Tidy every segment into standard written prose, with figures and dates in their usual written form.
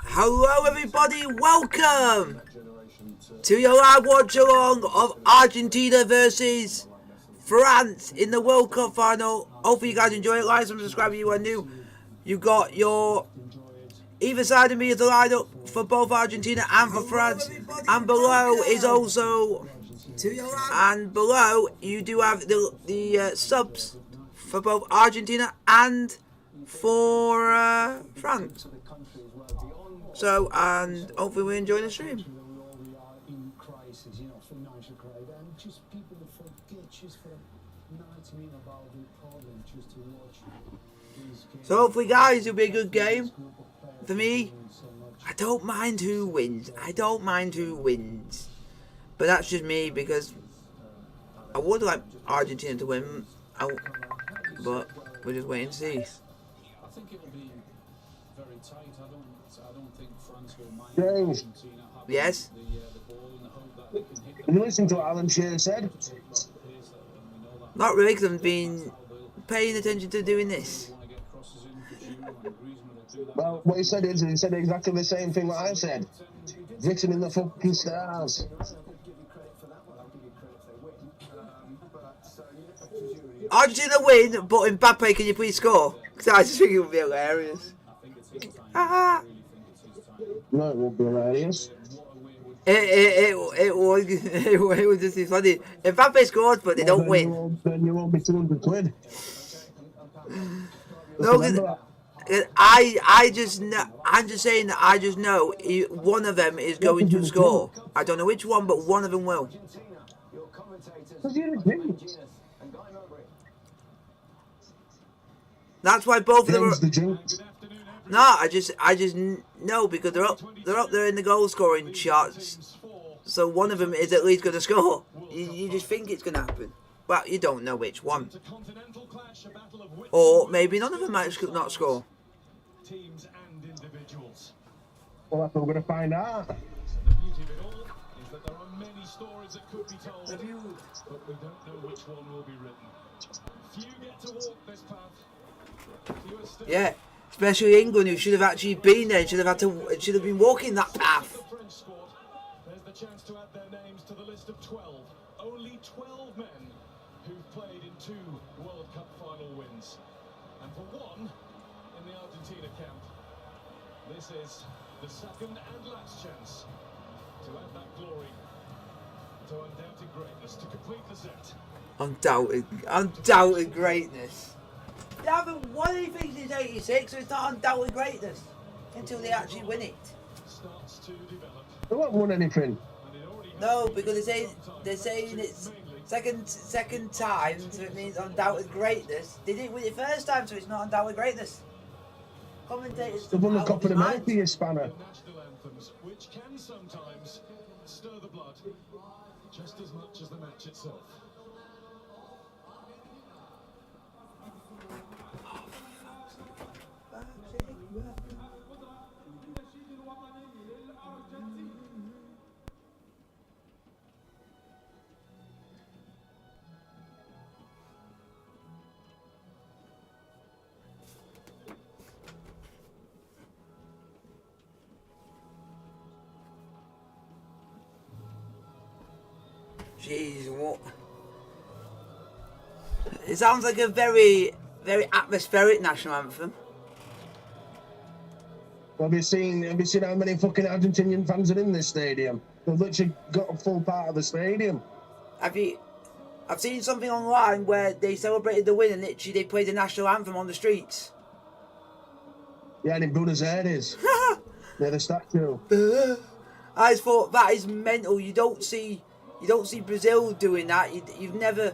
Hello everybody, welcome to your live watch along of Argentina versus France in the World Cup final. Hopefully you guys enjoy it. Like and subscribe if you are new. You got your either side of me is the lineup for both Argentina and for France, and below is also you do have the subs for both Argentina and for France. So, and hopefully we enjoy the stream. So hopefully guys, it'll be a good game. For me, I don't mind who wins. But that's just me, because I would like Argentina to win. But we're just waiting to see. I think it will be very tight. I don't think France will mind Argentina having yes? the ball in the hope that they can hit. Can you listen to what Alan Shearer said? Not really, because I've been paying attention to doing this. Well, what he said is, he said exactly the same thing that I said. Written in the fucking stars. Argentina win, but Mbappe, can you please score? Because I just think it would be hilarious. No, it won't be hilarious. It would just be funny. Mbappe scored, but they don't win. Then you won't be 200 quid. No, because I'm just saying that I just know one of them is going to score. I don't know which one, but one of them will. That's why both of them are. No, I just know, because they're up there in the goal scoring charts. So one of them is at least going to score. You just think it's going to happen. Well, you don't know which one. Or maybe none of them might not score. Well, that's what we're going to find out. The beauty of it all is that there are many stories that could be told, but we don't know which one will be written. Few get to walk this path. Yeah, especially England, who should have actually been there, should have been walking that path. There's the chance to add their names to the list of 12. Only 12 men who've played in 2 World Cup final wins. And for one in the Argentina camp. This is the second and last chance to add that glory to undoubted greatness, to complete the set. Undoubted greatness. They haven't won anything since '86, so it's not undoubted greatness until they actually win it. Starts to develop. They won't win anything. No, because they're saying it's second time, so it means undoubted greatness. They didn't win it first time, so it's not undoubted greatness. Commentators. They've won the Copa America, you spanner. National anthems, which can sometimes stir the blood just as much as the match itself. Jeez, what? It sounds like a very, very atmospheric national anthem. Have you seen how many fucking Argentinian fans are in this stadium? They've literally got a full part of the stadium. I've seen something online where they celebrated the win and literally they played the national anthem on the streets. Yeah, and in Buenos Aires. Near the statue. I just thought that is mental. You don't see Brazil doing that. You've never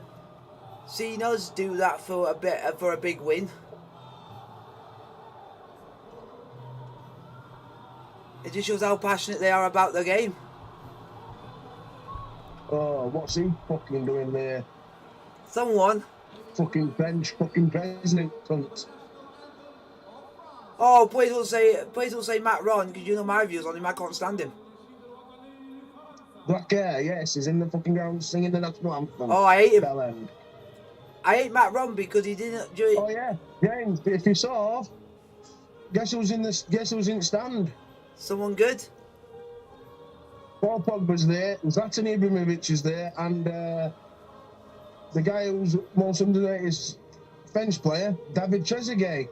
seen us do that for a big win. It just shows how passionate they are about the game. Oh, what's he fucking doing there? Someone. Fucking French fucking president cunt. Oh, please don't say Matt Ron, because you know my views on him. I can't stand him. Black hair, yes, he's in the fucking ground singing the national anthem. Oh, I hate him. Bellend. I hate Matt Ron because he didn't do it. Oh yeah, James, if you saw Guess who's in this? Guess who's in the stand? Someone good? Paul Pogba's there. Zlatan Ibrahimovic is there, and the guy who's most underrated is French player David Trezeguet.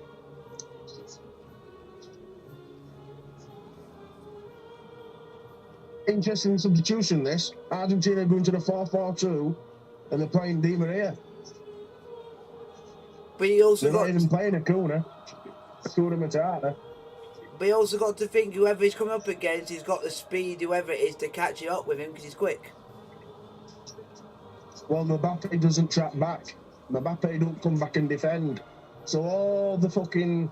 Interesting substitution. This Argentina going to the 4-4-2, and they're playing Di Maria. But you also They're got not even playing Acuna Matata. But you also got to think whoever he's coming up against, he's got the speed, whoever it is, to catch it up with him because he's quick. Well, Mbappe doesn't track back. Mbappe don't come back and defend. So all the fucking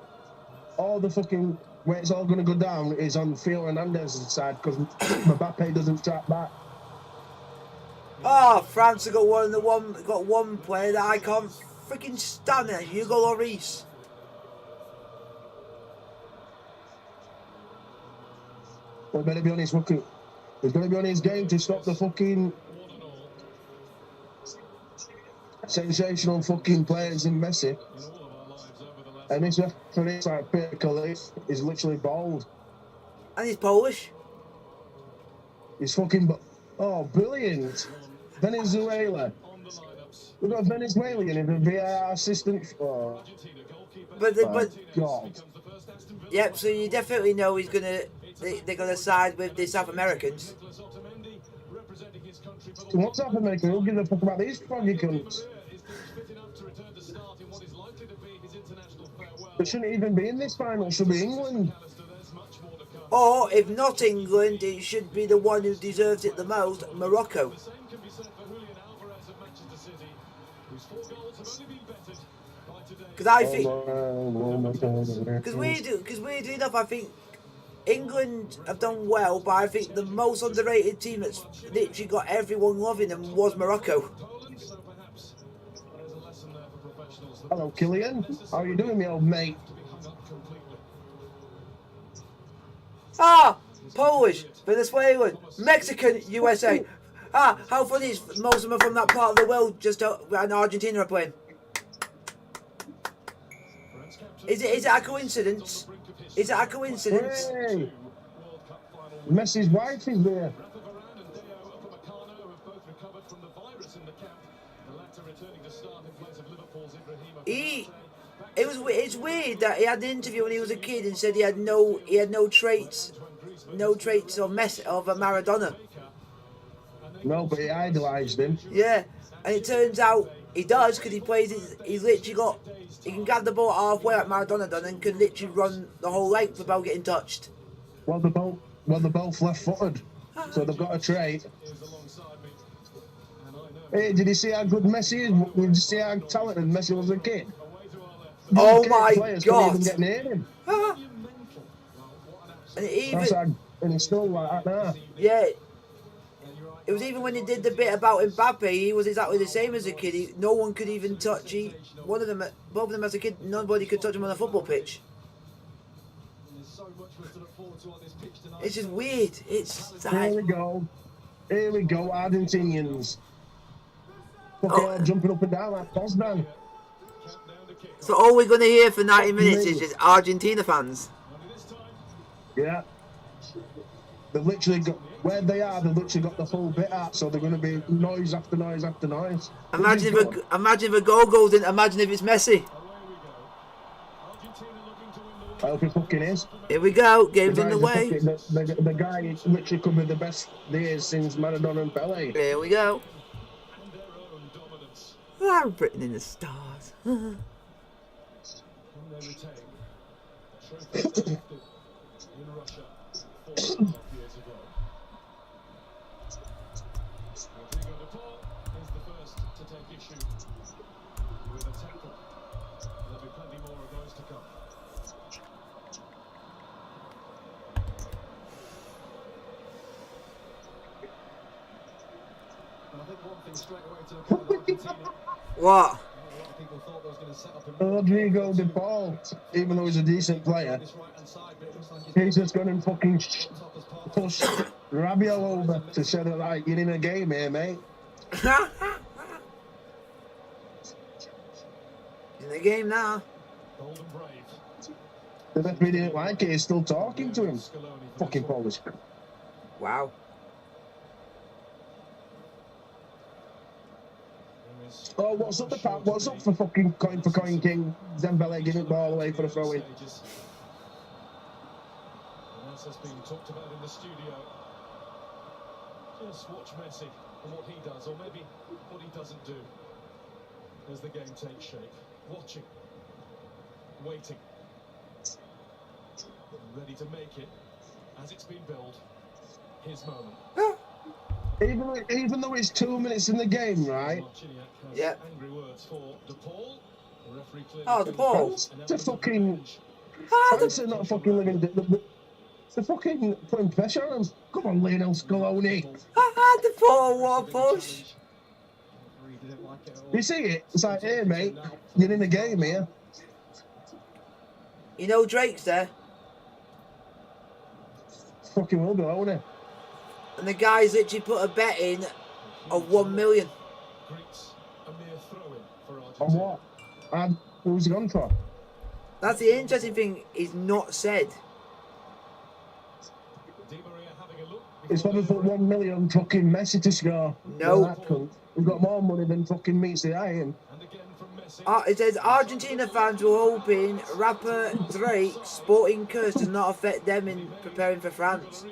where it's all going to go down is on Theo Hernandez's side because Mbappe doesn't track back. Oh, France have got one player that I can't freaking stand it. Hugo Lloris. Well, better be on his fucking. He's going to be on his game to stop the fucking sensational fucking players in Messi. And this referee, like Pickle, is literally bald. And he's Polish. He's fucking. Oh, brilliant! Venezuela. We've got a Venezuelan in the VAR assistant. Oh. But God. Yep. So you definitely know they're gonna side with the South Americans. So what's South America? Who gives a fuck about these foggy cunts? They shouldn't even be in this final. It should be England. Or if not England, it should be the one who deserves it the most, Morocco. Because I think, because weirdly enough, I think England have done well, but I think the most underrated team that's literally got everyone loving them was Morocco. Hello, Killian. How are you doing, me old mate? Ah, Polish, Venezuelan, Mexican, USA. Ah, how funny is most of them are from that part of the world, just and Argentina are playing. Is it a coincidence? Is it a coincidence? Hey! Messi's wife is there. It's weird that he had an interview when he was a kid and said he had no traits of Maradona. No, but he idolised him. Yeah, and it turns out he does because he's literally he can grab the ball halfway like Maradona done and can literally run the whole length without getting touched. Well, they're both left-footed, so they've got a trait. Hey, did you see how good Messi is? Did you see how talented Messi was as a kid? Oh my God! Even get near him. And he's still like that now. Yeah. It was even when he did the bit about Mbappe, he was exactly the same as a kid. No one could even touch both of them as a kid, nobody could touch him on a football pitch. It's just weird. It's like, Here we go, Argentinians. Fucking jumping up and down like Bosman. So all we're going to hear for 90 minutes is just Argentina fans. Yeah. They've literally got, where they are, they've literally got the full bit out, so they're going to be noise after noise after noise. Imagine if a goal goes in, imagine if it's Messi. I hope it fucking is. Here we go, game's in the way. The guy literally could be the best there is since Maradona and Pele. Here we go. I'm written in the stars. What? Rodrigo de Paul, even though he's a decent player, he's just going to fucking push Rabiot over to show that, like, you're in a game here, mate. In the game now. The referee didn't like it. He's still talking to him. Fucking Polish. Wow. Oh, what's up the pack? What's up for fucking coin king? Dembele giving the ball away for a throw in. And as has been talked about in the studio, just watch Messi and what he does, or maybe what he doesn't do, as the game takes shape. Watching, waiting, ready to make it as it's been built. His moment. Even though it's 2 minutes in the game, right? Yeah. Angry words for De Paul. The referee clearly Oh, De Paul. To fucking. Ah, France are not fucking living. They're fucking putting pressure on them. Come on, Lionel Scaloni. the Paul, what a push. You see it? It's like, hey, mate, you're in the game here. You know Drake's there, Fucking will be, won't it? and the guy's literally put a bet in of 1 million. Greeks, a mere throw-in for On Argentina. what? And who's he gone for? That's the interesting thing. He's not said. Di Maria having a look. He's probably put 1 million fucking Messi to score. No. Well, that cunt. We've got more money than fucking meets the eye in. And again from Messi. It says Argentina fans were hoping rapper Drake's sporting curse does not affect them in preparing for France.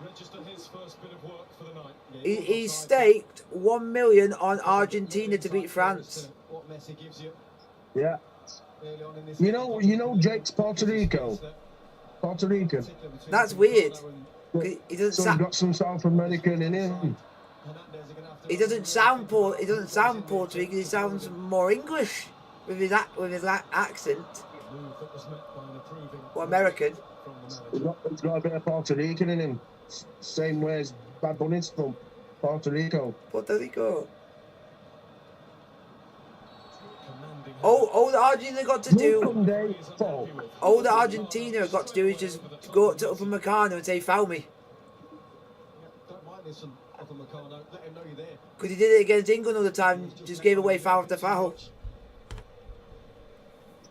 Register his first bit of work for the night. He staked 1 million on Argentina to beat France. What Messi gives you Yeah. early on in this You know Jake's Puerto Rico. Puerto Rican. That's weird. 'Cause He doesn't So he's sound. got some South American in him. He doesn't sound He doesn't sound Puerto Rican. He sounds more English with his accent, Move that was met by an approving or American. from the manager. He's got a bit of Puerto Rican in him. Same way as Bad Bunny's from Puerto Rico. Puerto Rico. Commanding All the Argentina got to do. Sunday, fall. All the Argentina got to do is just go up to Upamecano and say foul me, Don't mind this from Upamecano. Let him know you're there. because he did it against England all the time. Just gave away foul after foul.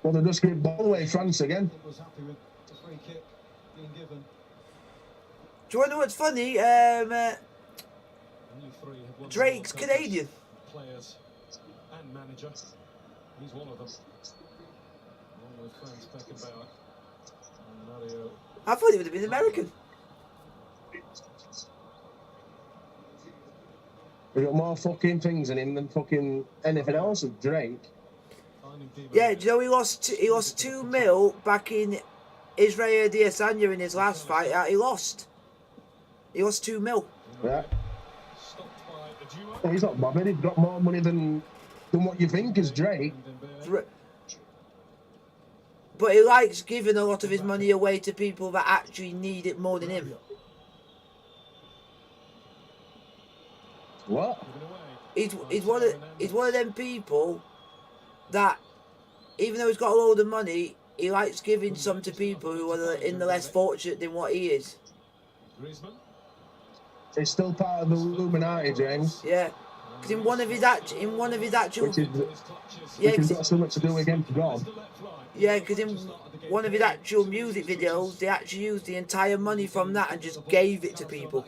Well, they just give ball away France again. I was happy with the free kick being given. Do you want to know what's funny? Only three have won the Drake's World Cup. Canadian. Players and manager. He's one of them. Along with Franz Beckenbauer and Mario. I thought he would have been American. They got more fucking things in him than fucking anything else with Drake. Finding Di Yeah, Maria. do you know he lost 2 mil back in Israel Adesanya in his last fight. He lost. He lost 2 mil. Yeah. Stopped by the duo. Well, he's not bothered. He's got more money than what you think is Drake. Dembele. But he likes giving a lot of his money away to people that actually need it more than him. What? Given away. He's one of them people that, even though he's got a load of money, he likes giving some to people who are in the less fortunate than what he is. Griezmann. It's still part of the Illuminati, James. Yeah, because in one of his actual Which is His clutches. yeah, which has 'cause got so much to do against God. The left line. yeah, because in one of his actual music videos, they actually used the entire money from that and just gave it to people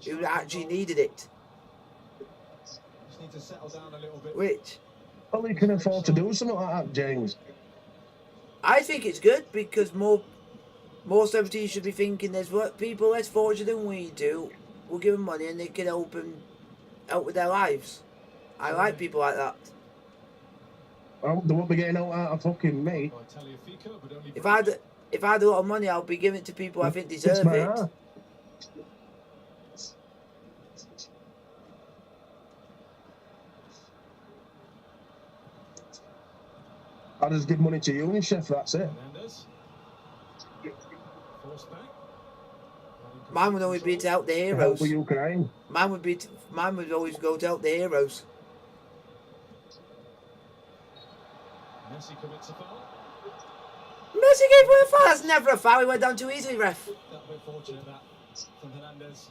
who actually needed it. Just need to settle down a little bit. Which Well, he can afford to do something like that, James. I think it's good, because more celebrities should be thinking there's people less fortunate than we do. We'll give them money and they can help with their lives. I like people like that. Well, they won't be getting out of fucking me. By Tagliafico, but only If I had a lot of money, I'll be giving it to people I think deserve my it. heart. I'll just give money to UNICEF, that's it. Hernandez. Force back. Mine would always be to help the To help heroes. with Ukraine. Mine would always go to help the heroes. Messi commits a foul. Messi gave away a foul. That's never a foul. He went down too easily, ref. That bit fortunate that from Hernandez.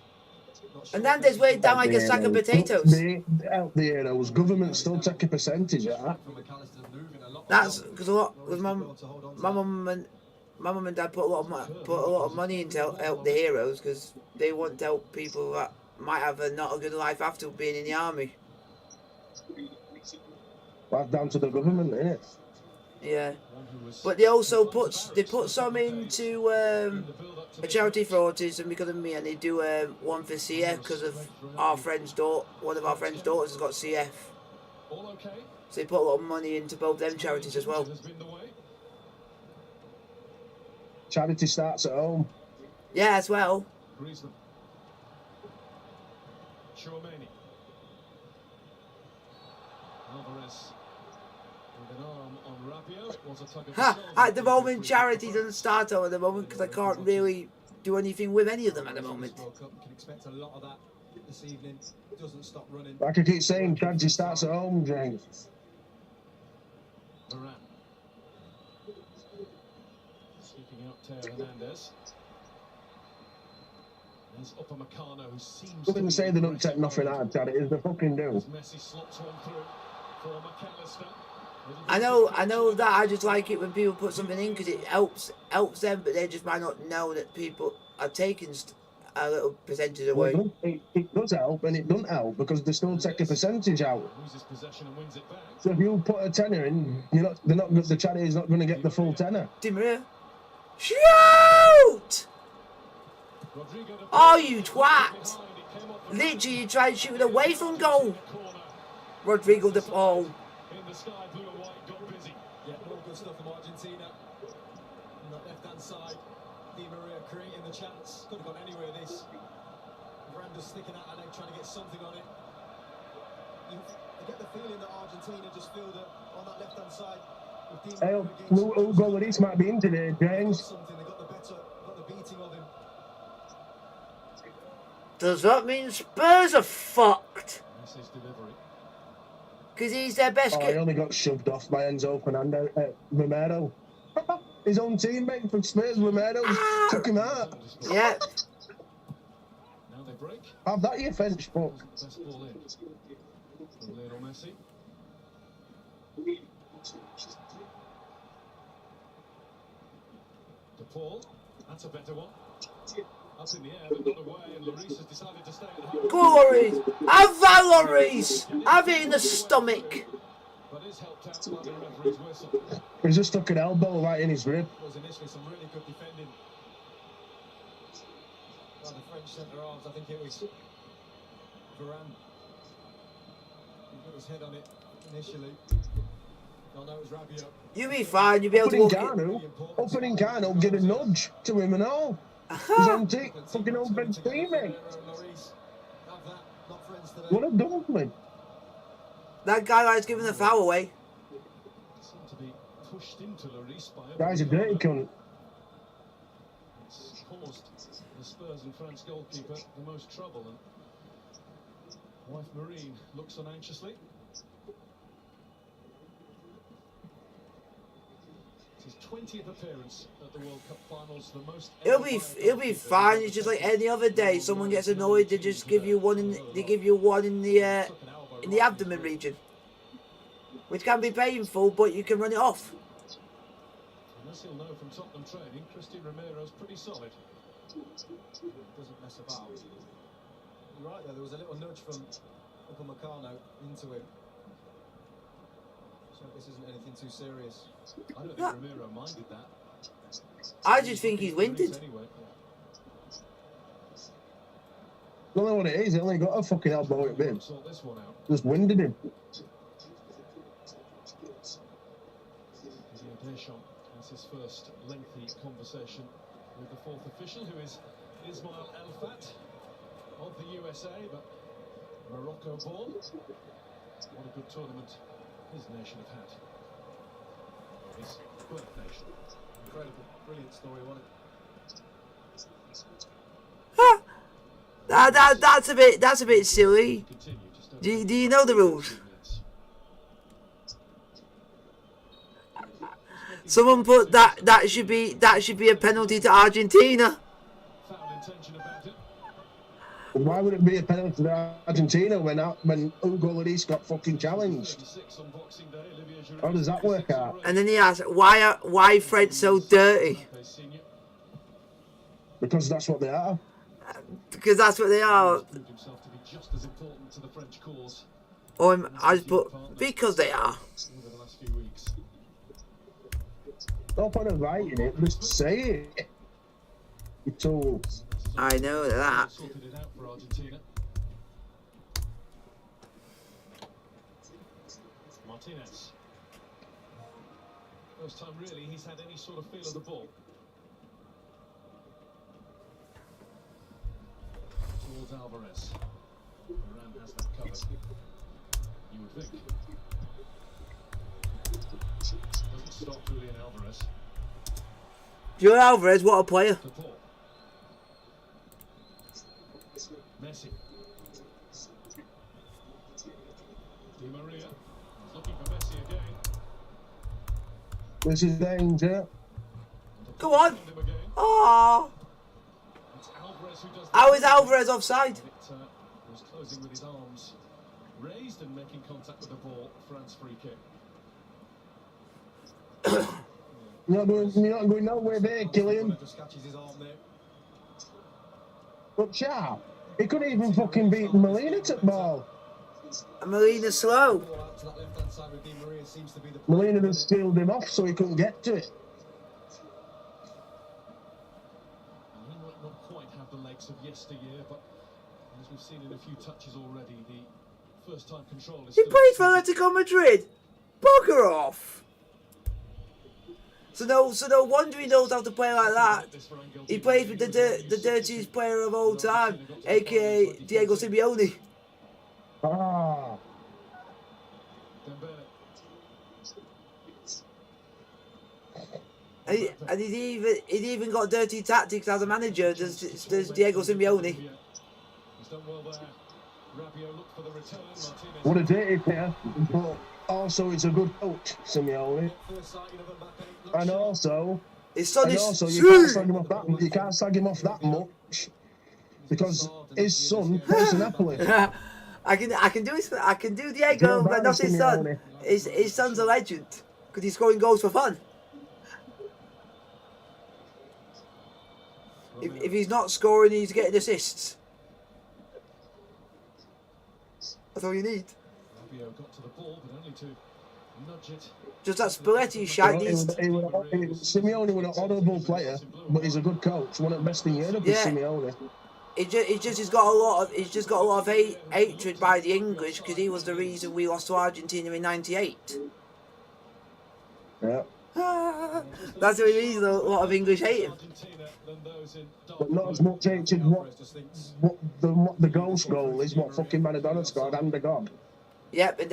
Not sure Hernandez weighed down like a sack of potatoes. They help the heroes. Government still take a percentage of that. from McAllister moving a lot. That's because my my mum and dad put a lot of money in to help the heroes because they want to help people that might have not a good life after being in the army. That's down to the government, isn't it? Yeah, but they also put some into a charity for autism because of me, and they do one for CF because of our friend's daughter. One of our friend's daughters has got CF, so they put a lot of money into both them charities as well. Charity starts at home. Yeah, as well. Ha! At the moment, charity doesn't start out at the moment because I can't really do anything with any of them at the moment. Like I keep saying, charity starts at home, James. Doesn't say they don't take nothing out of charities, they fucking do. I know that. I just like it when people put something in because it helps them, but they just might not know that people are taking a little percentage away. Well, it does help, and it doesn't help because they still take a percentage out. So if you put a tenner in, the charity is not going to get the full tenner. Di Maria, shoot! Oh, you twat! Literally, you tried to shoot it away from goal. Rodrigo de Paul. Yeah, all good stuff from Argentina. On that left-hand side, Di Maria creating the chance. Could have gone anywhere, this. Miranda's sticking out her leg, trying to get something on it. I get the feeling that Argentina just feel that on that left-hand side, with Di Maria who goal of this might be in today, James? Something, they got the beating of him. Does that mean Spurs are fucked? Because he's their best He only got shoved off by Enzo Fernandez, Romero. His own teammate from Spurs, Romero, took him out. Yeah. Have that your French book. Paul, that's a better one. Up in the air, but not away, and Lloris has decided to stay at home. Go on, Lloris. Have that, Lloris. Have it in the stomach. But is helped out by the referee's whistle. He's just stuck an elbow right in his rib. Was initially some really good defending by the French centre halves. I think it was Varane. He put his head on it initially. No, it was Rabiot. You'll be fine. You'll be able to walk it. Opening Garno, get a nudge to him and all. He's on fucking old Ben's teammate. What a dumpling. That guy was giving the foul away. Seemed to be pushed into Lloris by Guy's a dirty cunt. It's caused the Spurs and France goalkeeper the most trouble, and wife Marine looks on anxiously. It's his 20th appearance at the World Cup finals, the most. He'll be fine. It's just like any other day. Someone gets annoyed, they just give you one in the abdomen region, which can be painful, but you can run it off. Unless he'll know from Tottenham training, Christian Romero's pretty solid. Doesn't mess about. You're right there. There was a little nudge from Upamecano into him. So this isn't anything too serious. I don't think Romero minded that. I just think he's winded. Anyway. I don't know what it is, he only got a fucking elbow at him. Sort this one out. Just winded him. Didier Deschamps has his first lengthy conversation with the fourth official, who is Ismail El-Fat of the USA, but Morocco born. What a good tournament his nation have had. His birth nation. Incredible, brilliant story, wasn't it? That's a bit silly. Do you know the rules? Someone put that should be a penalty to Argentina. Foul intention about it. Why would it be a penalty to Argentina when Hugo Lloris got fucking challenged? How does that work out? And then he asked, why Fred so dirty? Because that's what they are. Because that's what they are. Or I just put, because they are. No point of writing it, just say it. You tools. I know that. Martinez. First time really he's had any sort of feel of the ball. Towards Alvarez. Moran has that covered. You would think. Doesn't stop Julian Alvarez. Julian Alvarez, what a player. Messi. Di Maria is looking for Messi again. This is danger. Go on. Oh. It's Alvarez who does How is Alvarez offside? It was closing with his arms raised and making contact with the ball. France free kick. You're not going nowhere there, Killian. Just catches his arm there. But sharp. He couldn't even fucking beat Molina to the ball. And Molina's slow. Ball out to that left-hand side with Di Maria seems to be the Molina just stealed him off so he couldn't get to it. And he might not quite have the legs of yesteryear, but as we've seen in a few touches already, the first-time control is He still played for Atletico Madrid. Bugger off. So no wonder he knows how to play like that. He plays with the dirtiest player of all time, aka Diego Simeone. Ah. And he's even got dirty tactics as a manager. Does Diego Simeone? He's done well there. Rabiot looked for the return. Martinez. What a dirty player. But also he's a good coach, Simeone. first sighting of Mbappe. And also His son is. you can't slag him off that. You can't slag him off that much because his son plays in Napoli. I can do Diego, but not his son. His son's a legend because he's scoring goals for fun. If he's not scoring, he's getting assists. That's all you need. Rabiot got to the ball, but only to nudge it. Just that Spalletti shite. Simeone was an honourable player, but he's a good coach. One of the best in Europe is Simeone. He's got a lot of hatred by the English because he was the reason we lost to Argentina in '98. Yeah. That's the reason a lot of English hate him. But not as much hatred what the ghost goal is what fucking Maradona scored and the God. Yep, and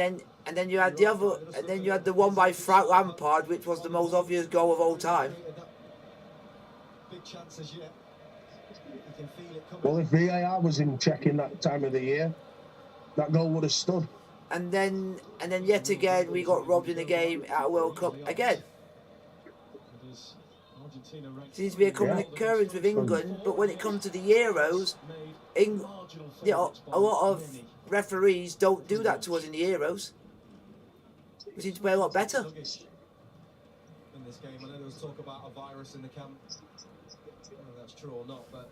then you had the one by Frank Lampard, which was the most obvious goal of all time. Big chances yet. You can feel it coming. Well, if VAR was in check in that time of the year, that goal would have stood. And then yet again we got robbed in the game at a World Cup again. Seems to be a common occurrence with England, but when it comes to the Euros, a lot of referees don't do that to us in the Euros. We seem to play a lot better. In this game, I know there was talk about a virus in the camp. I don't know if that's true or not, but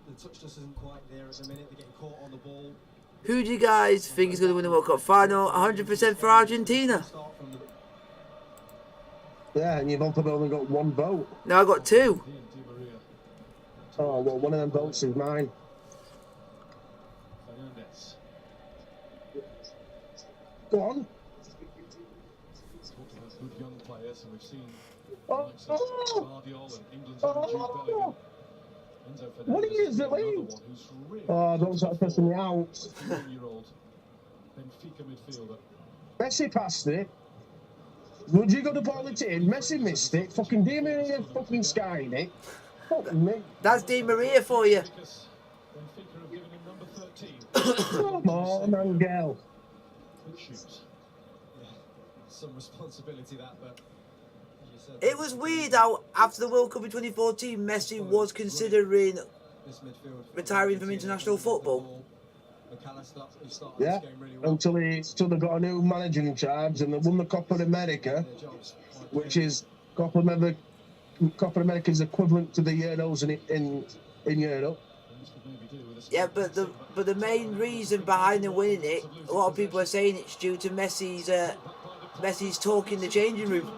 the touch just isn't quite there at the minute. They're getting caught on the ball. Who do you guys think is going to win the World Cup final? 100% for Argentina. Yeah, and you've only got one vote. No, I got two. Oh, well, one of them votes is mine. Go on. Good young players, and we've seen Oh, what is it, Lee? Oh, don't start pressing me out. Benfica midfielder. Messi passed it. Rodrigo de Paul it in. Messi missed it. Fucking Di Maria fucking skying it. Fuck me. That's Di Maria for you. Benfica have given him number 13. Come on, Angel. Good shoes. Yeah, some responsibility that, but as you said, It was weird how after the World Cup in 2014, Messi was considering this midfield. retiring from international football. McAllister, who started Yeah, this game really well. until they got a new manager in charge and they won the Copa America, Their jobs quite which clear. is Copa America's equivalent to the Euros in Europe. Yeah, but the main reason behind them winning it, a lot of people are saying it's due to Messi's talk in the changing room.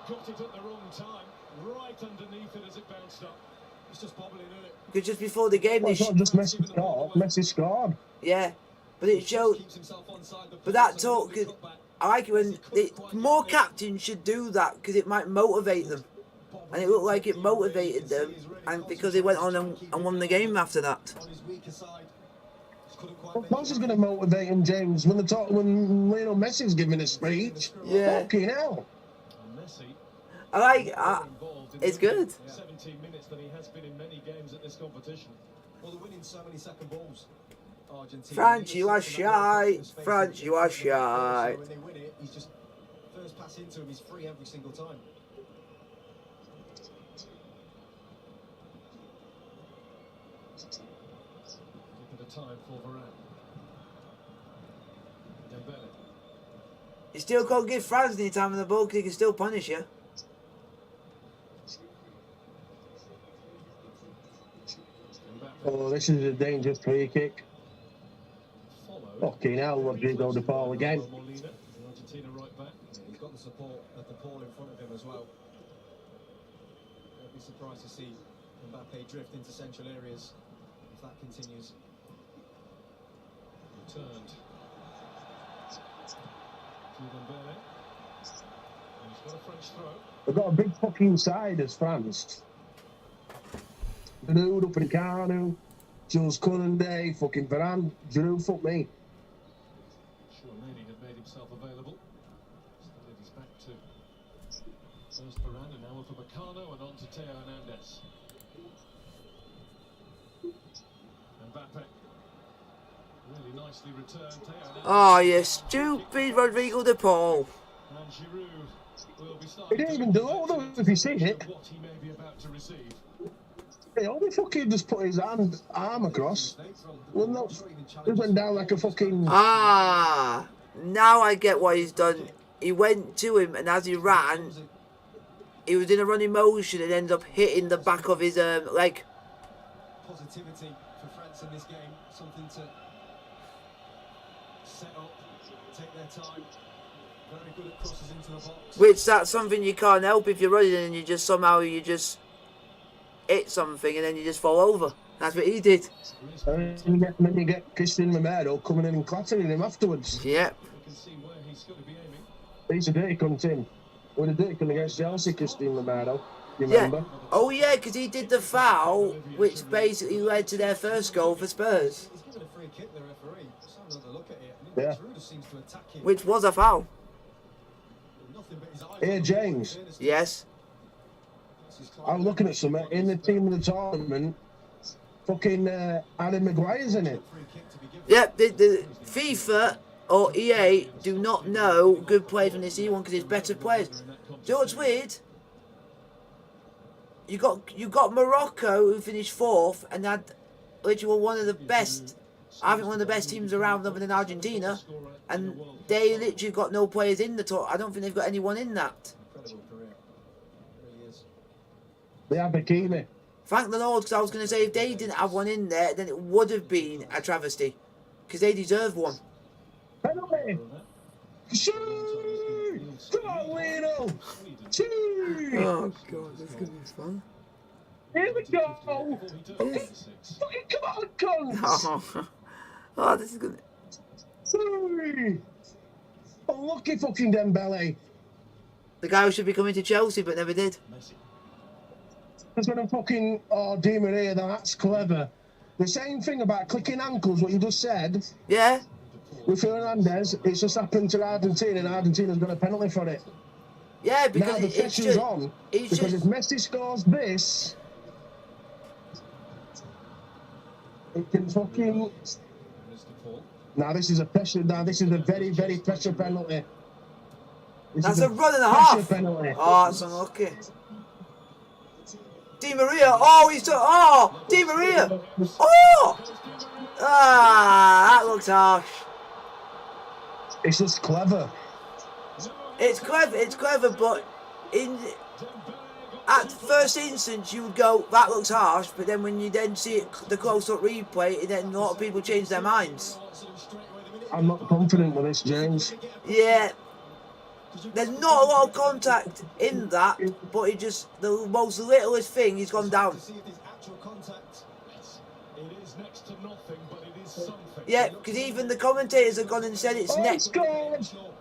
Got it at the wrong time, right underneath it as it bounced up. It's just bobbling, isn't it? Because just before the game, Well, they it's not just Messi scored. Messi scored. yeah, but it showed. Keeps himself onside the But that ball, so talk, he's cut back. I like it when more captains should do that because it might motivate them, and it looked like it motivated them, and because they went on and won the game after that. On his weaker side, just couldn't quite Of make course, it it's going to motivate him, James. When Lionel Messi's giving a speech, Yeah. fucking hell. And Messi I like. involved in It's the good. 17 minutes than he has been in many games at this competition. Well, they're winning so many second balls. Argentina. France, you are He's shy. space France, you are so shy. when they win it, he's just first pass into him. He's free every single time. A bit of time for Varane. Dembele. You still can't give France any time on the ball because he can still punish you. Mbappe Oh, this is a dangerous free kick. followed. Fucking hell, Rodrigo de Paul again. Molina, the Argentina right back. He's got the support of the ball in front of him as well. I'd be surprised to see Mbappe drift into central areas if that continues. Returned. To Dembele. And he's got a French throw. They've got a big fucking side as France. Giroud, Upamecano, Jules Koundé, fucking Varane. Giroud, fuck me. Sure, Nani had made himself available. Still he's back to first Varane and now Upamecano and on to Teo Hernandez. Mbappe. Really nicely returned. Teo Hernandez. Oh, you stupid Rodrigo de Paul. And Giroud will be He starting didn't to even do it, although if you see it. what he may be about to receive. He only fucking just put his arm across. Well, no, he went down like a fucking. Ah, now I get what he's done. He went to him, and as he ran, he was in a running motion and ended up hitting the back of his leg. Positivity for France in this game. Something to set up, take their time. Very good at crosses into the box. Which that's something you can't help if you're running and you just somehow you just hit something and then you just fall over. That's what he did. And then you get Cristian Romero coming in and clattering him afterwards. Yep. You can see where he's going to be aiming. He's a dirty cunt in. With a dirty cunt against Chelsea, Cristian Romero. You Yeah. remember? Oh yeah, because he did the foul, which basically led to their first goal for Spurs, He's given a free kick, the referee. Just have another look at it. Yeah. Giroud just seems to attack him. which was a foul. Nothing but his eyes Hey, on the James. ball, in fairness. Yes. This is I was looking at something in the team of the tournament. Fucking Harry Maguire's in it. free kick to be given. Yep. The FIFA or EA do not know good players when they see one because it's better players. Do you know what's weird? You got Morocco who finished fourth and had literally one of the best. I think one of the best teams around other than Argentina, and they literally got no players in the tour. I don't think they've got anyone in that. Incredible career. It really is. They have Bikini. Thank the Lord, because I was going to say if they didn't have one in there, then it would have been a travesty, because they deserve one. Penalty! Shoot! Come on, Lino! Shoot! Oh God, this is going to be fun. Here we go! Fucking come on, cunts! Oh, this is good. Sorry! Unlucky fucking Dembele. The guy who should be coming to Chelsea but never did. Because when I'm fucking, oh, Di Maria, that's clever. The same thing about clicking ankles, what you just said, Yeah. with Fernandez, it's just happened to Argentina, and Argentina's got a penalty for it. Yeah, Now because the it's pressure's just, on, it's because if just, Messi scores this, it can fucking... Mr. Paul. Now this is a pressure, now this is a very, very pressure penalty. This that's is a run and a pressure half. penalty. Oh, that's unlucky. Di Maria. Oh, he's oh, Di Maria. Oh, that looks harsh. It's just clever. It's clever, but at first instance you would go, that looks harsh, but then when you then see it, the close-up replay, then a lot of people change their minds. I'm not confident with this, James. Yeah, there's not a lot of contact in that, but it just, the most littlest thing, he's gone down. It is next to nothing, but it is something. Yeah, because even the commentators have gone and said it's next. God!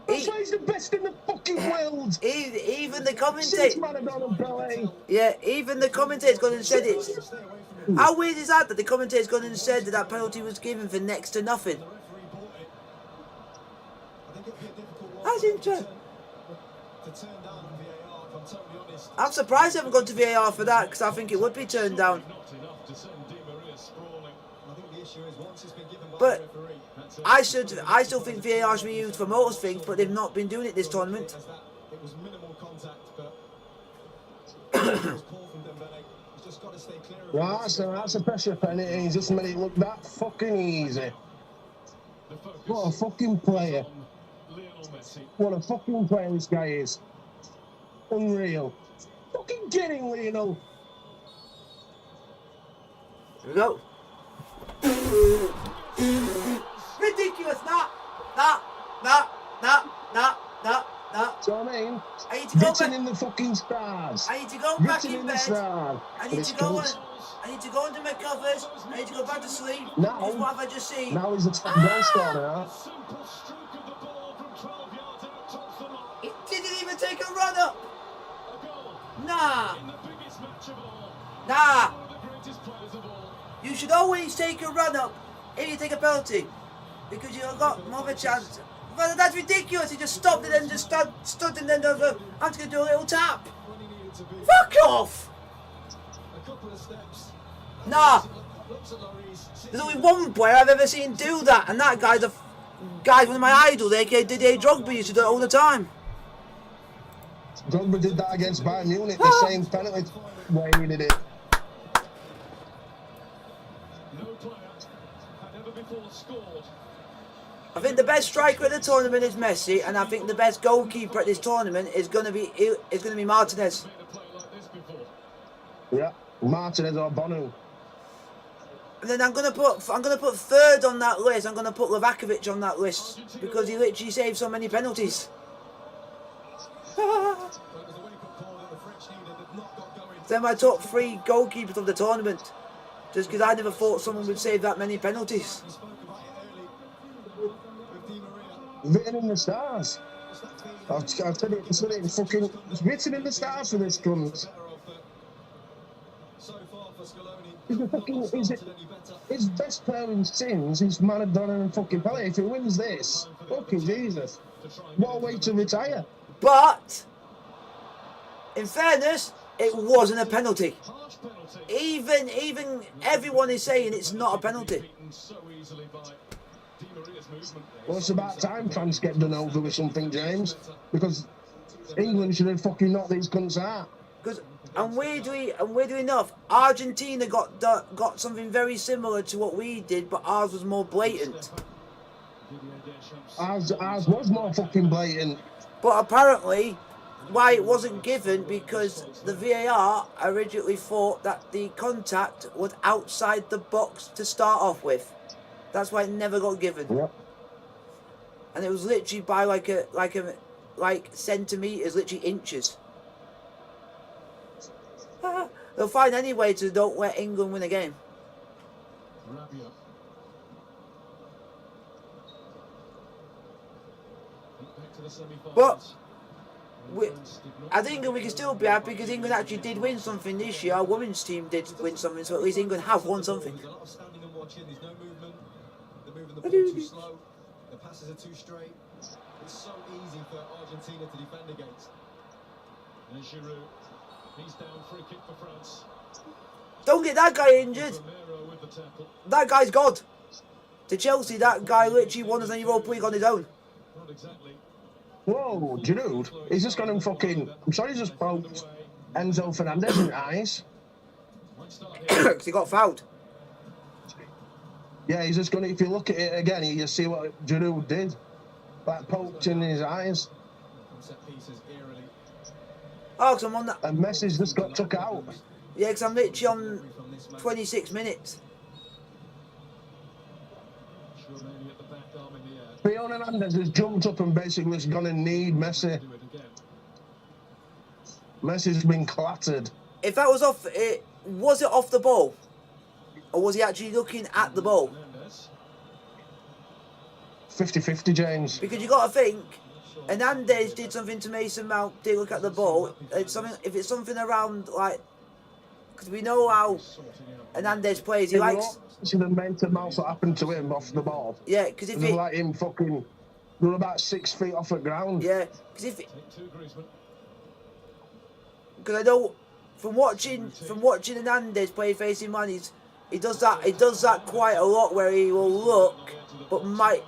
That's why he's the best in the fucking world! Even the Since commentators. Maradona and Pelé. Yeah, even the commentators gone and said it's. How weird is that the commentators gone and said that that penalty was given for next to nothing? That's interesting. I'm surprised they haven't gone to VAR for that, because I think it would be turned down. But I still think VAR should be used for most things, but they've not been doing it this tournament. It was minimal contact, but it was poor from Dembele. He's just got to stay clear of Well, that's a pressure penalty. He's just made it look that fucking easy. What a fucking player. What a fucking player this guy is. Unreal. Fucking get him, Lionel. Here we go. Ridiculous! Nah. So I mean, I need to go written back. in the fucking stars. I need to go back Written in in the bed. stars. I need to go into my covers. I need to go back to sleep. Now- Because what have I just seen? Now he's a top goal scorer now. Simple stroke of the ball from 12 yards out towards the line. He didn't even take a run up. A goal Nah. in the biggest match of all. Nah. One of the greatest players of all. You should always take a run up if you take a penalty, because you've got more of a chance. But that's ridiculous. He just stopped and then just stood and then over. I'm just gonna do a little tap. when he needed to be. Fuck off. A couple of steps. Nah. Looks at Lloris. There's only one player I've ever seen do that, and that guy's one of my idols. aka Didier Drogba used to do it all the time. Drogba did that against Bayern Munich, the same penalty way he did it. No player had ever before scored. I think the best striker at the tournament is Messi, and I think the best goalkeeper at this tournament is gonna be Martinez. Made a play like this before. Yeah, Martinez or Bono. And then I'm gonna put third on that list. I'm gonna put Livakovic on that list because he literally saved so many penalties. They're my top 3 goalkeepers of the tournament. Just because I never thought someone would save that many penalties. We spoke about it early with Di Maria. Written in the stars. I've said it, it's written in the stars for this cunt. So far for Scaloni, He's the not fucking, started any better. his best player in sins is Maradona and fucking Pelé. If he wins this, fucking Jesus. What a way to retire. But in fairness, it wasn't a penalty. Harsh penalty. Even everyone is saying it's not a penalty. Beaten so easily by Di Maria's movement there. Well, it's about time France get done over with something, James. Because England should have fucking knocked these cunts out. Because and weirdly enough, Argentina got something very similar to what we did, but ours was more blatant. Ours was more fucking blatant. But apparently, why it wasn't given, because the VAR originally thought that the contact was outside the box to start off with. That's why it never got given. Yep. And it was literally by like centimeters, literally inches. They'll find any way to don't let England win a game. Rabiot. Back to the semi-finals. But I think we can still be happy because England actually did win something this year. Our women's team did win something, so at least England have won something. There's a lot of standing and watching. There's no movement. They're moving the ball too slow. The passes are too straight. It's so easy for Argentina to defend against. And Giroud. He's down, free kick for France. Don't get that guy injured. Romero with the tackle. That guy's God. To Chelsea, that guy literally won us an Europa League on his own. Not exactly. Whoa, Giroud. He's just gone and fucking... I'm sorry he just poked Enzo Fernandez in the eyes. Might start here. because he got fouled. Yeah, he's just gonna. If you look at it again, you see what Giroud did, like poked in his eyes, From set pieces, eerily. Oh, because I'm on that. and Messi's just got took out. Yeah, because I'm literally on 26 minutes. Schumann at the back, arm in the air. Theo Hernandez has jumped up and basically is gonna need Messi. Do it again. Messi's been clattered. If that was off, was it off the ball? Or was he actually looking at the ball? Hernandez. 50-50, James. Because you got to think, Hernandez did something to Mason Mount, did look at the ball. It's something, if it's something around, like, because we know how Sorting out. Hernandez plays, he likes, See the mental amounts what happened to him off the ball. yeah, because It if was it, like him fucking. They were about 6 feet off the ground. yeah, because if, Take two, Griezmann. because I know from watching Hernandez play facing man, he does that quite a lot where he will look, but might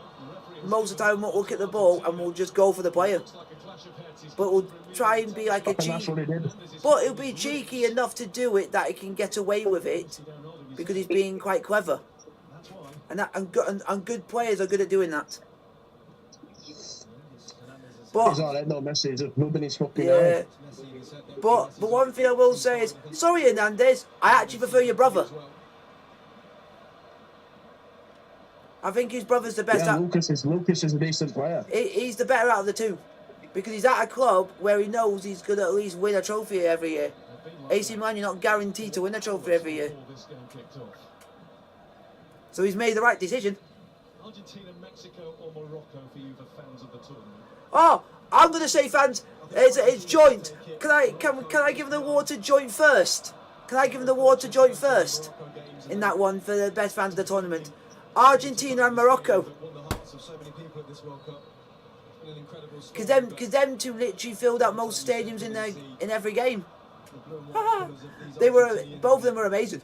most of the time won't look at the ball and will just go for the player. Looks like a clash of heads. He's But will try and be like a And that's cheat. what he did. But he'll be cheeky enough to do it that he can get away with it because he's being quite clever. That's why. And good players are good at doing that. He's But alright, no Messi. He's just rubbing his fucking yeah, eye. but one thing I will say is, sorry Hernandez, I actually prefer your brother. I think his brother's the best. Yeah, Lucas is a decent player. He's the better out of the two because he's at a club where he knows he's going to at least win a trophy every year. AC Milan, you're not guaranteed to win a trophy every year, Before this game kicked off. so he's made the right decision. Argentina, Mexico, or Morocco for you, the fans of the tournament? Oh, I'm going to say fans. It's joint. Can I give the award to joint first? Can I give the award to joint first in that one for the best fans of the tournament? Argentina and Morocco, Won the hearts of so many people at this World Cup. It's been an incredible story. because them two literally filled out most stadiums in every game. The blue and white colours of these They were Argentinians. both of them were amazing.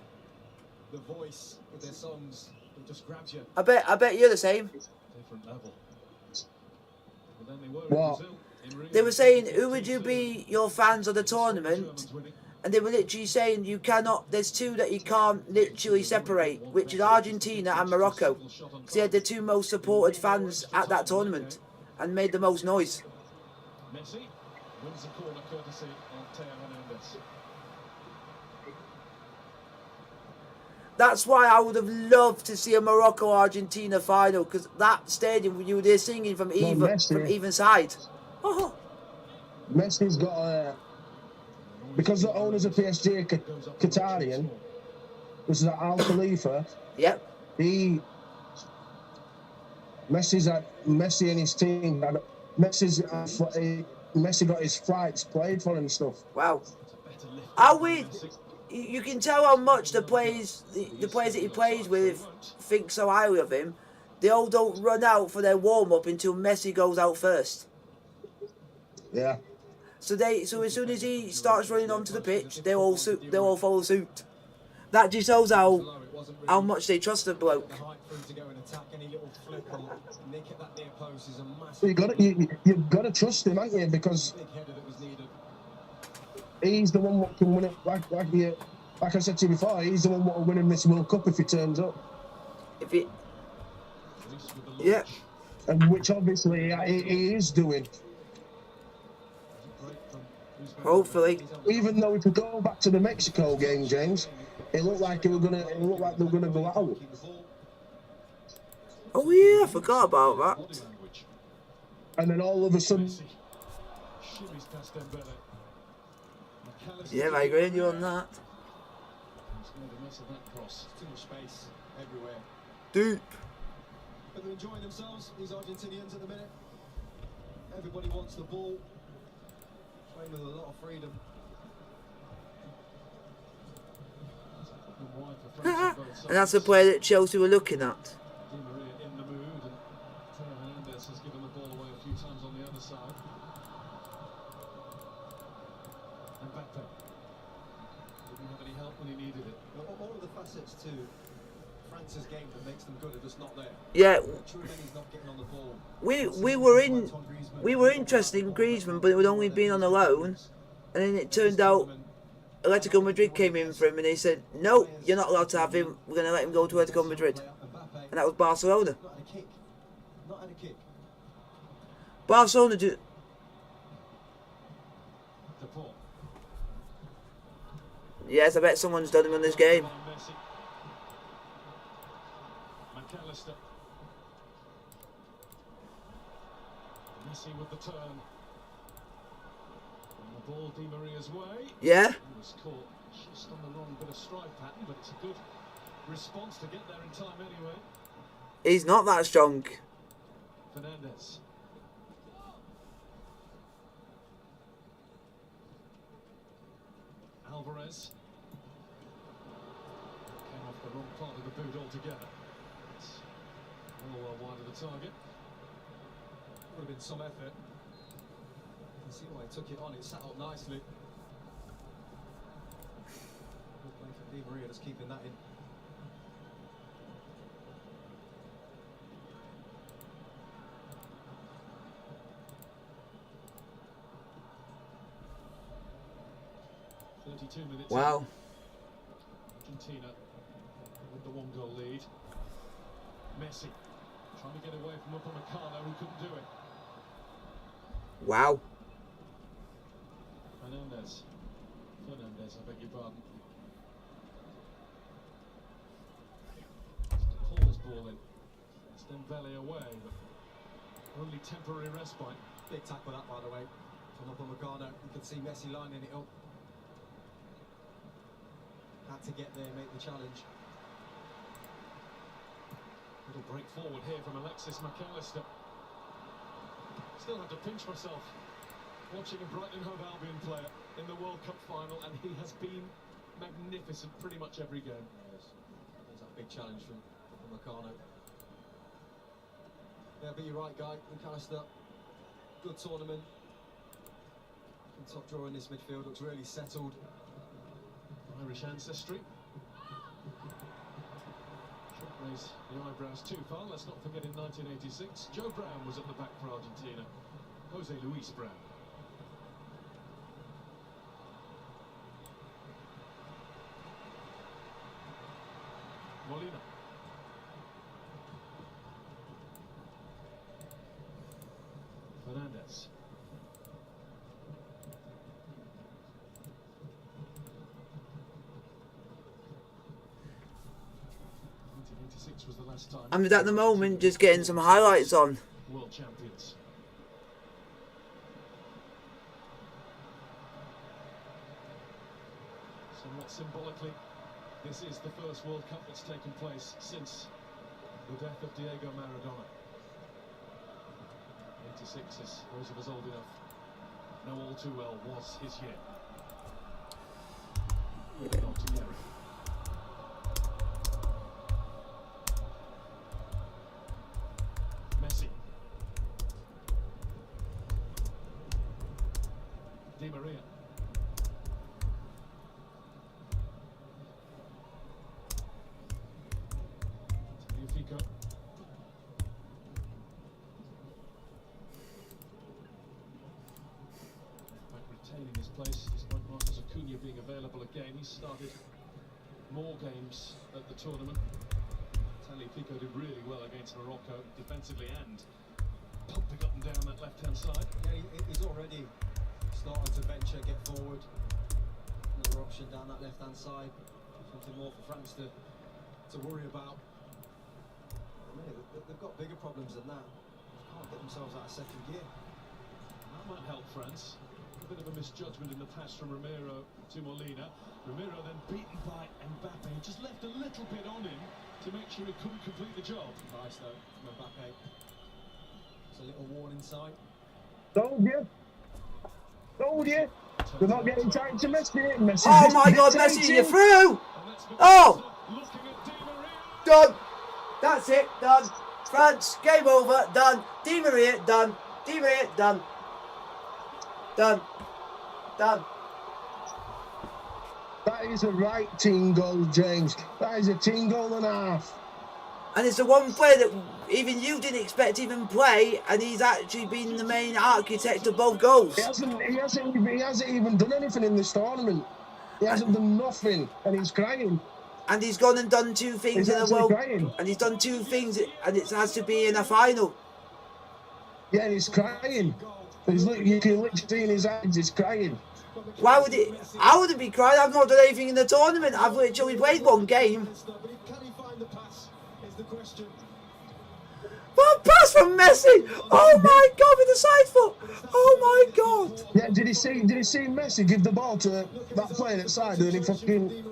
The voice of their songs that just grabs you. I bet you're the same. Different level. But then they were What? in Brazil. In Rio. They were saying, who would you be your fans of the tournament? Germans winning. And they were literally saying you cannot, there's two that you can't literally separate, which is Argentina and Morocco. Because they had the two most supported fans at that tournament and made the most noise. Messi wins the corner courtesy of Theo Hernandez. That's why I would have loved to see a Morocco-Argentina final, because that stadium, you were there singing from even side. Oh, Messi's got a. Because the owners of PSG are Qatarian, which is Al Khalifa, yep. Messi and his team. Messi got his flights played for and stuff. Wow. How weird. You can tell how much the players that he plays with think so highly of him. They all don't run out for their warm-up until Messi goes out first. Yeah. So as soon as he starts running onto the pitch, they all follow suit. That just shows how much they trust the bloke. The height for him to go and attack any little flip or nick at that near post is a massive. You've got to trust him, haven't you? Because big header that was needed. he's the one that can win it. Like I said to you before, he's the one that will win him this World Cup if he turns up. If it, Reece with the yeah. launch. And which obviously he is doing. Great from Usman. Hopefully. Even though if we go back to the Mexico game, James, it looked like they were gonna go out. Oh yeah, I forgot about Body that. language. And then all of a sudden, Messi shimmies past Dembele. McAllister Yeah, I agree with you on that. He's made a mess of that cross. Too much space everywhere. Deep. But they're enjoying themselves, these Argentinians at the minute. Everybody wants the ball. Playing with a lot of freedom. And wide for France on both sides. And that's the player that Chelsea were looking at. Di Maria in the mood, and Theo Hernandez has given the ball away a few times on the other side. And Mbappe didn't have any help when he needed it. All of the facets to France's game that makes them good are just not there. Yeah, Chouameni's not getting on the ball. we were interested in Griezmann, but it would only been on a loan, and then it turned out Atletico Madrid came in for him and they said, no, you're not allowed to have him. We're going to let him go to Atletico Madrid. And that was Barcelona. Not had a kick. Not had a kick. Barcelona do. De Paul. Yes, I bet someone's done him on this game. Messi. McAllister. Messi with the turn. And the ball Di Maria's way. Yeah? He was caught just on the wrong bit of stride pattern, but it's a good response to get there in time anyway. He's not that strong. Fernandez. Alvarez. Came off the wrong part of the boot altogether. It's a little wide of the target. Would have been some effort. You can see why he took it on. It sat up nicely. Good play from Di Maria, just keeping that in. Minutes. Wow. Argentina with the 1-goal lead. Messi trying to get away from Upamecano, who couldn't do it. Wow. Fernandez, I beg your pardon. Paul's ball in. It's Dembele away, but only temporary respite. Big tackle that, by the way, from Upamecano. You can see Messi lining it up. Had to get there, make the challenge. Little break forward here from Alexis McAllister. Still had to pinch myself watching a Brighton Hove Albion player in the World Cup final, and he has been magnificent pretty much every game. Yes. There's that big challenge from Upamecano. Yeah, but you're right, Guy. McAllister, good tournament. Top draw in this midfield, looks really settled. Irish ancestry. Shouldn't raise the eyebrows too far. Let's not forget in 1986, Joe Brown was at the back for Argentina. Jose Luis Brown. Molina. Fernandez. 1986 was the last time. I'm at the moment just getting some highlights on. World champions. Somewhat symbolically, this is the first World Cup that's taken place since the death of Diego Maradona. 86, as those of us old enough know all too well, was his year. Not to Gary. Messi. Di Maria. Fico. Retaining his place despite Marcos Acuna being available again. He started more games at the tournament. Fico did really well against Morocco defensively and pumping up and down that left-hand side. Yeah, he's already starting to venture, get forward. Another option down that left-hand side. Something more for France to worry about. They've got bigger problems than that. They can't get themselves out of second gear. That might help France. A bit of a misjudgment in the pass from Romero to Molina. Romero then beaten by Mbappe. He just left a little bit on him to make sure he couldn't complete the job. Nice though, from Mbappe. It's a little warning sign. Told you. Told you. They're not getting time to Messi. Messi. Oh my God, Messi, you're through! And that's been Oh! looking at Di Maria. Done! That's it, done. France, game over, done. Di Maria, done. Di Maria, done. Done. Done. That is a right team goal, James. That is a team goal and a half. And it's the one player that even you didn't expect to even play, and he's actually been the main architect of both goals. He hasn't even done anything in this tournament. He hasn't done nothing, and he's crying. And he's gone and done two things He's in a actually world. crying. And he's done two things, and it has to be in a final. Yeah, and he's crying. You can literally see in his eyes, he's crying. Why would it? I wouldn't be crying. I've not done anything in the tournament. I've literally played one game. Can he find the pass? Is the question. What pass from Messi? Oh my God, with the side foot! Oh my God! Yeah, did he see Messi give the ball to that player outside and he fucking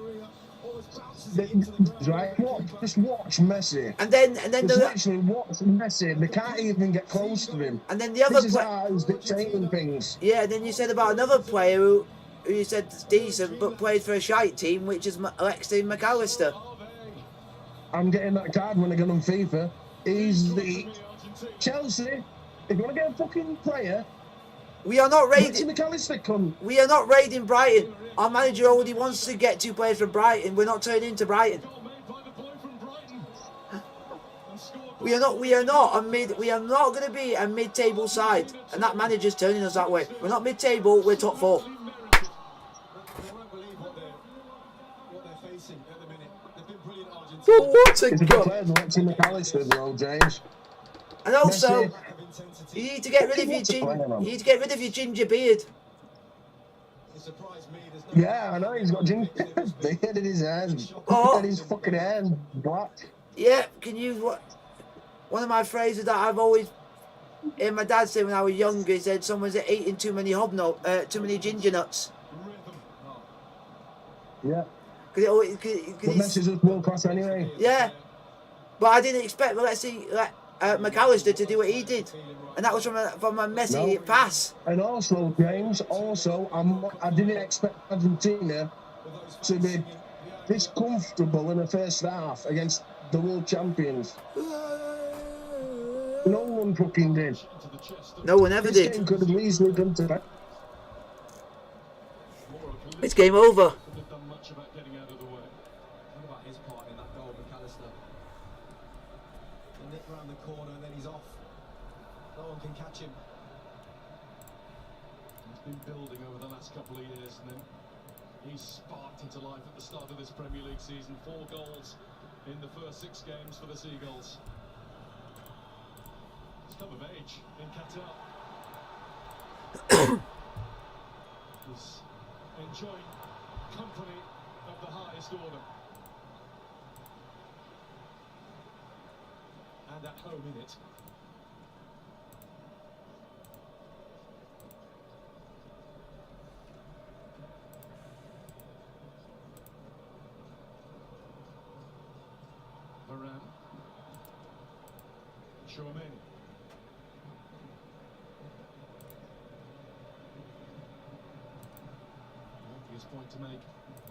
right? Just watch Messi. And then Just literally watch Messi. They can't even get close to him. And then the other This is how he's dictating things. Yeah, and then you said about another player who you said is decent but played for a shite team, which is Alexis McAllister. I'm getting that card when I get on FIFA. He's the Chelsea. If you want to get a fucking player, we are not raiding. We are not raiding Brighton. Our manager already wants to get 2 players from Brighton. We're not turning into Brighton. We are not. We are not going to be a mid-table side, and that manager's turning us that way. We're not mid-table. We're top 4. They won't believe what they're facing at the minute. They've been brilliant, Argentina. What a He's a good god! player, Alexis McAllister, though, James. And also, Messi. you need to get rid of your ginger beard. It surprised me. There's no Yeah, I know he's got ginger beard in his hands. Oh. And his fucking hair black. Yeah, can you what? One of my phrases that I've always heard my dad say when I was younger, he said someone's eating too many too many ginger nuts. Yeah. But Messi's just world class anyway. Yeah, but I didn't expect McAllister to do what he did, and that was from a Messi pass. And also, James, I didn't expect Argentina to be this comfortable in the first half against the world champions. No one fucking did. No one ever This did. game could have easily come to that. It's game over. Round the corner and then he's off. No one can catch him. He's been building over the last couple of years, and then he's sparked into life at the start of this Premier League season. 4 goals in the first 6 games for the Seagulls. He's come of age in Qatar. He's enjoying company of the highest order. And at home in it. Varane. Chouameni. The obvious point to make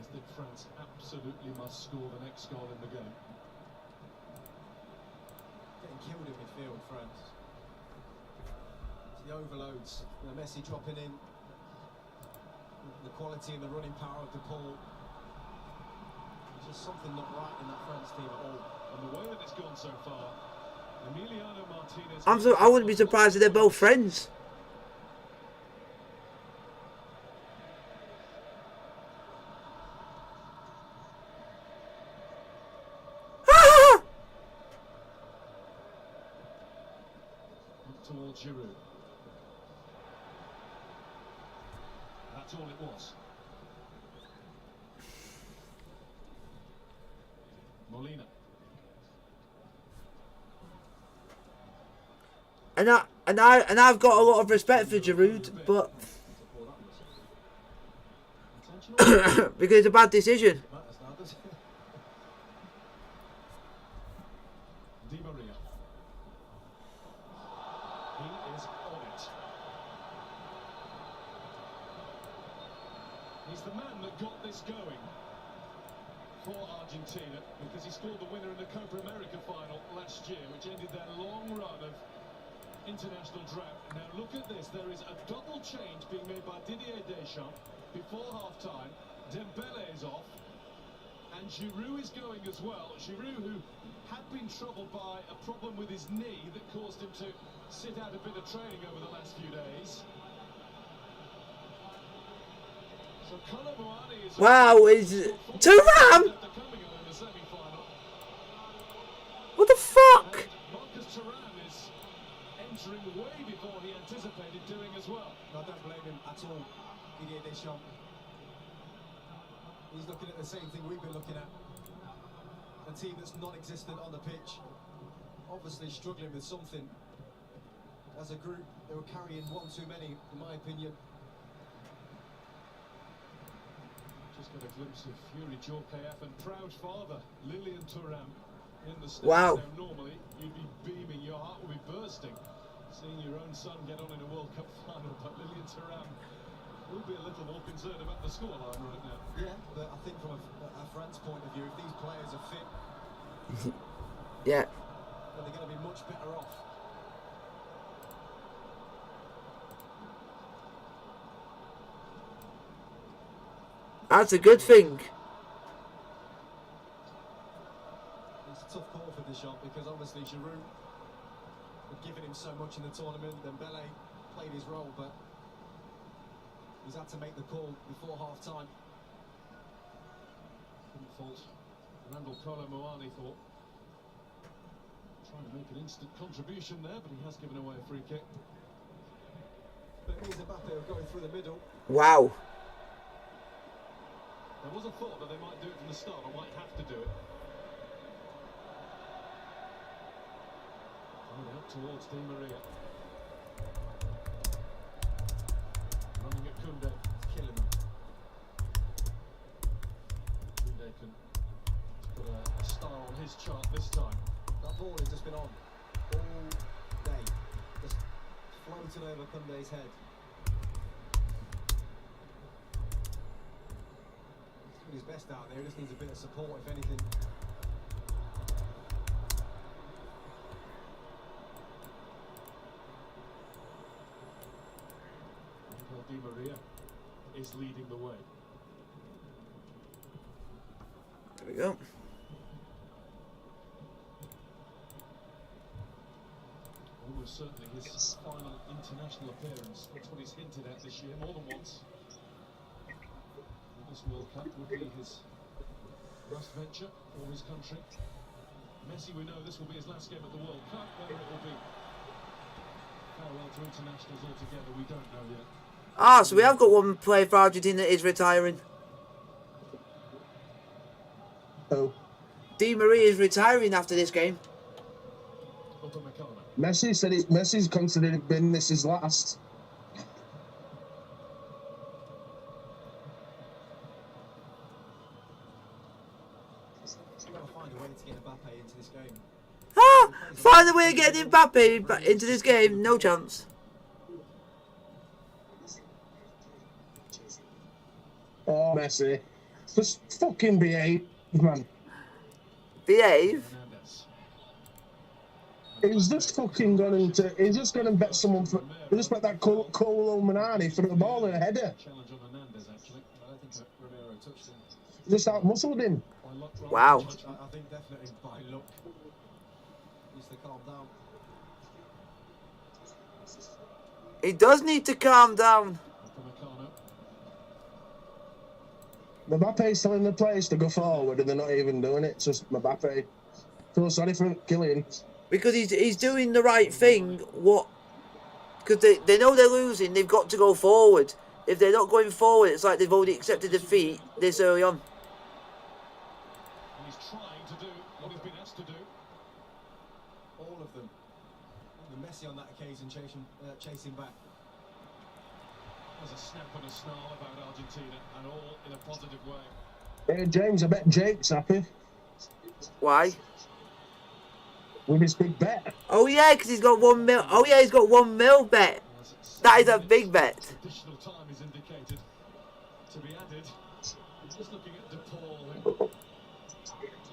is that France absolutely must score the next goal in the game. Getting killed in midfield, France. The overloads, Messi dropping in, the quality and the running power of the ball. There's just something not right in that France team at all. And the way that it's gone so far, Emiliano Martinez... I wouldn't be surprised if they're both friends. Towards Giroud. That's all it was. Molina. And I've got a lot of respect for Giroud, but because it's a bad decision. Di Maria. He is on it. He's the man that got this going for Argentina because he scored the winner in the Copa America final last year, which ended their long run of international drought. Now look at this, there is a double change being made by Didier Deschamps before half-time. Dembele is off, and Giroud is going as well. Giroud, who had been troubled by a problem with his knee that caused him to sit out a bit of training over the last few days. So So Colomboani is Wow, is Thuram? after coming in the semi-final. What the fuck? Marcus Thuram is entering way before he anticipated doing as well. I don't blame him at all. Didier Deschamps. He's looking at the same thing we've been looking at. A team that's non-existent on the pitch. Obviously struggling with something. As a group, they were carrying one too many, in my opinion. Just got a glimpse of Yuri Djorkaeff and proud father Lilian Thuram in the stands. Wow. Now, normally you'd be beaming, your heart would be bursting, seeing your own son get on in a World Cup final. But Lilian Thuram will be a little more concerned about the scoreline right now. Yeah, but I think from a France point of view, if these players are fit, Yeah. then they're going to be much better off. That's a good thing. It's a tough call for Deschamps because obviously Giroud had given him so much in the tournament. Dembele played his role, but he's had to make the call before half-time. Couldn't fault Randall Colomboani for trying to make an instant contribution there, but he has given away a free kick. But it means Mbappe are going through the middle. Wow. There was a thought that they might do it from the start, or might have to do it. Going out towards Di Maria. Running at Koundé. Killing them. Koundé can put a star on his chart this time. That ball has just been on all day. Just floating over Koundé's head. He's doing his best out there. He just needs a bit of support, if anything. Angel Di Maria is leading the way. There we go. Almost certainly his final international appearance. That's what he's hinted at this year, more than once. This World Cup would be his last venture for his country. Messi, we know this will be his last game at the World Cup, whether it will be farewell to internationals altogether, we don't know yet. Ah, so we have got one player for Argentina that is retiring. Oh, Di Maria is retiring after this game. Upamecano. Messi said it. Messi's considered it been this his last. You've got to find a way to get Mbappe into this game. Ah! Find a way of getting Mbappe into this game. No chance. Oh, Messi, just fucking behave, man. Behave. Hernandez. He's just fucking gone into. He's just going to bet someone for. He just bet that Colo Manani for the ball in a header. Challenge on Hernandez, actually. I don't think Romero touched him. Just out-muscled him. By luck, rather Wow. than judgment. I think definitely by luck. Needs to calm down. He does need to calm down. Upamecano. Mbappe's telling the players to go forward and they're not even doing it. It's just Mbappe. Feel sorry for Kylian. Because he's doing the right thing. What? Because they know they're losing. They've got to go forward. If they're not going forward, it's like they've already accepted defeat this early on. And he's trying to do what he's been asked to do. All of them. The Messi on that occasion chasing back. There's a snap and a snarl about Argentina, and all in a positive way. Hey, James, I bet Jake's happy Why? with his big bet. Oh yeah, because he's got 1 mil. Oh yeah, he's got 1 mil bet. That is a big bet. Additional time is indicated to be added. Just looking at DePaul,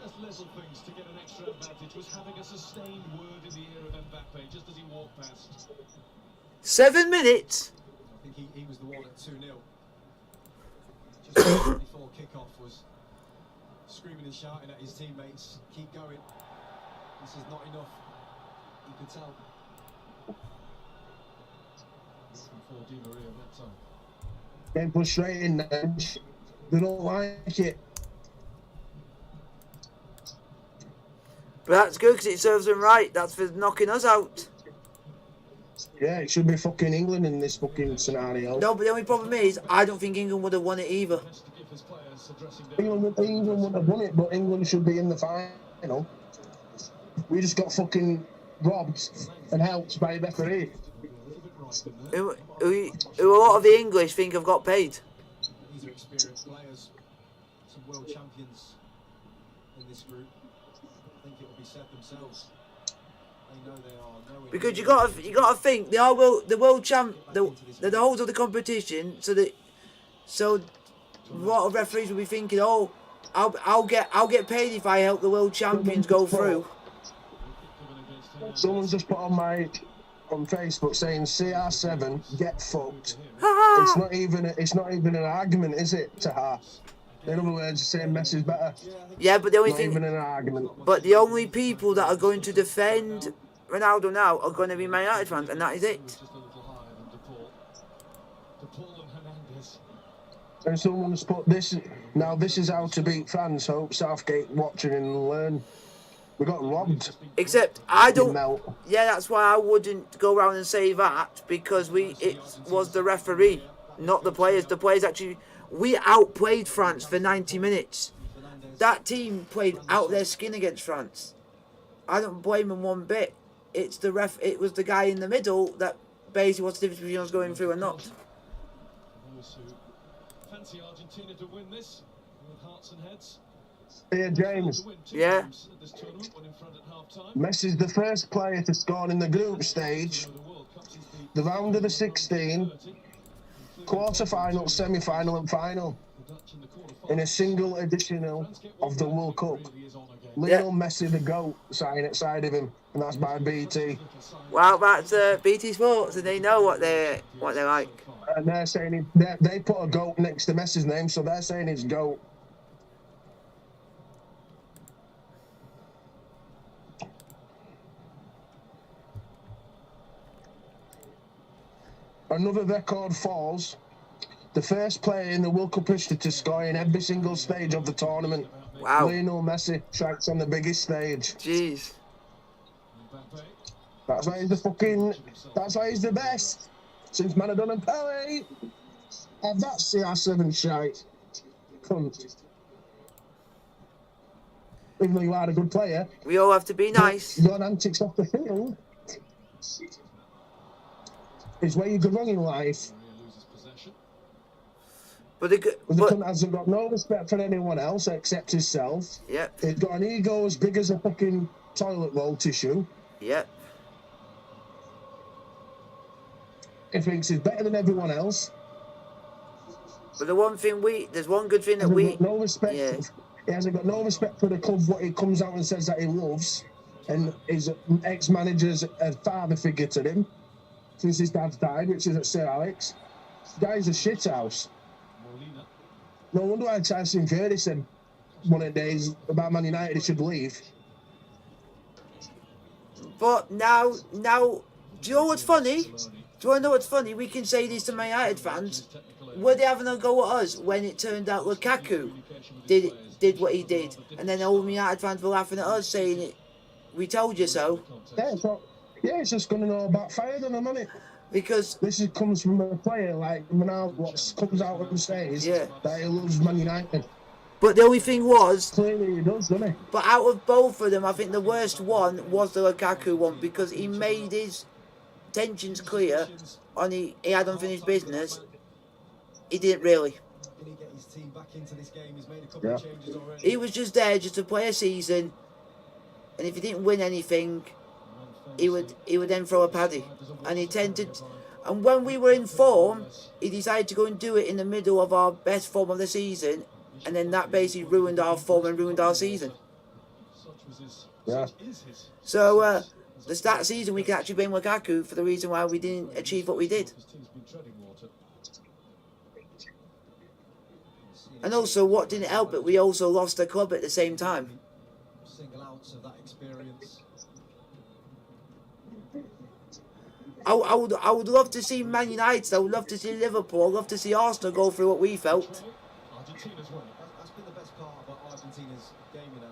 just little things to get an extra advantage, was having a sustained word in the ear of Mbappe just as he walked past. 7 minutes. I think he was the one at 2-0. Just before kick-off was screaming and shouting at his teammates, keep going. This is not enough. You can tell. Looking for Di Maria that time. getting frustrating. They don't like it. But that's good because it serves them right. That's for knocking us out. Yeah, it should be fucking England in this fucking scenario. No, but the only problem is, I don't think England would have won it either. Has to give his players a dressing down. England would have won it, but England should be in the final. We just got fucking robbed and helped by a referee. Who a lot of the English think have got paid. These are experienced players, some world champions in this group. I think it will be said themselves. They know they are nowhere Because you near gotta think they are the world champ, they're the host of the competition. So a lot of referees will be thinking, oh, I'll get paid if I help the world champions go through. Someone's just put on Facebook saying CR7 get fucked. Ha It's not even an argument, is it, to her? In other words, saying Messi's better. Yeah, but the only Not thing, even an argument. but the only people that are going to defend Ronaldo now are going to be Man United fans, and that is it. Just a little higher than DePaul and Hernandez. And someone's put this. Now this is how to beat France. Hope Southgate watching and learn. We got robbed. Except I don't. Melt. Yeah, that's why I wouldn't go around and say that, because it was the referee, not the players. The players actually, we outplayed France for 90 minutes. That team played out their skin against France. I don't blame them one bit. It's the ref. It was the guy in the middle that basically what's the difference between us going through and not. Those who fancy Argentina to win this with hearts and heads. Here, James. Yeah. This tournament went in front at half-time. Messi's the first player to score in the group stage, the round of the 16, quarter-final, semi-final and final, in a single edition of the World Cup. Lionel Messi, the GOAT, sign at side of him, and that's by BT. Wow, that's BT Sports, and they know what they're like. And they're saying they put a GOAT next to Messi's name, so they're saying he's GOAT. Another record falls. The first player in the World Cup history to score in every single stage of the tournament. Wow. Lionel Messi strikes on the biggest stage. Jeez. That's why he's the best. Since Maradona and Pele. Have that CR7 shite. Cunt. Even though you are a good player. We all have to be nice. Your antics off the field is where you go wrong in life. But The cunt hasn't got no respect for anyone else except himself. Yep. He's got an ego as big as a fucking toilet roll tissue. Yep. He thinks he's better than everyone else. But there's one good thing that He we. hasn't got no respect. Yeah. He hasn't got no respect for the club. What he comes out and says that he loves, and his ex-manager's a father figure to him since his dad's died, which is at Sir Alex. The guy's a shithouse. No wonder why Tyson Fury said one of the days about Man United he should leave. But now, do you know what's funny? Do you want to know what's funny? We can say this to Man United fans. Were they having a go at us when it turned out Lukaku did what he did, and then all Man United fans were laughing at us, saying it? We told you so. Yeah, it's just going to backfire on him, isn't it? Because this comes from a player like Ronaldo, what comes out and says that he loves Man United. But the only thing was, clearly he does, doesn't he? But out of both of them, I think the worst one was the Lukaku one, because he made his intentions clear on he had unfinished business. He didn't really. He was just there just to play a season, and if he didn't win anything, he would then throw a paddy. And he tended, and when we were in form, he decided to go and do it in the middle of our best form of the season, and then that basically ruined our form and ruined our season. Yeah. So the start of the season, we can actually blame Lukaku for the reason why we didn't achieve what we did. And also, what didn't help it, we also lost the club at the same time. Single ounce of that experience. I would love to see Man United. I would love to see Liverpool. I'd love to see Arsenal go through what we felt. Argentina's won. That's been the best part about Argentina's game, you know.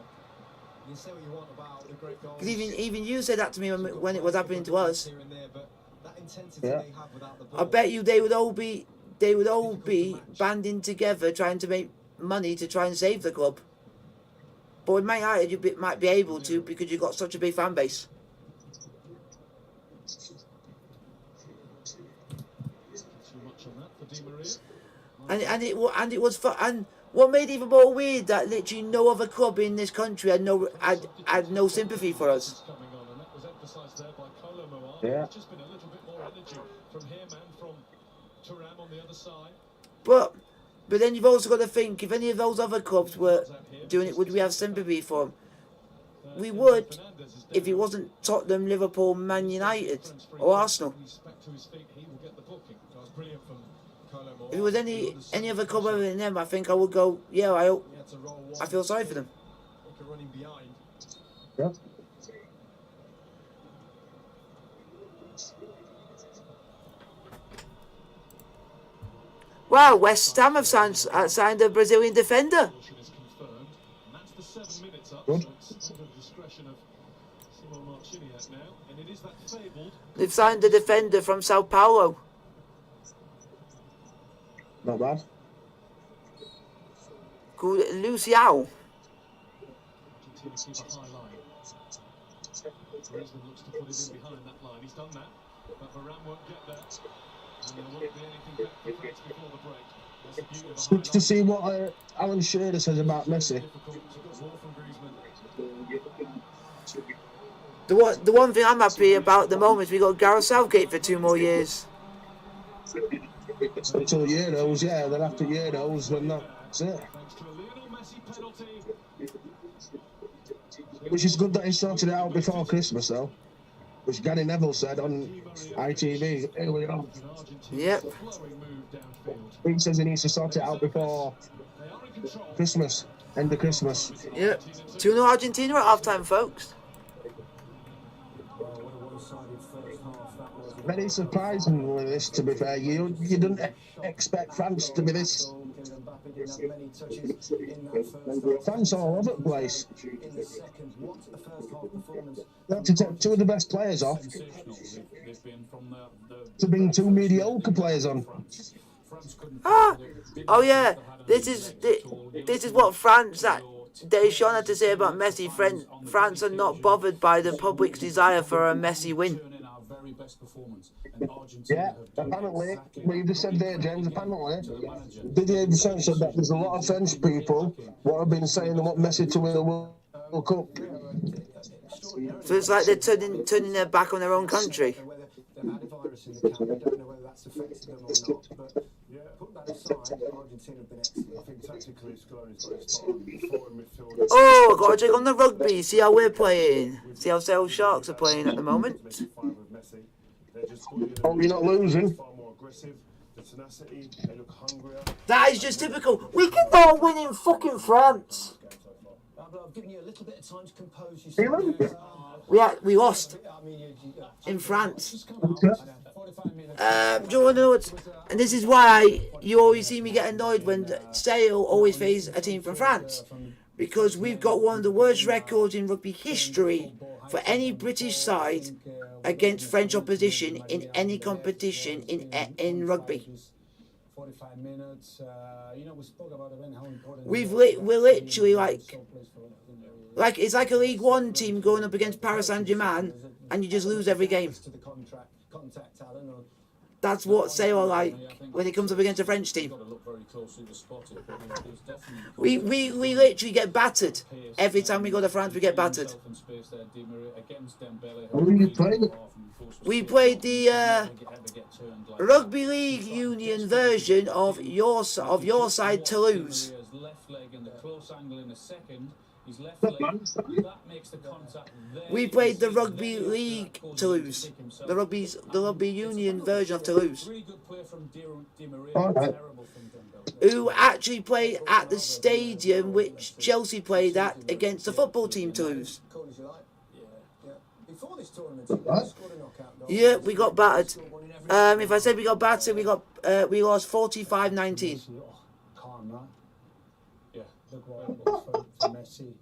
You can say what you want about the great goals. 'Cause even you said that to me when it was happening to us. Here and there, but that intensity Yeah. they have without the ball. I bet you they would all be banding together trying to make money to try and save the club. But with Man United, you might be able to because you've got such a big fan base. Too much on that for Di Maria. And it was and what made it even more weird that literally no other club in this country had no sympathy for us. Coming on, and that was emphasised there by Kolo Muani. Yeah. There's just been a little bit more energy from him and from Thuram on the other side. But then you've also got to think, if any of those other clubs were doing it, would we have sympathy for them? We would, if it wasn't Tottenham, Liverpool, Man United, or Arsenal. He's back to his feet. He will get the booking. That was brilliant from Kolo Muani. If it was any other club other than them, I think I would go, yeah, I feel sorry for them. Running behind. Yep. Wow, West Ham have signed a Brazilian defender. Is confirmed. And that's the 7 minutes up. Good. So it's under the discretion of Simon Marciniak now. And it is that fabled. They've signed a defender from Sao Paulo. Not bad. Called Luciao. Argentina keep a high line. Griezmann looks to put it in behind that line. He's done that. But Varane won't get there. And there won't be anything back for France before the break. That's the beauty of It's a good high to line. see what Alan Shearer says about Messi. Difficult. More from Griezmann. The one thing I'm happy about at the moment is we got Gareth Southgate for 2 more years. Until Euros, yeah. Then after Euros, then that's it. Thanks to a Lionel Messi penalty. Which is good that he sorted it out before Christmas, though. Which Gary Neville said on ITV earlier on. Yep. Flowing move downfield. He says he needs to sort it out before They are in control. Christmas, end of Christmas. Yep. 2-0 Argentina at half time, folks. Very surprising with this, to be fair. You didn't expect France to be this. France all over the place. They had to take 2 of the best players off to bring 2 mediocre players on. Oh yeah, this is what France that Deschamps had to say about Messi. France are not bothered by the public's desire for a Messi win. Yeah, apparently, we just said there, James, apparently, Didier Deschamps said that there's a lot of French people what have been saying they want Messi to win the World Cup. So it's like they're turning their back on their own country. They've had a virus in the camp. They don't know whether that's affected them or not. But put that aside, Argentina have been excellent. I think tactically scoring is very spot on. Forward midfield. Oh, got to check on the rugby. See how we're playing. See how Sale Sharks are playing at the moment. Oh, you're not losing. Far more aggressive. The tenacity. They look hungrier. That is just typical. We can not win in fucking France. But I've given you a little bit of time to compose yourself. We lost in France. Do you want to know what? And this is why you always see me get annoyed when Sale always faces a team from France. Because we've got one of the worst records in rugby history for any British side against French opposition in any competition in rugby. 45 minutes. We spoke about it, how important. We're literally like it's like a League One team going up against Paris Saint-Germain, and you just lose every game. That's what Sale are like when it comes up against a French team. We literally get battered every time we go to France. We get battered. Who are you playing? We played the Rugby League Union version of your side, Toulouse. We played the Rugby League Toulouse, the Rugby Union version of Toulouse, who actually played at the stadium which Chelsea played at against the football team Toulouse. before this tournament, he Right. scored a knockout goal. Yeah, we got battered. If I said we got battered, we lost 45-19. Oh, calm, right? Yeah, look what it was for Messi.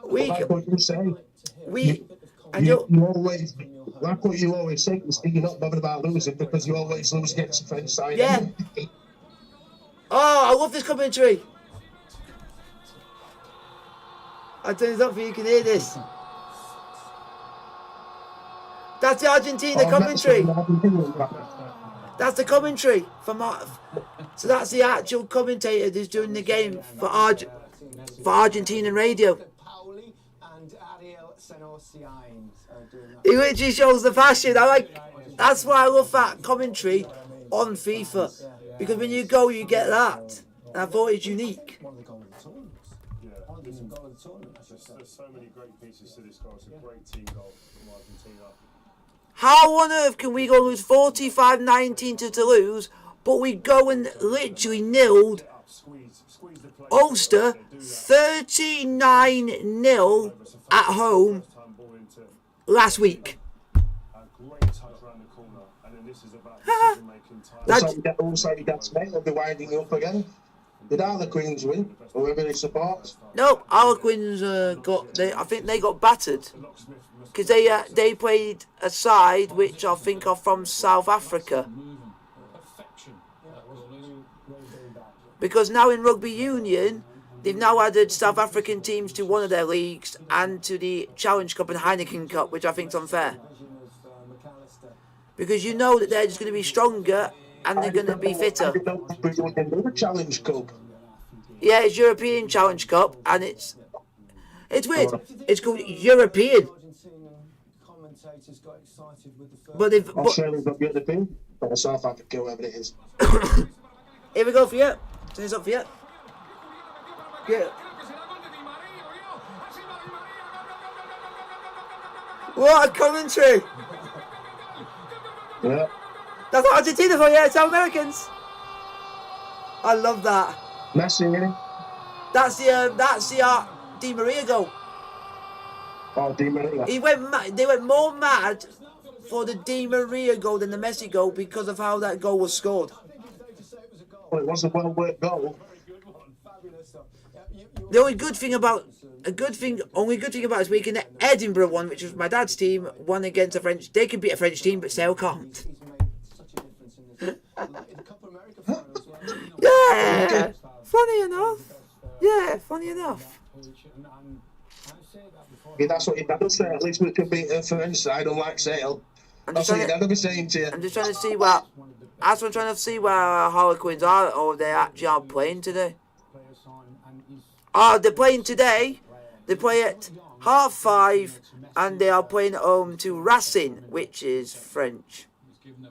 We Like what you say. and You always, like what you always say, you're not bothered about losing because you always lose against the French side. Yeah. Oh, I love this commentary. I turn it up so you can hear this. That's the Argentina commentary. That's the commentary from so that's the actual commentator who's doing the game for Argentinian radio. Pauli and Ariel Senosiain are doing that. He literally shows the passion. That's why I love that commentary on FIFA, because when you go, you get that. And I thought it's unique. One of the goals of the tournament. Yeah, One of the goals of the tournament. there's so many great pieces to this goal. It's a great team goal from Argentina. How on earth can we go lose 45-19 to Toulouse, but we go and literally nilled Squeeze the play. Ulster 39-0 at home Time ball into last week? a great touch around the corner, and then this is about decision making time. Also, that's mate, they'll be winding you up again. Did Harlequins win? Whoever they support? No, Harlequins I think they got battered because they played a side which I think are from South Africa. Because now in rugby union, they've now added South African teams to one of their leagues and to the Challenge Cup and Heineken Cup, which I think is unfair. Because you know that they're just going to be stronger and they're going to be fitter. I didn't know we were in the Challenge Cup. Yeah, it's European Challenge Cup, and it's weird. It's called European. But Australia's not the other thing, or South Africa, whoever it is. here we go for you. Turn this up for you. Yeah. What a commentary! Yeah. That's Argentina for you, South Americans. I love that. Messi, innit? That's the Di Maria goal. Oh, Di Maria. They went more mad for the Di Maria goal than the Messi goal because of how that goal was scored. Well, it was a well-worked goal. The only good thing about this weekend, the Edinburgh one, which was my dad's team, won against a French. They can beat a French team, but Sale can't. Yeah, funny enough. Yeah, funny enough. Yeah, that's what your dad will say. At least we can beat a French side, unlike Sale. That's what your dad will be saying to you. I'm just trying to see what. I'm trying to see where our Harlequins are, or they actually are playing today. Oh, they're playing today. They play at 5:30, and they are playing at home to Racing, which is French.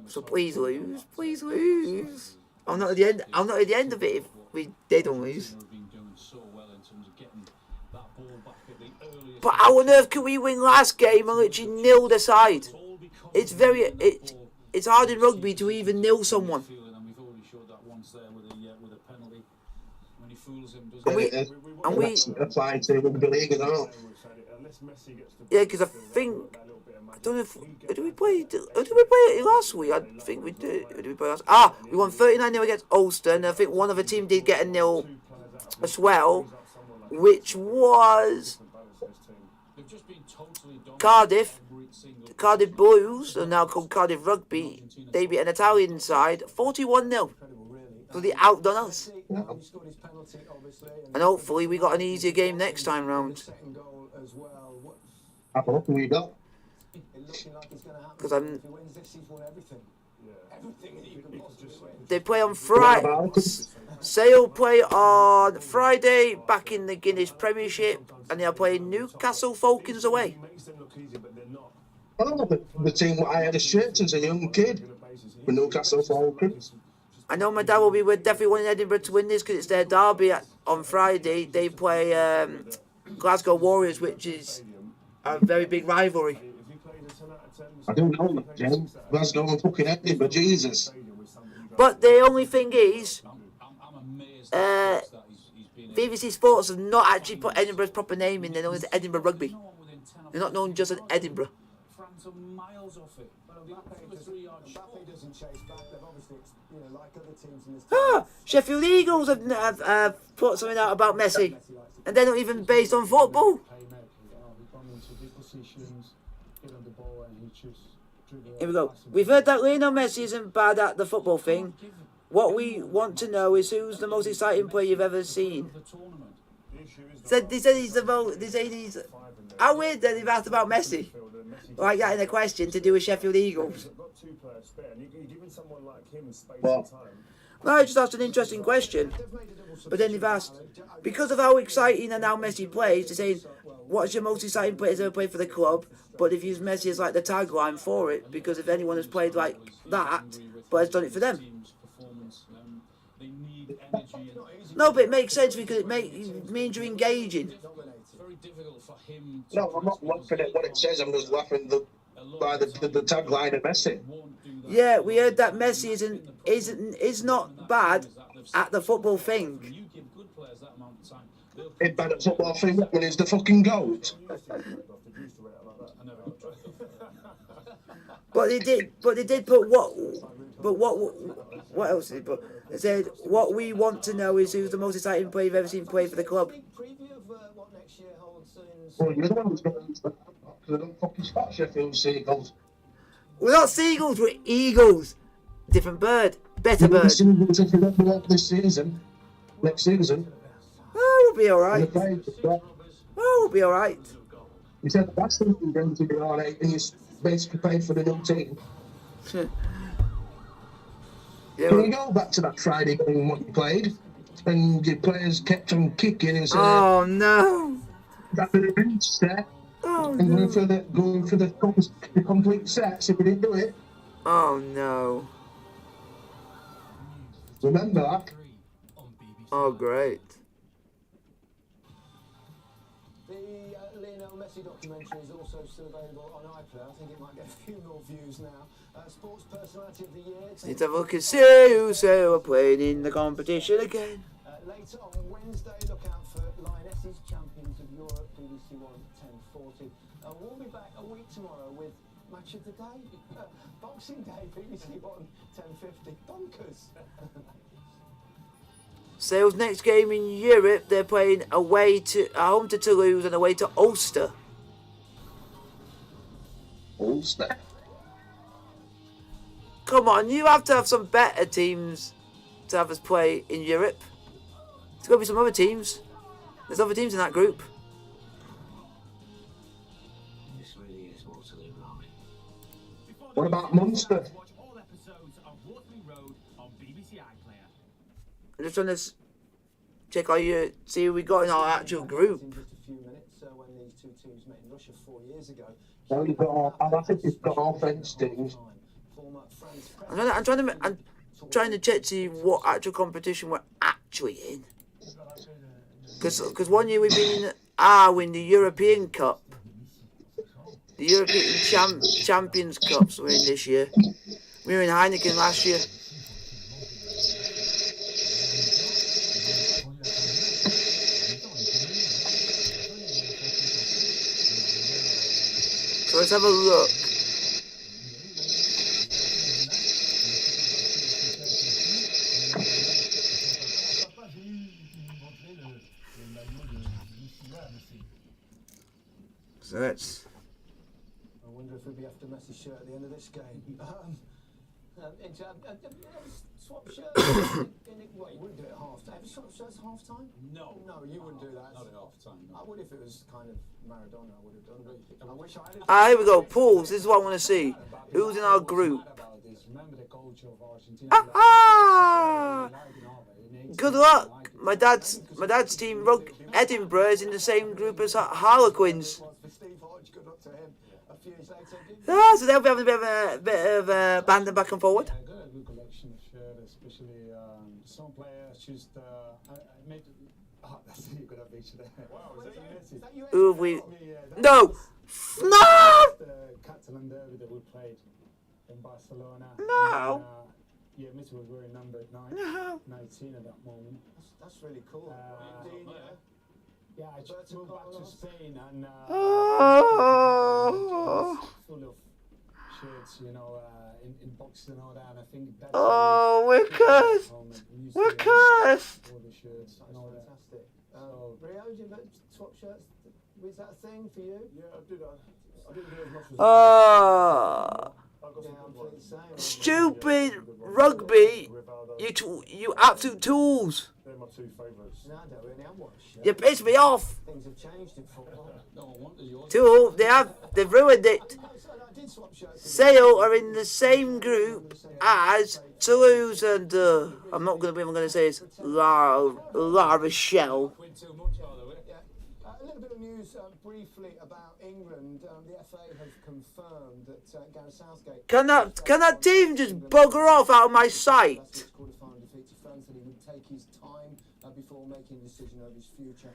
So please lose, please lose. I'm not at the end. I'm not at the end of it if they don't lose. But how on earth can we win last game and literally nil the side? It's hard in rugby to even nil someone. And we applying to rugby league as well. Yeah, because I don't know if did we play it last week? I think we did. Did we play last? We won 39-0 against Ulster, and I think one other team did get a nil as well, which was Cardiff. The Cardiff Blues are now called Cardiff Rugby. They beat an Italian side 41-0. So they outdone us. And hopefully we got an easier game next time round. Have a look who we got. Because they play on Friday. Sale play on Friday back in the Guinness Premiership, and they are playing Newcastle Falcons away. Oh, the team I had a shirt as a young kid with Newcastle Falcons. I know my dad will be definitely wanting Edinburgh to win this because it's their derby on Friday. They play Glasgow Warriors, which is a very big rivalry. I don't know, Jim. Glasgow and fucking Edinburgh, Jesus. But the only thing is, BBC Sports have not actually put Edinburgh's proper name in. They know it's Edinburgh Rugby. They're not known just in Edinburgh. France are miles off it. Mbappe doesn't chase back. They've obviously, like other teams in this Ah, Sheffield Eagles have put something out about Messi, and they're not even based on football. Here we go. We've heard that Lionel Messi isn't bad at the football thing. What we want to know is who's the most exciting player you've ever seen. They said he's the most. They say he's. How weird that they've asked about Messi, like that in a question to do with Sheffield Eagles. Well, No, I just asked an interesting question. But then they've asked, because of how exciting and how Messi plays, they're saying, what's your most exciting player to ever play for the club? But they've used Messi as like the tagline for it, because if anyone has played like that, but has done it for them. No, but it makes sense because it means you're engaging. no, I'm not laughing at what it says. I'm just laughing by the tagline of Messi. Yeah, we heard that Messi is not bad at the football thing. He's bad at football thing when he's the fucking GOAT. But they did put what else did they put? They said, what we want to know is who's the most exciting player you've ever seen play for the club. preview of what next year holds in Well, you're the one who's going to because I don't fucking spot Sheffield Seagulls. We're not seagulls, we're eagles. Different bird, better bird. Seagulls, if you don't do that this season, next season, Oh, we'll be and alright. the players, Oh, we'll be alright. you said the last season you're going to be alright, and you basically paid for the new team. Yeah, Can you go back to that Friday game what you played, and your players kept on kicking and saying oh no. that bit of bench set Oh and no. going for the complete sets if we didn't do it. Oh no. Remember that? Oh great. The Lionel Messi documentary is also still available on iPlayer. I think it might get a few more views now. Sports Personality of the Year. Need to look and see who's playing in the competition again. Later on Wednesday, look out for Lionesses Champions of Europe, BBC One 1040. We'll be back a week tomorrow with Match of the Day. Boxing Day, BBC One 1050. Bonkers. Sale's next game in Europe, they're playing home to Toulouse and away to Ulster. Ulster. Come on, you have to have some better teams to have us play in Europe. There's got to be some other teams. There's other teams in that group. What about Munster? I'm just trying to check see who we got in our actual group. In just a few minutes, when these two teams met in Russia 4 years ago. Well, I think you've got all French teams. I'm trying to check to see what actual competition we're actually in. Because one year we've been in the European Cup. The European Champions Cups we're in this year. We were in Heineken last year. So let's have a look. So let's. I wonder if we'll be after Messi's shirt at the end of this game. Swap shirts. What, you wouldn't do it at half time? Have you swapped shirts at half time? No. No, you wouldn't do that. Not at half time. No. I would if it was kind of Maradona. I would have done. But I wish I had. Here we go. Pools. This is what I want to see. Who's in our group? Remember the culture of Argentina. Ah! Good luck. My dad's team, Edinburgh, is in the same group as Harlequins. Ah, so they'll be having a bit of banter back and forward. I got a good collection of shirts, especially some players just made. Oh, that's a good picture there. Wow, is that you? Who have we? Yeah, No! No! The Catalan derby that we played in Barcelona. No! Yeah, Messi was wearing number 9, No! 19 at that moment. That's really cool. Yeah, I just moved back to Spain and Oh, full of shirts, you know, in boxes and all that. And I think that's oh, we're cursed. We're cursed. All the shirts and all that. Fantastic. So- Rio, did you swap shirts? Was that a thing for you? Yeah, I did. I didn't do as much as Oh, I got Yeah, some I'm good feeling ones. the same. stupid rugby. You absolute tools. They're my two favourites. No, I don't really. I'm watching shirts. You piss me off. Things have changed in football. No one wanted yours. Tool, they've ruined it. No, so I did swap shirts. Sale are in the same group as Toulouse and I'm not going to be even going to say it's La Rochelle. Win too much, by the way. Yeah. A little bit of news briefly about England. The FA have confirmed that Gareth Southgate. Can that team just bugger off out of my sight? Quarter-final defeat to France, and he would take his time before making a decision over his future.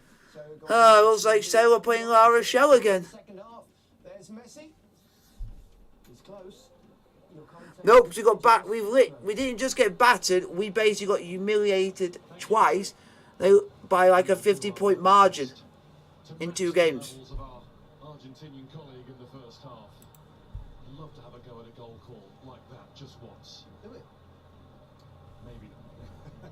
So Looks like Sale are playing La Rochelle again. Second half, there's Messi. He's close. Your commentator- Nope, we got back. We didn't just get battered. We basically got humiliated twice, by like a 50-point margin in 2 games. Levels of our Argentinian colleague in the first half. I'd love to have a go at a goal call like that just once. Do it. Maybe not.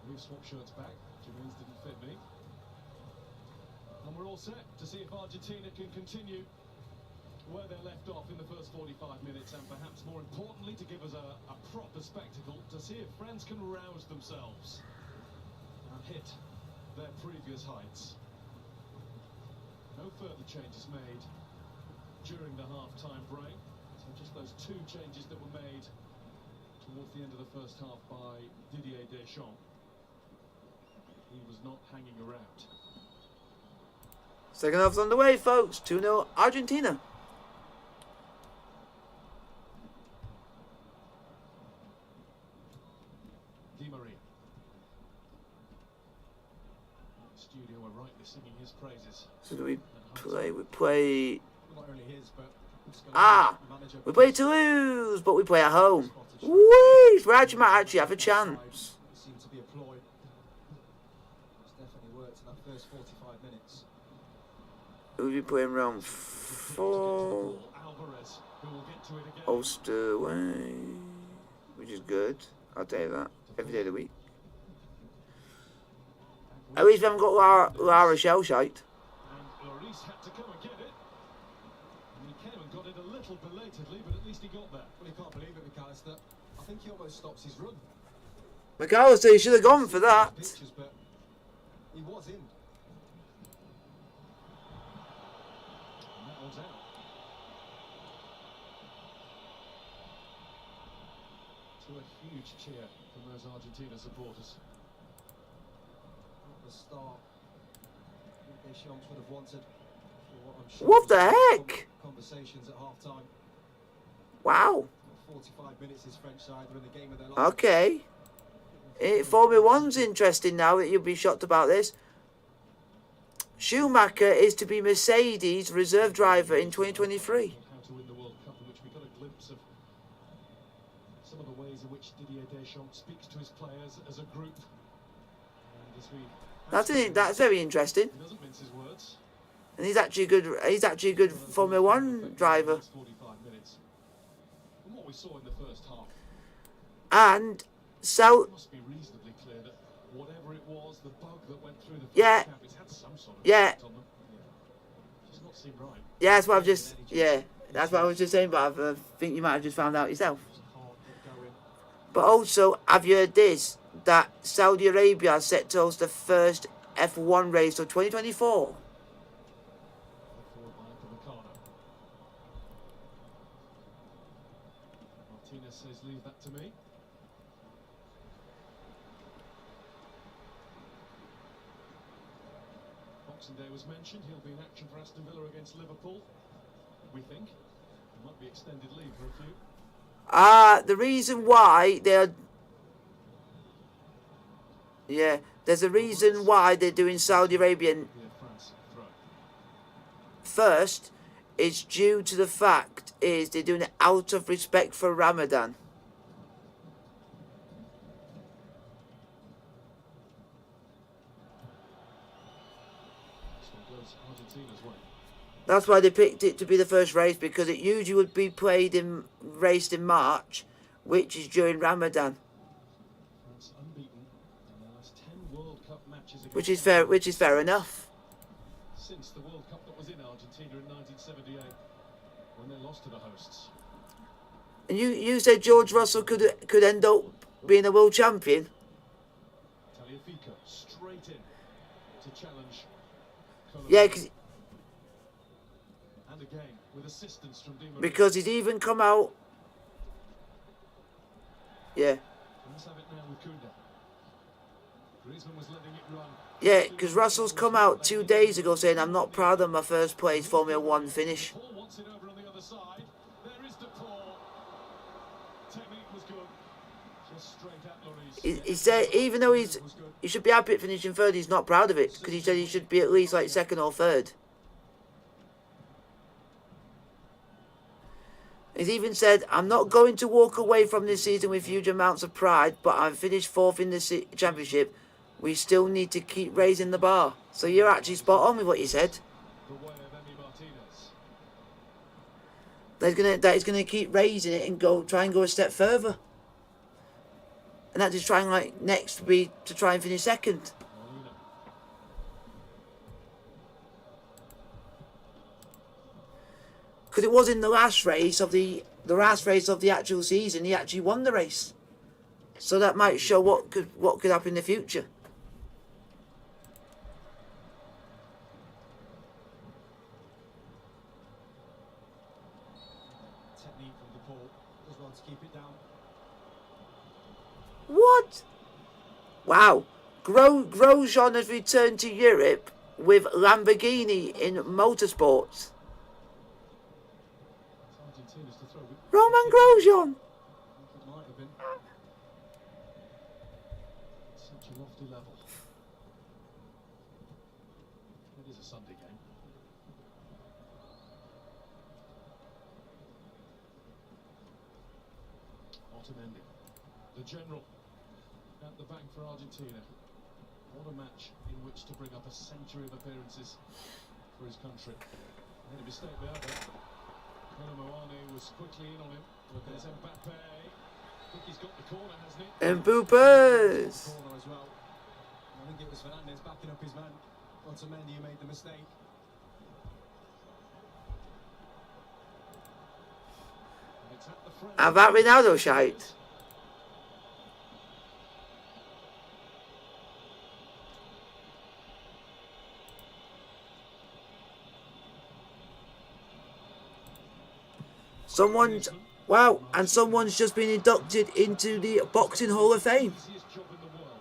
We've swapped shirts back. Jimenez didn't fit me. And we're all set to see if Argentina can continue where they left off in the first 45 minutes, and perhaps more importantly to give us a proper spectacle to see if France can rouse themselves and hit their previous heights. No further changes made during the half-time break, so just those 2 changes that were made towards the end of the first half by Didier Deschamps. He was not hanging around. Second half's underway, folks. 2-0 Argentina. Di Maria. Studio are rightly singing his praises. So do we play? We play. Not only his, but it's gonna Ah, be the manager. we play Toulouse, but we play at home. Whee! We actually might actually have a chance. It seemed to be a ploy. It's definitely worked in that first 45 minutes. We'll be playing round 4. Alvarez, who will get to it again. Ulster away, which is good. I'll tell you that. Every day of the week. At least we haven't got La Rochelle shite. And Lloris had to come and get it. And he came and got it a little belatedly, but at least he got there. Well, you can't believe it, McAllister. I think he almost stops his run. McAllister, you should have gone for that. Pictures, but he was in. And that one's out. To a huge cheer from those Argentina supporters. At the start, Deschamps would have wanted. For what I'm sure What was the some heck? Conversations at half time. Wow. 45 minutes is French side. They're in the game of their life. Okay. Formula One's interesting now that you'll be shocked about this. Schumacher is to be Mercedes reserve driver in 2023. How to win the World Cup, in which we got a glimpse of some of the ways in which Didier Deschamps speaks to his players as a group. And as we That's very interesting. he doesn't mince his words. And he's actually good. He's actually a good Formula One driver. 45 minutes. From what we saw in the first half, And so it must be reasonably clear that whatever it was, the bug that went through the first Yeah. half, it's had some sort of Yeah. effect on them. Does not seem right. yeah, that's what I've just that's what I was just saying. But I think you might have just found out yourself. It's hard to get going. But also, have you heard this? That Saudi Arabia is set to host the first F1 race of 2024. Forward by Upamecano. Martinez says, leave that to me. Boxing Day was mentioned. He'll be in action for Aston Villa against Liverpool. We think. There might be extended leave for a few. The reason why they're there's a reason why they're doing Saudi Arabia Here, France throw. first. It's due to the fact is they're doing it out of respect for Ramadan. That's why they picked it to be the first race, because it usually would be raced in March, which is during Ramadan. France unbeaten in their last 10 World Cup matches against Which is fair enough. since the World Cup that was in Argentina in 1978 when they lost to the hosts. And you said George Russell could end up being a world champion? Taliafico straight in to challenge. Yeah, cause, And again with assistance from Di Maria. because he's even come out. Yeah. Let's have it now with Kunda. Griezmann was letting it run. Yeah, because Russell's come out 2 days ago saying, I'm not proud of my first place Formula 1 finish. Paul wants it over on the other side. There is the Paul. Technique was good. Just straight at Lloris. He said, even though he should be happy at finishing third, he's not proud of it, because he said he should be at least like second or third. He's even said, I'm not going to walk away from this season with huge amounts of pride, but I've finished fourth in the championship. We still need to keep raising the bar. So you're actually spot on with what you said. The way of Emi Martinez. That he's gonna keep raising it and try and go a step further. And that is trying like next be to try and finish second. Molina. Because it was in the last race of the actual season, he actually won the race. So that might show what could happen in the future. Technique from the Paul. Does well to keep it down. What? Wow. Grosjean has returned to Europe with Lamborghini in motorsports. Argentina's to throw. Roman Grosjean. It might have been. Such a lofty level. It is a Sunday game. Otamendi, the general, at the back for Argentina. What a match in which to bring up a century of appearances for his country. Made a mistake there, but Moani was quickly in on him. But there's Mbappe. I think he's got the corner, hasn't he? Mbappé's. Corner as well. I think it was Fernandez backing up his man. Otamendi who made the mistake. And it's at the front. Have that Ronaldo shout. Someone's just been inducted into the Boxing Hall of Fame. Easiest job in the world.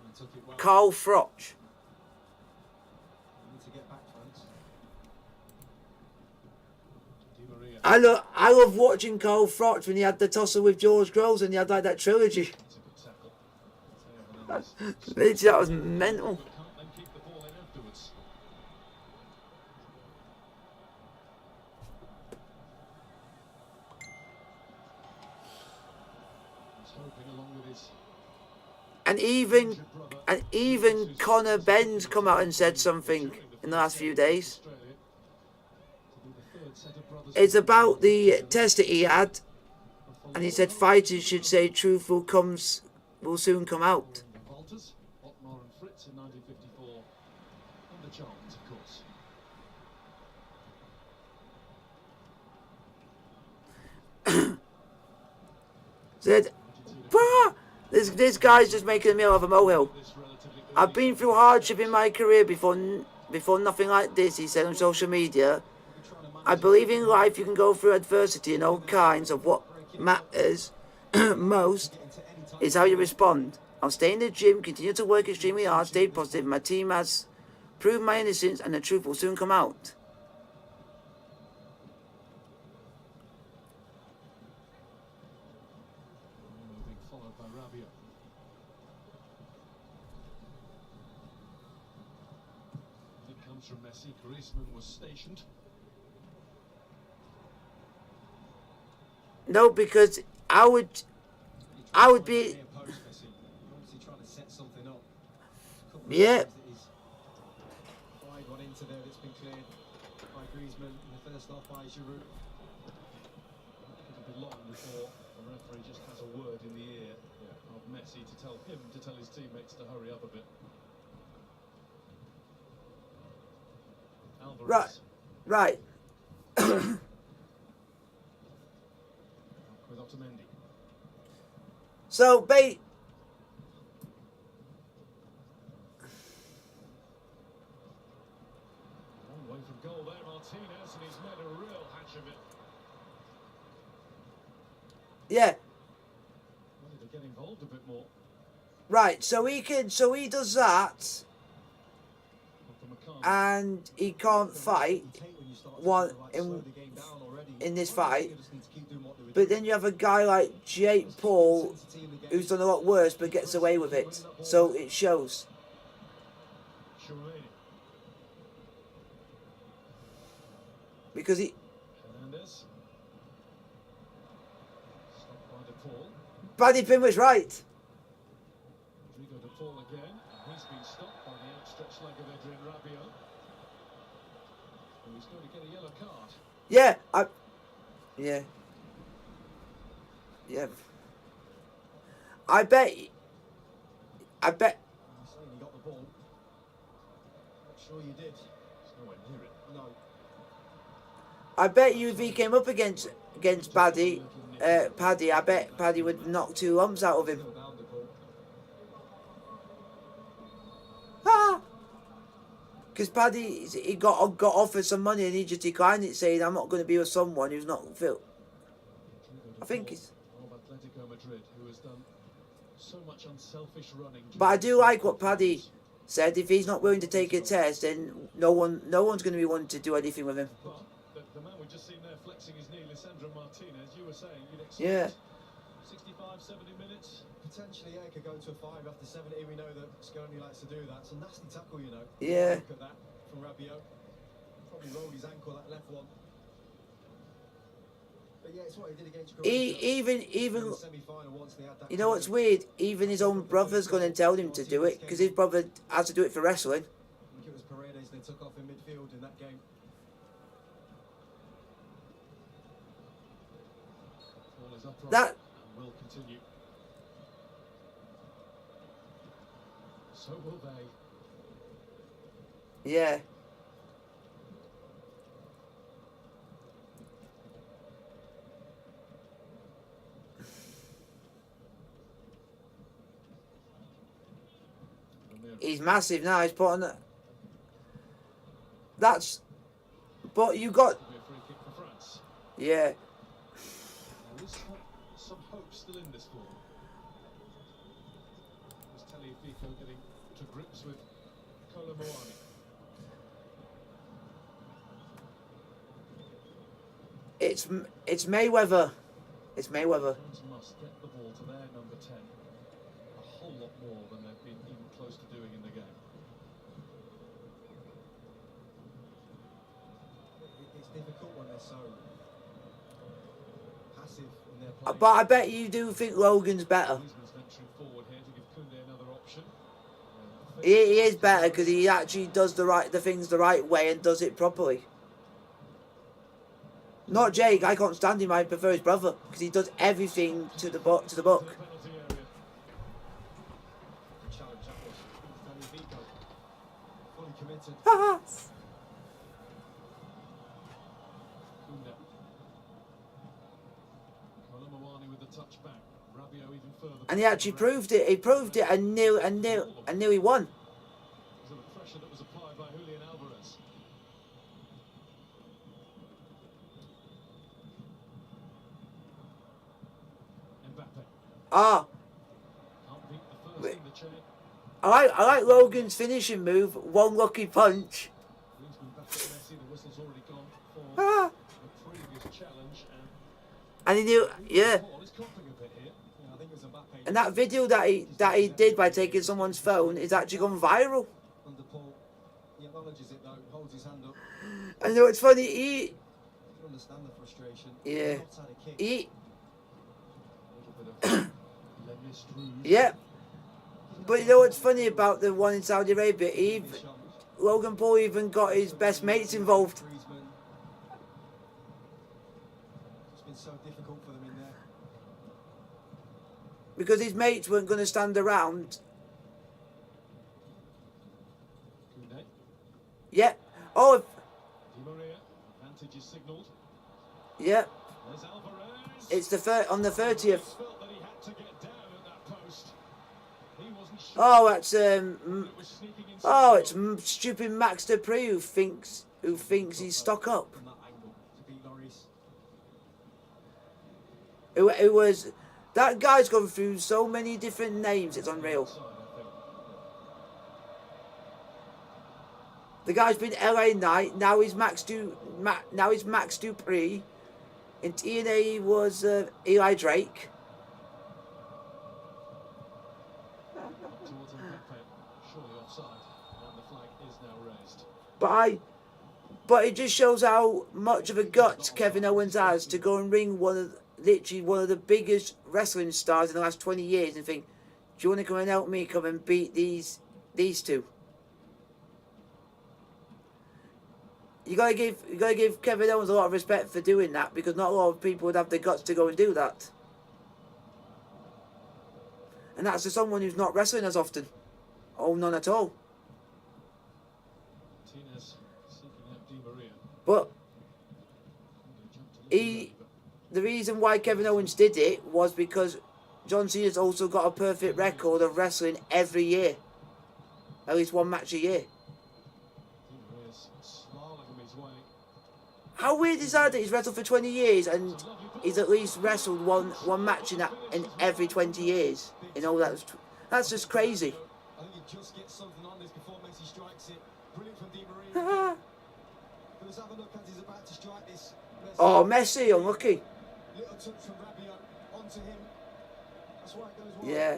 And took it well. Carl Froch. Need to get back, France. Di Maria. I love watching Carl Froch when he had the tussle with George Groves and he had like that trilogy. That's a good tackle. Theo Hernandez. That was mental. But can't then keep the ball in afterwards. He's hoping along with his And even Conor Ben's come out and said something in the last few days. Australia to be the third set of brothers. It's about the test that he had, and he said fighters should say truth will soon come out. Walters, Otmar and Fritz in 1954, and the Charltons, of course. Said, bah! This guy's just making a meal of a molehill. This relatively I've been through hardship in my career before nothing like this, he said on social media. I believe in life you can go through adversity and all kinds of what matters most is how you respond. I'll stay in the gym, continue to work extremely hard, stay positive. My team has proved my innocence and the truth will soon come out. being followed by Rabia. It comes from Messi. Griezmann was stationed. No, because I would be, Near post, Messi. Obviously trying to set something up. Couple of yeah. times it is centre there that's been cleared by Griezmann in the first half by Giroud. It'll be long before the referee just has a word in the ear of Messi to tell him to tell his teammates to hurry up a bit. Alvarez Right. with Otamendi. So, bait. Long way from goal there, Martinez, and he's made a real hatch of it. Yeah. Wanted to get involved a bit more. Right. So he does that, and he can't fight one in this fight. But then you have a guy like Jake Paul, who's done a lot worse, but gets away with it. So it shows. Because he... Hernandez. Stopped by De Paul. Paddy Pim was right. Rodrigo De Paul again. He's been stopped by the outstretched leg of Adrian Rabiot. And he's going to get a yellow card. Yeah, I bet. Saying he got the ball. Not sure you did. It's nowhere near it. No. I bet you if he came up against Paddy, I bet Paddy would knock 2 lumps out of him. Still down the ball. Ah! Because Paddy, he got offered some money and he just declined it, saying, "I'm not going to be with someone who's not fit." I think it's... Of Atletico Madrid, who has done so much unselfish running. But I do like what Paddy said. If he's not willing to take a test, then no one's going to be wanting to do anything with him. But the man we've just seen there flexing his knee, Lisandro Martinez, you were saying you'd expect Yeah. 65, 70 minutes. Potentially, yeah, could go to a 5 after 70. We know that Scone likes to do that. It's a nasty tackle, you know. Yeah. Look at that from Rabiot. Probably rolled his ankle, that left one. But yeah, it's what he did against Croatia. Even In the semi-final once they had that you know what's weird? Even his own brother's going to tell him to do it, because his brother has to do it for wrestling. I think it was Paredes they took off in midfield in that game. Ball is upright That... and will continue. So will they. Yeah. He's massive now. He's putting it. That's... But you got... It'll be a free kick for France. Yeah. There is some hope still in this ball. Was Tagliafico getting to grips with Colomboani. It's Mayweather. It's Mayweather. France must get the ball to their number 10 a whole lot more than they've been even close to doing in the game. It's difficult when they're so passive in their play. But I bet you do think Logan's better. Griezmann's venturing forward here to give Koundé another option. He is better because he actually does the things the right way and does it properly. Not Jake. I can't stand him. I prefer his brother because he does everything to the book. To the penalty area. The challenge that was Tagliafico. Fully committed. Haha. Koundé. Colomboani with the touch back. Rabiot even further. And he actually proved it. He proved it and nearly won. Because of the pressure that was applied by Julian Alvarez. Mbappe. Ah, Can't beat the first in the chain. I like Logan's finishing move. One lucky punch. Griezmann back at Messi. The whistle's already gone for Ah. the previous challenge. And he knew, yeah. Ball is coughing a bit here. Yeah, I think it was Mbappe. And that video that he did by taking someone's phone is actually gone viral. Under Paul. He acknowledges it though, holds his hand up. And you know what's funny? You can understand the frustration. Yeah. Not had a kick. He A little bit of Le Mistrou. yeah. But you know what's funny about the one in Saudi Arabia? Logan Paul even got his best mates involved. Griezmann. It's been so difficult for them in there. Because his mates weren't going to stand around. Koundé. Yep. Oh, Di Maria. Advantage is signalled. yep. There's Alvarez. It's on the 30th. Felt that he had to get down at that post. He wasn't sure. Oh, that's It was sneaking inside. oh, it's stupid Max Dupree who thinks he's stock up. From that angle to beat Lloris. It was that guy's gone through so many different names. It's unreal. Inside, I think. The guy's been LA Knight. Now he's Max Dupree. In TNA he was Eli Drake. Towards Mbappe. Surely offside. And the flag is now raised. But it just shows how much of a gut Kevin Owens has to go and ring literally one of the biggest wrestling stars in the last 20 years and think, do you want to come and help me come and beat these two? You gotta give Kevin Owens a lot of respect for doing that, because not a lot of people would have the guts to go and do that. And that's to someone who's not wrestling as often. Oh, none at all. Martinez seeking out Di Maria. But Jumped a little he, low, the reason why Kevin Owens did it was because John Cena's also got a perfect record of wrestling every year. At least one match a year. but Di Maria's slaloming his way. How weird is that he's wrestled for 20 years and he's at least wrestled one match in every 20 years? You know, that's just crazy. I think he just gets something on this before Messi strikes it. Brilliant from Di Maria. Let's have a look as he's about to strike this. Messi. Oh, Messi, unlucky. Little touch from Rabiot onto him. That's why it goes well. Yeah.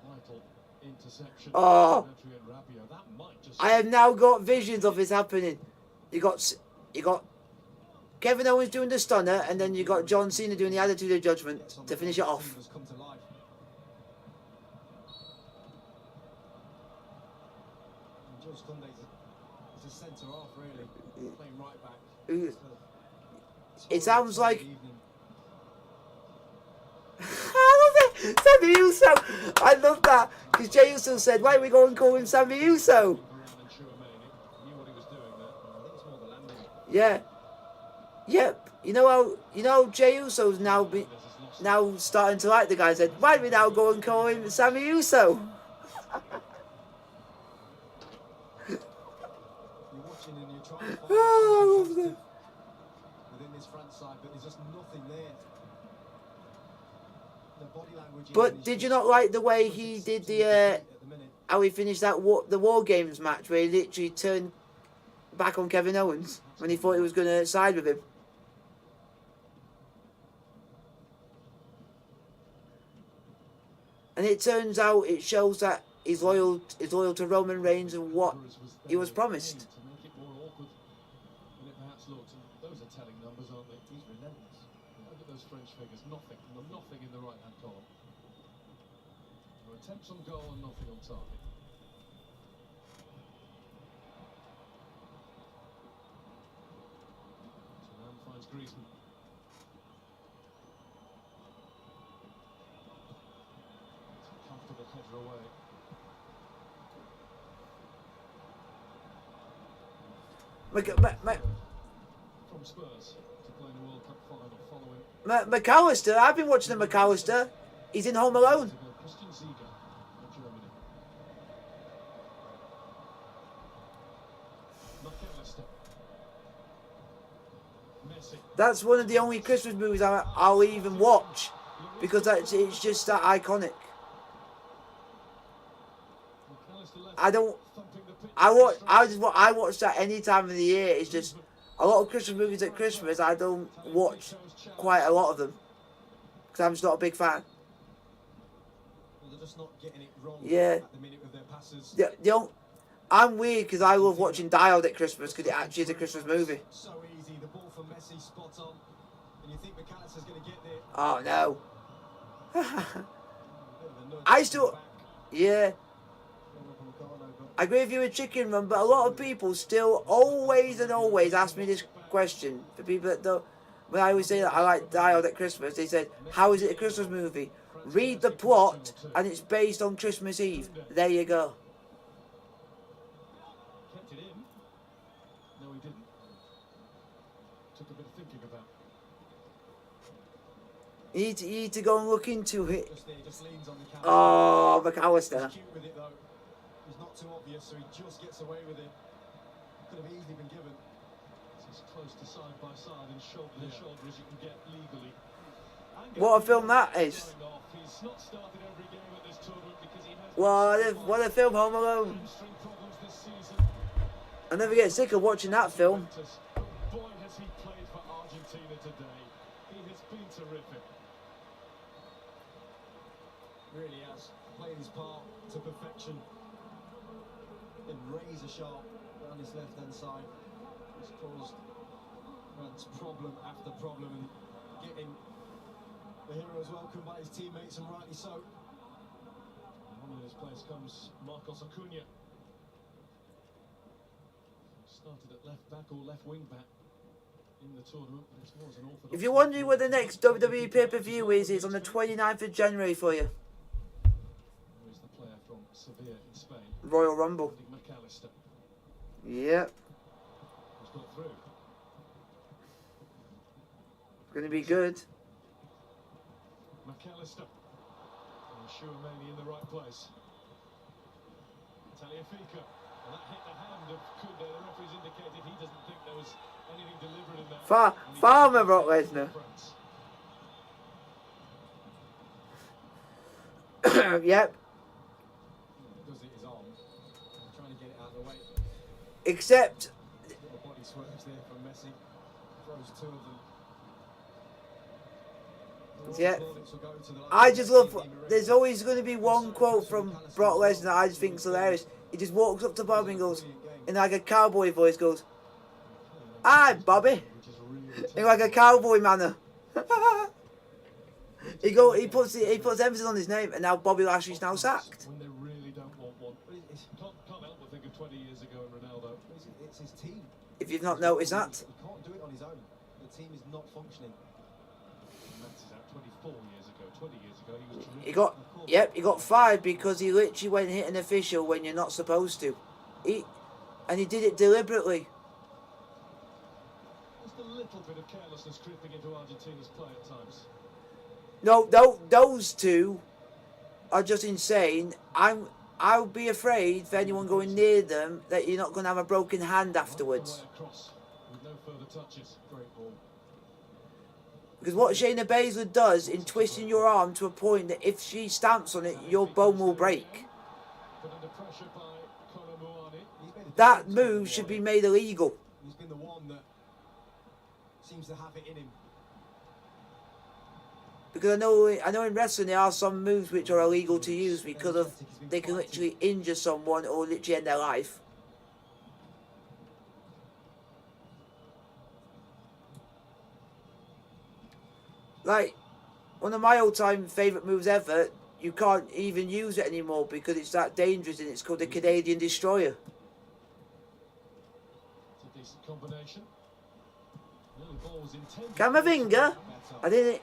Vital interception. Oh. Adrian Rabiot. That might just. I have now got visions of this happening. You got Kevin Owens doing the stunner, and then you got John Cena doing the attitude of judgment to finish it off. Has come to life. And George Koundé is a centre half, really, playing right back. Ooh. It's a It sounds like- evening. I love it! Sammy Uso! I love that! Because Jey Uso said, why don't we go and call him Sammy Uso? Around and Chouameni. Knew what he was doing there. I think it's more the landing. Yeah. Yep. You know how Jey Uso's now starting to like the guy. Said, why don't we now go and call him Sammy Uso? You're watching and you're trying to find Oh, I love something that. positive within this front side, but there's just nothing there. The body language. But did you not like the way he did how he finished the War Games match, where he literally turned back on Kevin Owens when he thought he was going to side with him? And it turns out it shows that he's loyal to Roman Reigns and what he was promised. To make it more awkward than it perhaps looked. And those are telling numbers, aren't they? He's relentless. Look at those French figures. Nothing in the right-hand column. No attempts on goal and nothing on target. Turan finds Griezmann. It's a comfortable header away. From Spurs to play in the World Cup final following McAllister, I've been watching the McAllister. He's in Home Alone. Christian Ziege of Germany. McAllister. Messi. That's one of the only Christmas movies I'll even watch, because it's just that iconic. McAllister left I don't. thumping the pitch. I watch that any time of the year. It's just a lot of Christmas movies at Christmas. I don't watch quite a lot of them because I'm just not a big fan. Well, they're just not getting it wrong Yeah. at the minute with their passes. I'm weird because I love watching Dialed at Christmas because it actually is a Christmas movie. So easy. The ball from Messi, spot on. And you think McAllister's going to get there. Oh no. Bit of a nudge I to still- the back. Yeah. I agree with you with Chicken Run, but a lot of people still always and always ask me this question. For people that don't, when I always say that I like Die Hard at Christmas, they said, how is it a Christmas movie? Read the plot, and it's based on Christmas Eve. There you go. Kept it in. No, he didn't. Took a bit of thinking about. You need to go and look into it. Just there, just leans on the camera. Oh, McAllister. He's cute with it though. He's not too obvious, so he just gets away with it. Could have easily been given. It's as close to side by side and shoulder to shoulder as you can get legally. What a film that is. He's not started every game at this tournament because he has What a film, Home Alone. hamstring problems this season. I never get sick of watching that film. Boy, has he played for Argentina today. He has been terrific. Really has played his part to perfection. Been razor sharp around his left hand side. He's caused France problem after problem and getting the heroes welcomed by his teammates, and rightly so. And in his place comes Marcos Acuna. Started at left back or left wing back in the tournament, but it's more as an orthodox. If you're wondering where the next WWE pay-per-view is, it's on the 29th of January for you. Who is the player from Sevilla in Spain? Royal Rumble. McAllister, Yep. who's got through. It's going to be good. McAllister. And Schumann in the right place. Taliafico. And that hit the hand of Kunda. The referee's indicated he doesn't think there was anything deliberate in that. Farmer Brock Lesnar. Yep. Does it his arm. Trying to get it out of the way. Except, Little body swerves there from Messi. Throws two of them. yeah. I just love, there's always going to be one quote from Brock Lesnar that I just think is hilarious. He just walks up to Bobby and goes, in like a cowboy voice, goes, "Hi, Bobby," in like a cowboy manner. he puts emphasis on his name, and now Bobby Lashley's now sacked. When they really don't want one. Can't help but think of 20 years ago in Ronaldo. It's his team. If you've not noticed that. He can't do it on his own. The team is not functioning. Max is out 24 years ago. 20 years ago, he was terrific. He got fired because he literally went and hit an official when you're not supposed to. And he did it deliberately. Just a little bit of carelessness creeping into Argentina's play at times. No, those two are just insane. I'll be afraid for anyone going near them that you're not going to have a broken hand afterwards. Right across with no further touches. Great ball. Because what Shayna Baszler does in twisting your arm to a point that if she stamps on it, your bone will break. Put under pressure by Conor Muani. That move should be made illegal. He's been the one that seems to have it in him. Because I know in wrestling there are some moves which are illegal to use because of they can literally injure someone or literally end their life. Like, one of my all-time favourite moves ever, you can't even use it anymore because it's that dangerous, and it's called the Canadian Destroyer. It's a decent combination. Well, the ball was intended. Camavinga? I didn't...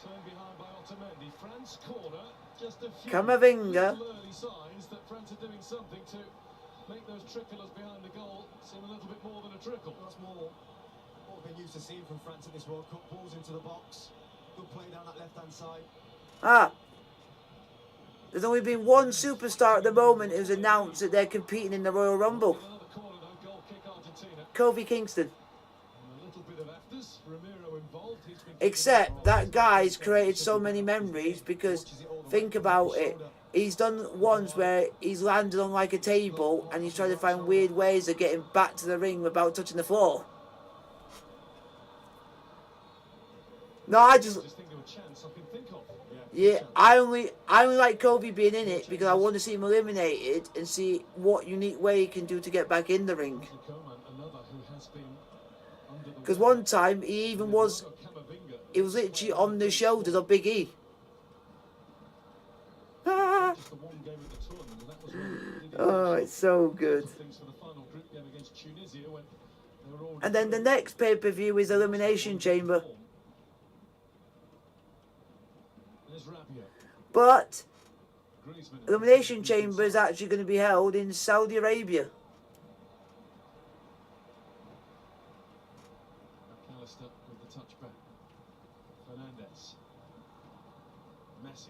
Turned behind by Otamendi. France corner. Just a few Camavinga. little early signs that France are doing something to make those tricolours behind the goal seem a little bit more than a trickle. That's more what we've been used to seeing from France at this World Cup. Balls into the box. Good play down that left-hand side. There's only been one superstar at the moment who's announced that they're competing in the Royal Rumble. Another corner though, goal kick Argentina. Kofi Kingston. And a little bit of afters. Ramiro involved. He's been Except that guy's created so many memories because, think about it, he's done ones where he's landed on like a table and he's trying to find weird ways of getting back to the ring without touching the floor. No, I just think of a chance I can think of. yeah, I only like Kobe being in it because I want to see him eliminated and see what unique way he can do to get back in the ring. Another who has been under the Because one time he was literally on the shoulders of Big E. just to one game of the tournament, and that was when Oh, it's so good. things for the final group game against Tunisia when they were already And then the next pay-per-view is Elimination Chamber. There's Rabiot. But Griezmann. Elimination Chamber is actually going to be held in Saudi Arabia. McAllister with the touchback. Fernandez. Messi.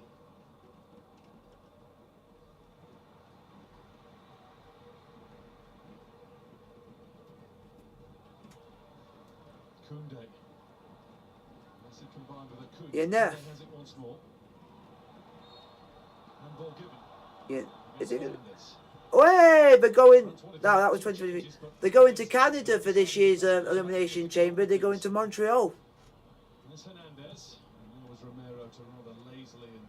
Koundé. Messi combined with a Koundé. Yeah, no. Koundé has it once more. And ball given. Yeah, is it? Fernandez. Hey, they're going. No, that was 2023. They're going to Canada for this year's Elimination Chamber. They're going to Montreal. There's Hernandez. And there was Romero to rather lazily and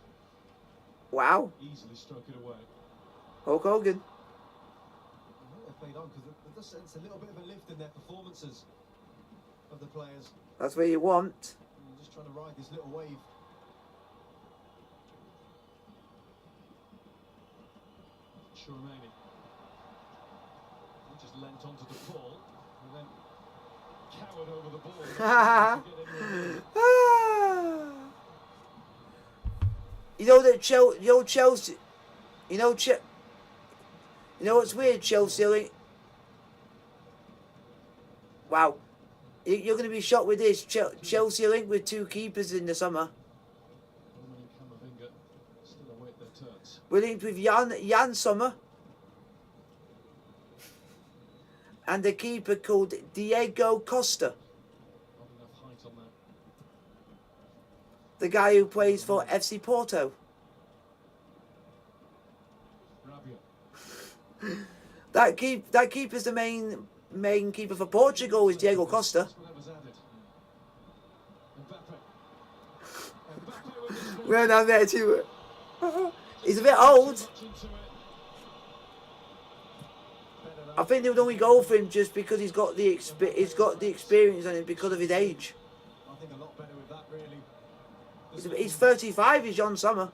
Wow, easily stroke it away. Hulk Hogan. I think they've played on because there does sense a little bit of a lift in their performances of the players. That's what you want. And just trying to ride this little wave. Chouameni. He just leant onto the ball and then cowered over the ball. You know that Chelsea. You know what's weird, Chelsea. Wow, you're going to be shocked with this. Chelsea are linked with 2 keepers in the summer. Still await their turns. We're linked with Jan Sommer and a keeper called Diego Costa, Not enough height on that. the guy who plays for FC Porto. Rabiot. That keeper's the main keeper for Portugal is Diego Costa. That's whatever's added. Mbappe. Mbappe with this one. Well, down there too. He's a bit old. Much into it. I think they would only go for him just because he's got the experience on him because of his age. I think a lot better with that, really. He's 35. He's John Summer.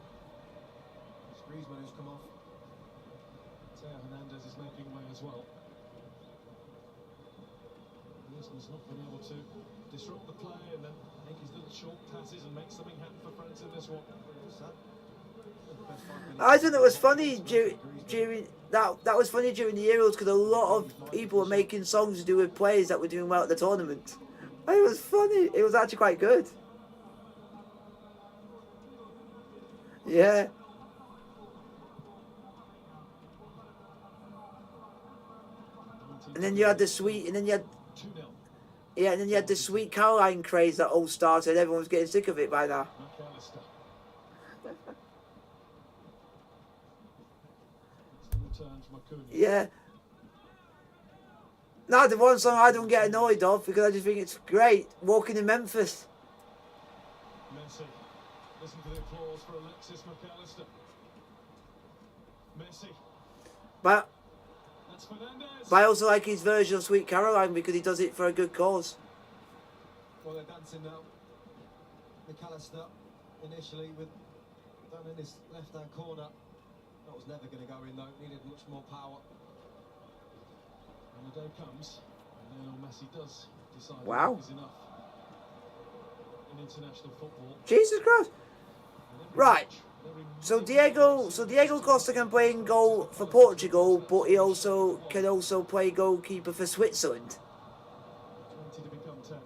It's Griezmann who's come off. Teo Hernandez is making way as well. Griezmann's not been able to disrupt the play and then make his little short passes and make something happen for France in this one. I thought it was funny during that was funny during the Euros because a lot of people were making songs to do with players that were doing well at the tournament. It was funny. It was actually quite good. Yeah. And then you had the sweet, and then you had 2-0. yeah, and then you had the Sweet Caroline craze that all started. Everyone was getting sick of it by now. McAllister. It's the return from Acuna. Yeah. Now the one song I don't get annoyed of because I just think it's great. Walking in Memphis. Messi. Listen to the applause for Alexis McAllister. Messi. But That's Fernandez. I also like his version of Sweet Caroline because he does it for a good cause. Well, they're dancing now. McAllister initially with down in his left-hand corner. That was never going to go in though. Needed much more power. And the day comes, and Lionel Messi does decide Wow. enough is enough in international football. Jesus Christ. And every Right. match, every So minute Diego Costa can play in goal for Portugal, but he also can play goalkeeper for Switzerland. 20 to become 10.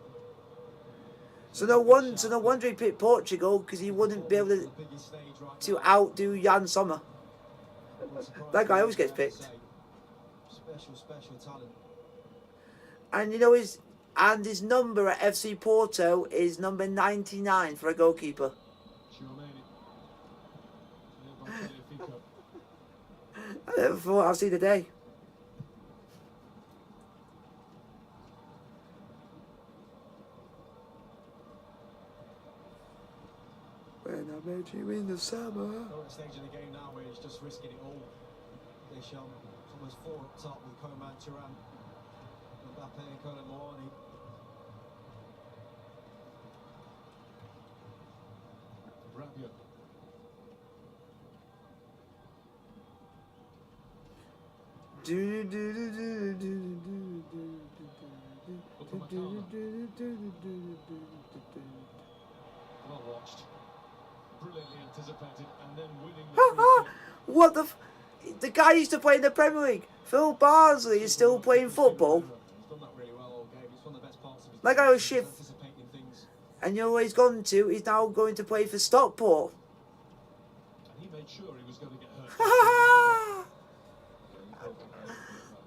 So no wonder he picked Portugal because he wouldn't be able the biggest stage right to now. outdo Jan Sommer. Not surprised That guy to always gets say. picked. Special talent. And his number at FC Porto is number 99 for a goalkeeper. Chouameni. Cleared by Tagliafico. I never thought I'd see the day. When I met you in the summer. They're at a stage in the game now where he's just risking it all. Deschamps, it's almost 4 up top with Coman, Thuram, Mbappe and Colomboani. Rabiot. Well watched. Brilliantly anticipated and then winning the free kick. What the guy used to play in the Premier League. Phil Barnsley is still playing football. He's done that really well all game. It's one of the best parts of his Like game. I was He's shit. anticipating things. And you know where he's gone to? He's now going to play for Stockport. And he made sure he was going to get hurt.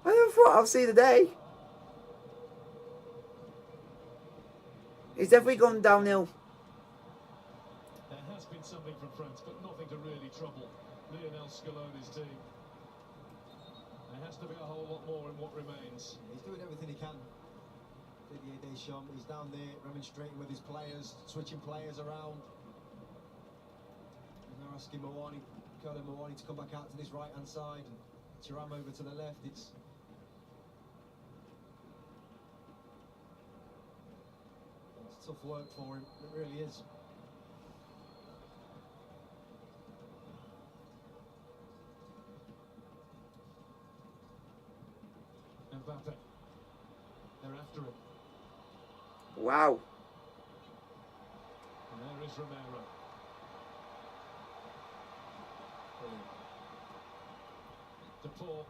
I never thought I'd see the day. He's definitely gone downhill. There has been something from France, but nothing to really trouble Lionel Scaloni's team. There has to be a whole lot more in what remains. He's doing everything he can. Didier Deschamps, he's down there remonstrating with his players, switching players around. And they're asking Colin Mawani to come back out to this right-hand side and Thuram over to the left. It's tough work for him, it really is. Mbappe. They're after him. Wow. And there is Romero. Brilliant. DePaul.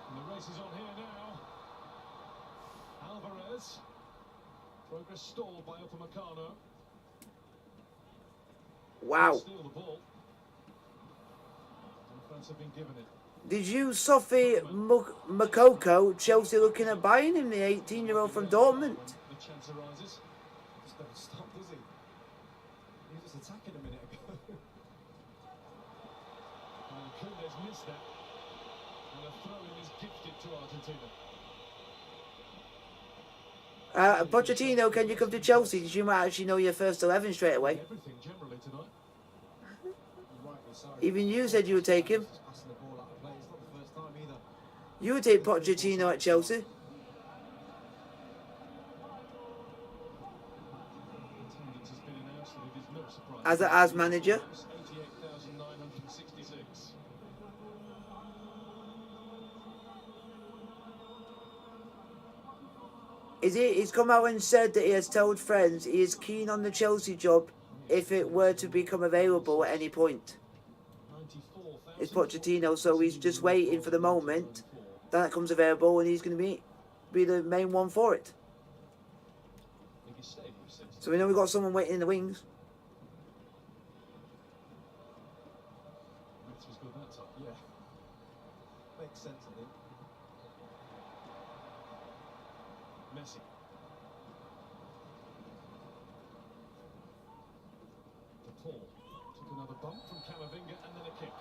And the race is on here now. Alvarez. Progress stalled by Upamecano. Wow. Steal the ball. And France have been given it. Did you, Sophie Makoko, Chelsea looking at buying him, the 18-year-old from Dortmund? The chance arises. Just don't stop, does he? He was just attacking a minute ago. And Koundé's missed that. And a throw-in is gifted to Argentina. Pochettino, can you come to Chelsea? Did you might actually know your first 11 straight away? Everything generally tonight. Rightly so. Even you said you would take him. Just passing the ball out of play. It's not the first time either. You would take Pochettino at Chelsea. Attendance has been announced and it is no surprise. As manager. 88,966. He's come out and said that he has told friends he is keen on the Chelsea job if it were to become available at any point. It's Pochettino, so he's just waiting for the moment that it comes available and he's going to be the main one for it. So we know we've got someone waiting in the wings. Yeah. Makes sense, I think. Messi. DePaul took another bump from Camavinga and then a kick.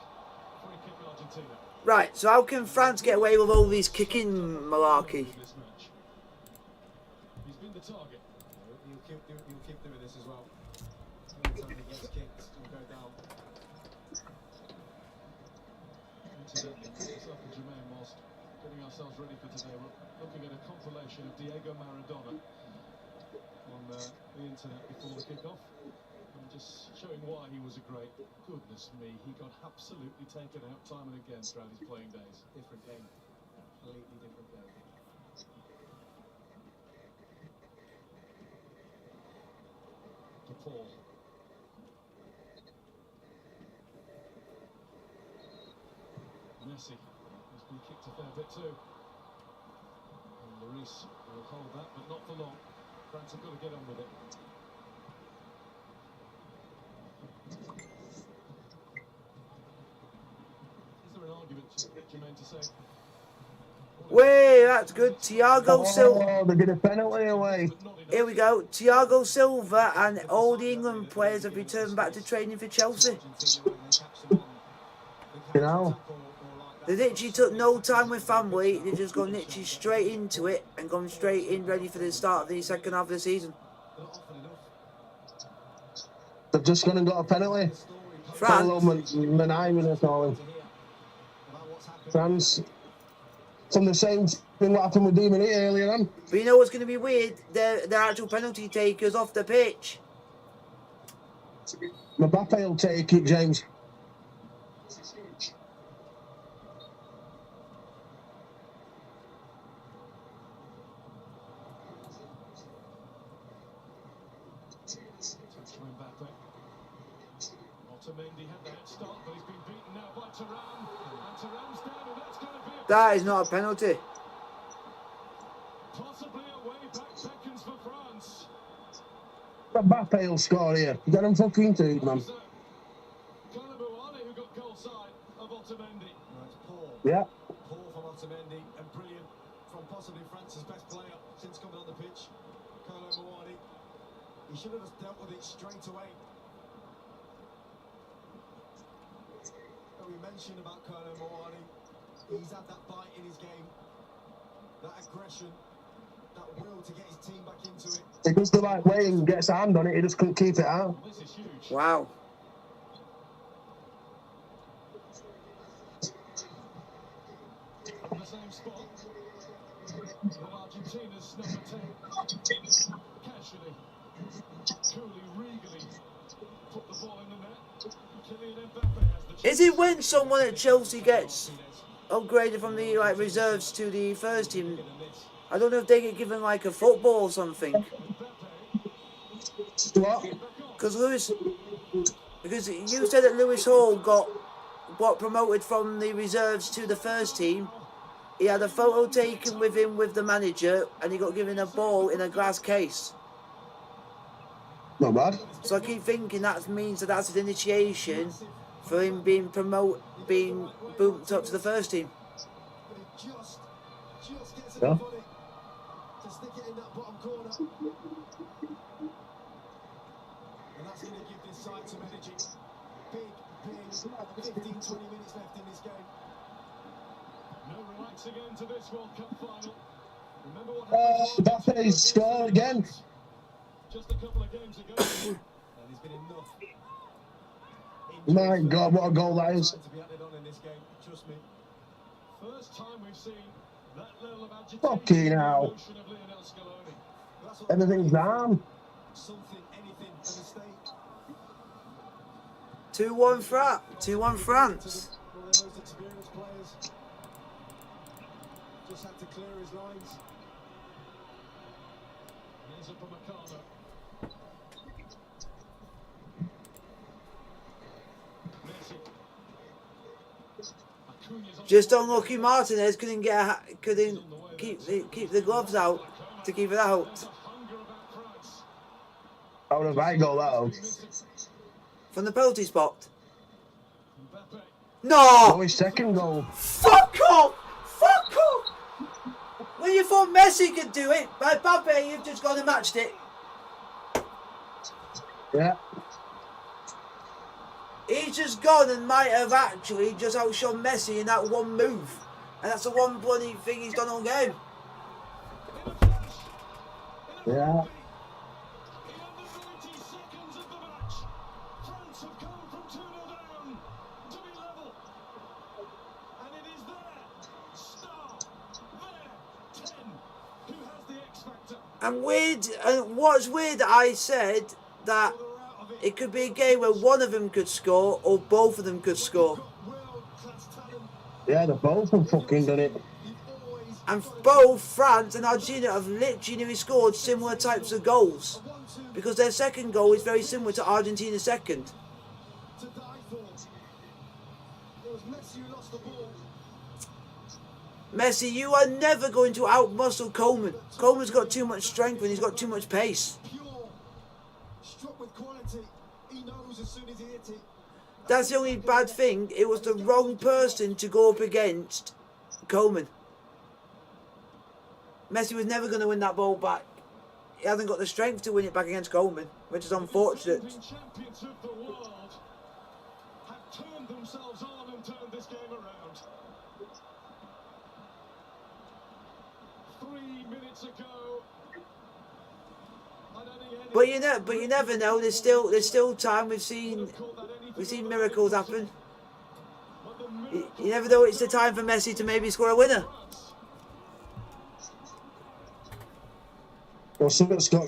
Free kick Argentina. Right, so how can France get away with all these kicking malarkey? This match. He's been the target. He'll keep doing this as well. Every time he gets kicked, he'll go down. Incidentally, myself and Jermaine, whilst getting ourselves ready for today, we're looking at a compilation of Diego Maradona on the internet before the kick-off. And just showing why he was a great. Goodness me, he got absolutely taken out time and again throughout his playing days. Different game. Completely different game. DePaul. Messi has been kicked a fair bit too. And Lloris will hold that, but not for long. France have got to get on with it. Is there an argument, Jermaine, to say? Way, that's good. Thiago Silva. Oh, they get a penalty away. Here we go. Thiago Silva and all the England players have returned back to training for Chelsea. You know, They literally took no time with family. They just gone literally straight into it and gone straight in ready for the start of the second half of the season. they've just gone and got a penalty. France. Manaiman or something. France. From the same thing what happened with Di Maria earlier on. But you know what's going to be weird? They're actual penalty takers off the pitch. Mbappe will take it, James. Otamendi had the head start, but he's been beaten now by Thuram. And Thuram's down, and that's going to be a That is not a penalty. possibly a way back beckons for France. Mbappe will score here. Get him fucking to man. It was, who got goal side of Otamendi. No, it's poor. Yeah. Poor from Otamendi and brilliant from possibly France's best player since coming on the pitch, Mawani. He should have just dealt with it straight away. We mentioned about Mawani. He's had that bite in his game, that aggression, that will to get his team back into it. He goes the right way and gets a hand on it. He just couldn't keep it out. This is huge. Wow. On the same spot. But Argentina's number 10. Casually, coolly, regally put the ball in the net. Kylian Mbappe has the chance. Is it when someone at Chelsea gets upgraded from the reserves to the first team? I don't know if they get given like a football or something. What? Because you said that Lewis Hall got promoted from the reserves to the first team. He had a photo taken with him with the manager, and he got given a ball in a glass case. Not bad. So I keep thinking that means that that's an initiation for him being bumped up to the first team. But it just gets Yeah. enough on it to stick it in that bottom corner. And that's going to give this side some energy. Big 15-20 minutes left in this game. No relaxing end to this World Cup final. Remember what Oh, happened to Mbappe's scored again. just a couple of games ago. And there's been enough. My God, what a goal that is. To be added on in this game, trust me. First time we've seen that level of agitation. Fucking hell. Emotion of Lionel Scaloni. That's what Everything's down. something, anything, a mistake. 2-1 France. 2-1 France. One of the most experienced players. Just had to clear his lines. Here's Upamecano. Messi. Acuña's on Just unlucky Martinez couldn't keep the gloves out to keep it out. There's a hunger about France. That was a right goal, that was. From the penalty spot. Mbappe. No! Oh, his second goal. Fuck off! Fuck off! When you thought Messi could do it, by Mbappe, you've just gone and matched it. Yeah. He's just gone and might have actually just outshone Messi in that one move. And that's the one bloody thing he's done all game. Yeah. In under 90 seconds of the match, France have come from 2-0 down to be level. And it is their star, their 10, who has the X factor. And what's weird that I said that They're out of it. it could be a game where one of them could score or both of them could score. World-class talent. Yeah, they both have fucking done it. You've always And both France and Argentina have literally nearly scored similar types of goals. Because their second goal is very similar to Argentina's second. To die for. It was Messi who lost the ball. Messi, you are never going to outmuscle Coleman. Coleman's got too much strength and he's got too much pace. Pure. Struck with quality. He knows as soon as he hit it. That's the only bad thing. It was the wrong person to go up against Coleman. Messi was never going to win that ball back. He hasn't got the strength to win it back against Coleman, which is unfortunate. Defending champions of the world have turned themselves on and turned this game around. 3 minutes ago. I don't think any But you never know. There's still time. We've seen miracles happen. but the You never know. It's the time for Messi to maybe score a winner. Well, something's got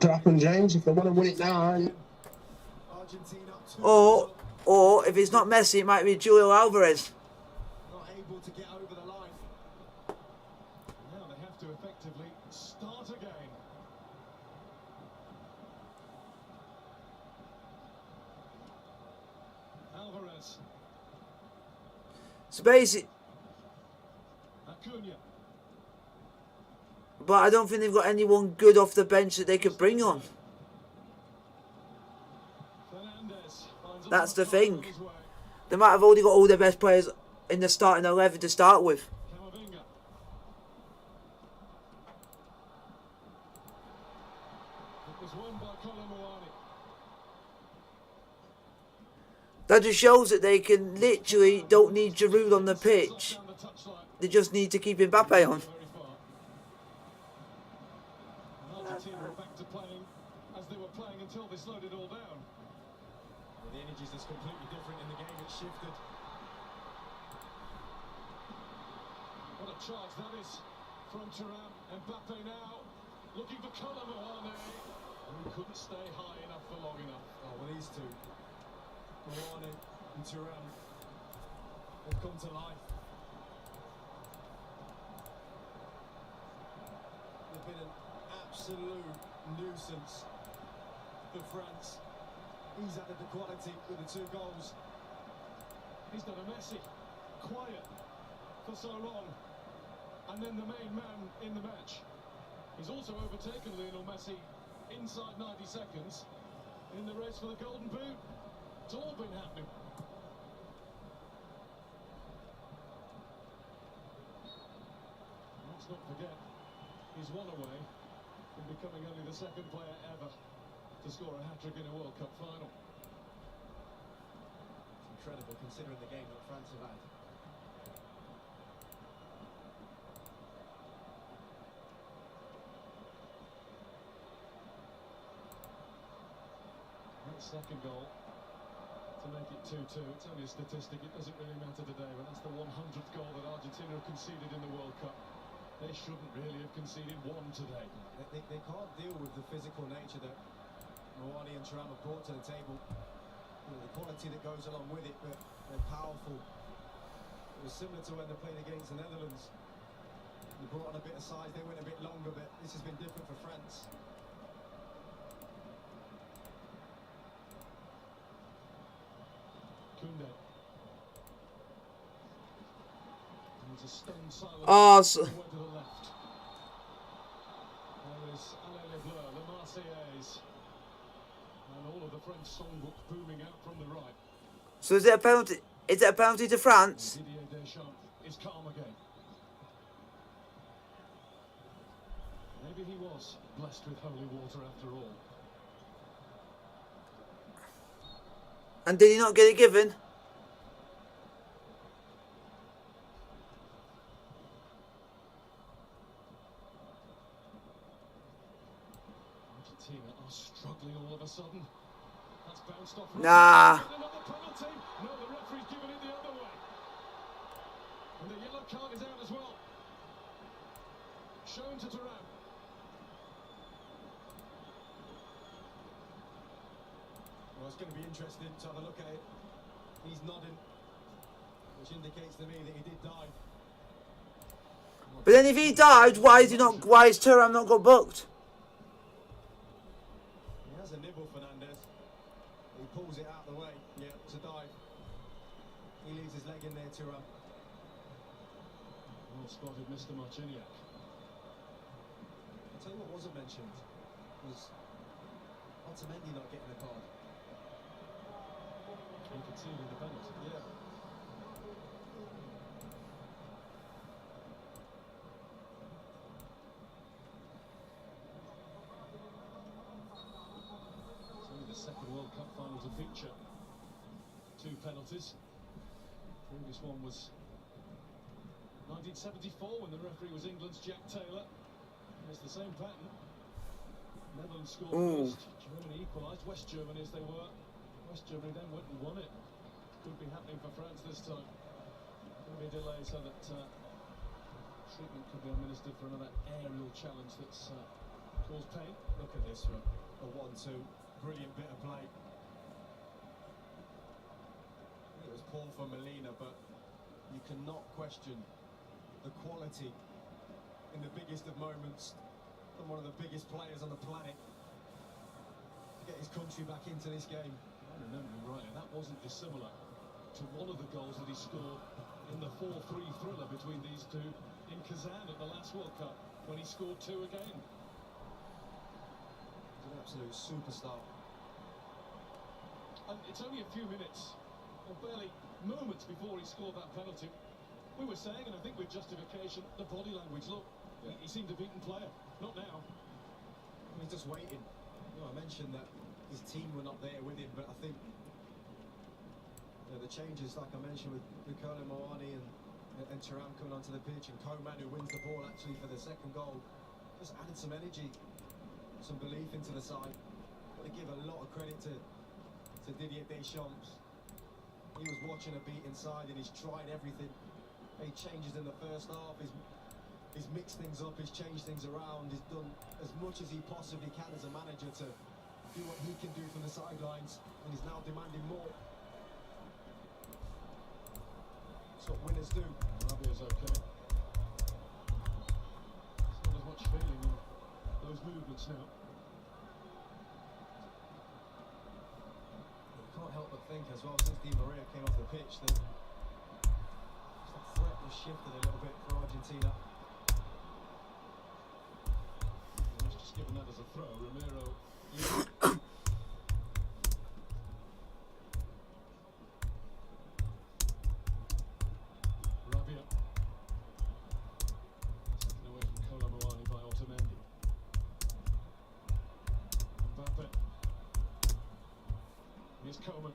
to happen, James. If they want to win it now, Argentina 2 Or if it's not Messi, it might be Julio Alvarez. not able to get over the line. Now they have to effectively start again. So basically, Acuna. but I don't think they've got anyone good off the bench that they could bring on. Fernandez finds a That's the tough time thing. on his way. They might have already got all their best players in the starting 11 to start with. Camavinga. It was won by Colomboani. That just shows that they can literally don't need Giroud on the pitch. Down the touchline. They just need to keep Mbappe on. Very far. And Argentina are back to playing as they were playing until they slowed it all down. Well, the energy's just completely different in the game. It's shifted. What a charge that is from Thuram. Mbappe now looking for Colomboani, who couldn't stay high enough for long enough. Oh, well, these two, Moane and Thuram, have come to life. They've been an absolute nuisance for France. He's added the quality with the 2 goals. He's done a Messi, quiet for so long, and then the main man in the match. He's also overtaken Lionel Messi inside 90 seconds in the race for the Golden Boot. It's all been happening. Let's not forget, he's one away from becoming only the 2nd player ever to score a hat-trick in a World Cup final. It's incredible considering the game that France have had. That 2nd goal to make it 2-2. It's only a statistic, it doesn't really matter today, but that's the 100th goal that Argentina have conceded in the World Cup. They shouldn't really have conceded 1 today. They can't deal with the physical nature that Moane and Thuram have brought to the table. You know, the quality that goes along with it, but they're powerful. It was similar to when they played against the Netherlands. They brought on a bit of size, they went a bit longer, but this has been different for France. Koundé. There's a stone silence. Oh, so, Way to the left. There is Allez les Bleus, the Marseillaise. And all of the French songbook booming out from the right. so is it a penalty? Is it a penalty to France? Didier Deschamps is calm again. Maybe he was blessed with holy water after all. And did he not get it given? Argentina are struggling all of a sudden. That's bounced off. Nah. Another penalty. No, the referee's given it the other way. And the yellow card is out as well. Shown to Thuram. Well, it's going to be interesting to have a look at it. He's nodding, which indicates to me that he did dive. But then if he dived, why is Thuram not got booked? He has a nibble, Fernandez. He pulls it out of the way. Yeah, it's a dive. He leaves his leg in there, Thuram. Well spotted, Mr. Marciniak. I'll tell you what wasn't mentioned was Otamendi not getting a card. He conceded the penalty. Yeah. It's only the 2nd World Cup final to feature 2 penalties. The previous one was 1974 when the referee was England's Jack Taylor. And it's the same pattern. Netherlands scored first, Germany equalised, West Germany as they were. West Germany then went and won it. Could be happening for France this time. Going to be a delay so that treatment could be administered for another aerial challenge that's caused pain. Look at this one. A 1-2. Brilliant bit of play. It was poor for Molina, but you cannot question the quality in the biggest of moments from one of the biggest players on the planet to get his country back into this game. I remember rightly, that wasn't dissimilar to one of the goals that he scored in the 4-3 thriller between these two in Kazan at the last World Cup when he scored 2 again. He's an absolute superstar. And it's only a few minutes, or barely moments before he scored that penalty. We were saying, and I think with justification, the body language, look, he seemed a beaten player. Not now. He's just waiting. You know, I mentioned that his team were not there with him, but I think the changes, like I mentioned, with Kolo Muani and Thuram coming onto the pitch, and Coman, who wins the ball actually for the second goal, just added some energy, some belief into the side. Got to give a lot of credit to Didier Deschamps. He was watching a beat inside and he's tried everything. He changes in the first half, he's mixed things up, he's changed things around, he's done as much as he possibly can as a manager to do what he can do from the sidelines, and he's now demanding more. That's what winners do. Rabia's okay. There's not as much feeling in those movements now. You can't help but think as well, since Di Maria came off the pitch, that the threat has shifted a little bit for Argentina. He's just given that as a throw. Romero. Rabia. Taken away from Kolo Muani by Otamendi. Mbappe. Here's Coman.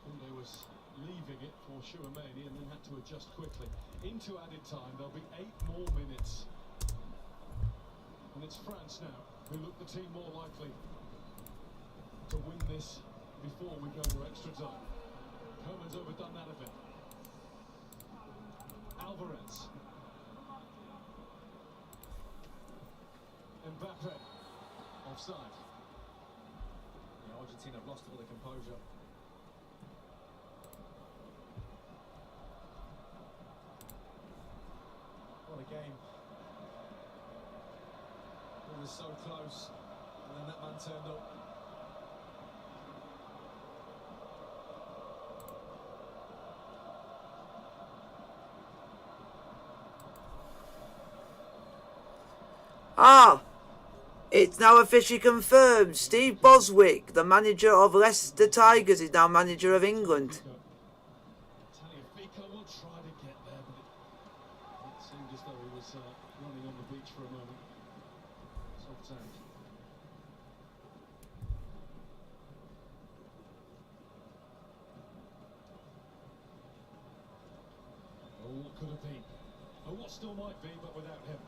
Kunde was leaving it for Chouameni and then had to adjust quickly. Into added time, there'll be 8 more minutes. And it's France now who look the team more likely to win this before we go to extra time. Coman's overdone that a bit. Alvarez. Mbappe. Offside. Yeah, Argentina have lost all their composure. What a game. It was so close, and then that man turned up. It's now officially confirmed. Steve Boswick, the manager of Leicester Tigers, is now manager of England. Taliafico will try to get there, but it seemed as though he was running on the beach for a moment. Soft sand. Oh, what could have been? Oh, what still might be, but without him.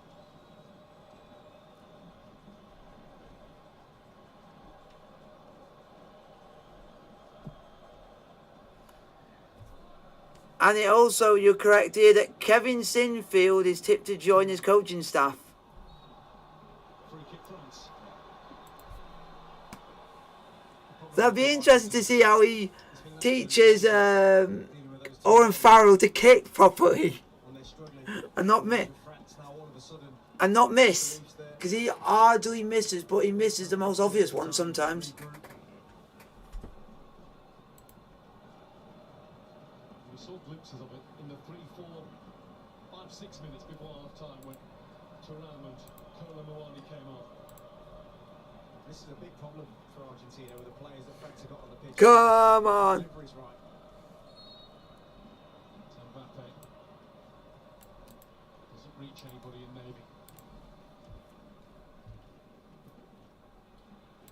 And it also, you're correct here, that Kevin Sinfield is tipped to join his coaching staff. Free kick France. That'd be interesting to see how he teaches Owen Farrell to kick properly and not miss. Because he hardly misses, but he misses the most obvious one sometimes. We saw glimpses of it in the 3, 4, 5, 6 minutes before half-time when Thuram and Kolo Muani came on. This is a big problem for Argentina with the players that France have got on the pitch. Come on. Delivery's right. Mbappe doesn't reach anybody in Navy.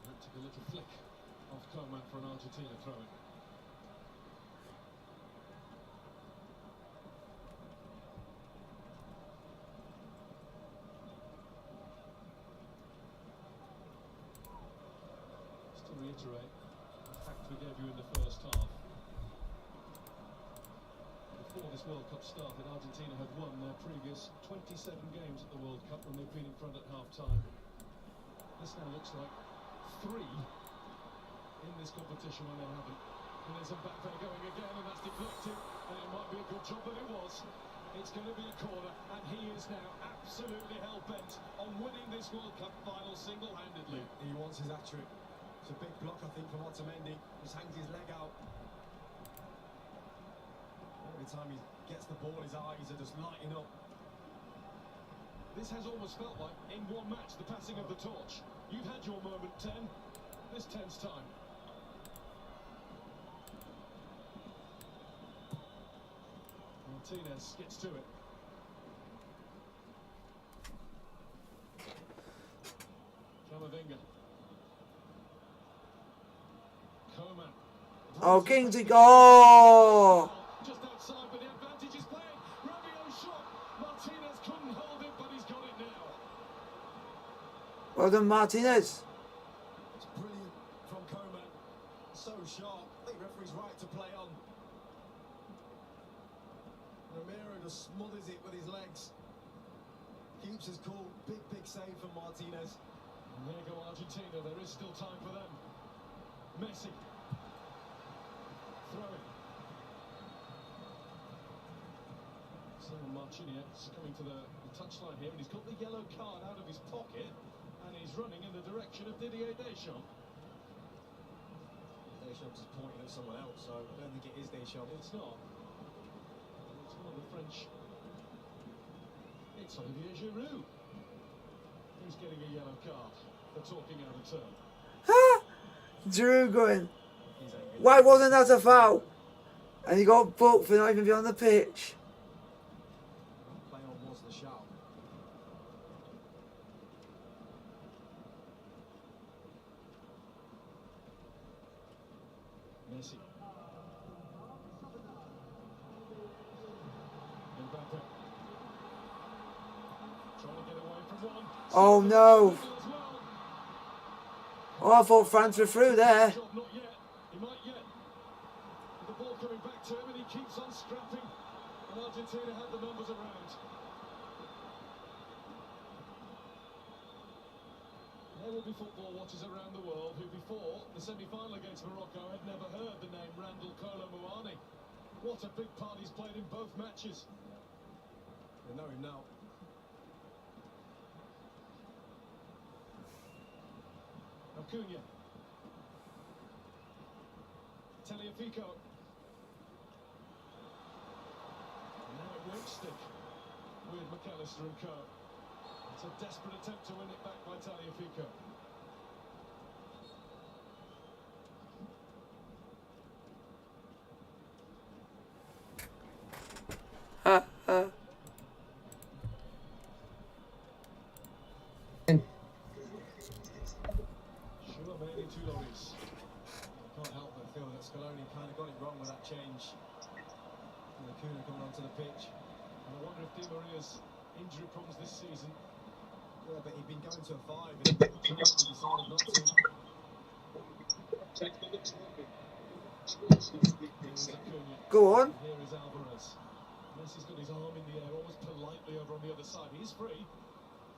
That took a little flick off Coman for an Argentina throw-in. Just to reiterate the fact we gave you in the first half. Before this World Cup started, Argentina had won their previous 27 games at the World Cup when they've been in front at half-time. This now looks like 3 in this competition when they haven't. And there's Mbappe going again, and that's deflected, and it might be a good job that it was. It's going to be a corner, and he is now absolutely hell-bent on winning this World Cup final single-handedly. He wants his hat-trick. It's a big block, I think, from Otamendi. Just hangs his leg out. time he gets the ball, his eyes are just lighting up. This has almost felt like, in one match, the passing of the torch. You've had your moment, 10. This 10's time. Martinez gets to it. Camavinga. Coman. Oh, Kingsley. Oh! Just outside, but the advantage is playing. Rabiot's shot. Martinez couldn't hold it, but he's got it now. Well done, Martinez. It's brilliant from Coman. So sharp. I think the referee's right to play on. Romero just smothers it with his legs. Keeps his cool. Big save from Martinez. And there go Argentina. There is still time for them. Messi. Throwing. Simon Martinez coming to the touchline here, and he's got the yellow card out of his pocket, and he's running in the direction of Didier Deschamps. Deschamps is pointing at someone else, so I don't think it is Deschamps. It's not. It's one of the French. It's Olivier Giroud, who's getting a yellow card for talking out of turn. Drew going, why wasn't that a foul? And he got booked for not even being on the pitch. Play on was the shout. Messi. Mbappe. Trying to get away from one. Oh no. As well. Oh, I thought France were through there. Not yet. He might yet. With the ball coming back to him, and he keeps on scrapping. And Argentina had the numbers around. There will be football watchers around the world who, before the semi-final against Morocco, had never heard the name Randall Kolo Muani. What a big part he's played in both matches. They know him now. Acuna. Tagliafico. Now it won't stick with McAllister and Co. It's a desperate attempt to win it back by Tagliafico. Schumann into Lloris. Can't help but feel that Scaloni kind of got it wrong with that change. And Acuna coming onto the pitch. And I wonder if Di Maria's injury problems this season. Yeah, but he'd been going to a 5 and he decided not to. Here's Acuna. Go on. Here is Alvarez. Messi's got his arm in the air, almost politely over on the other side. He's free.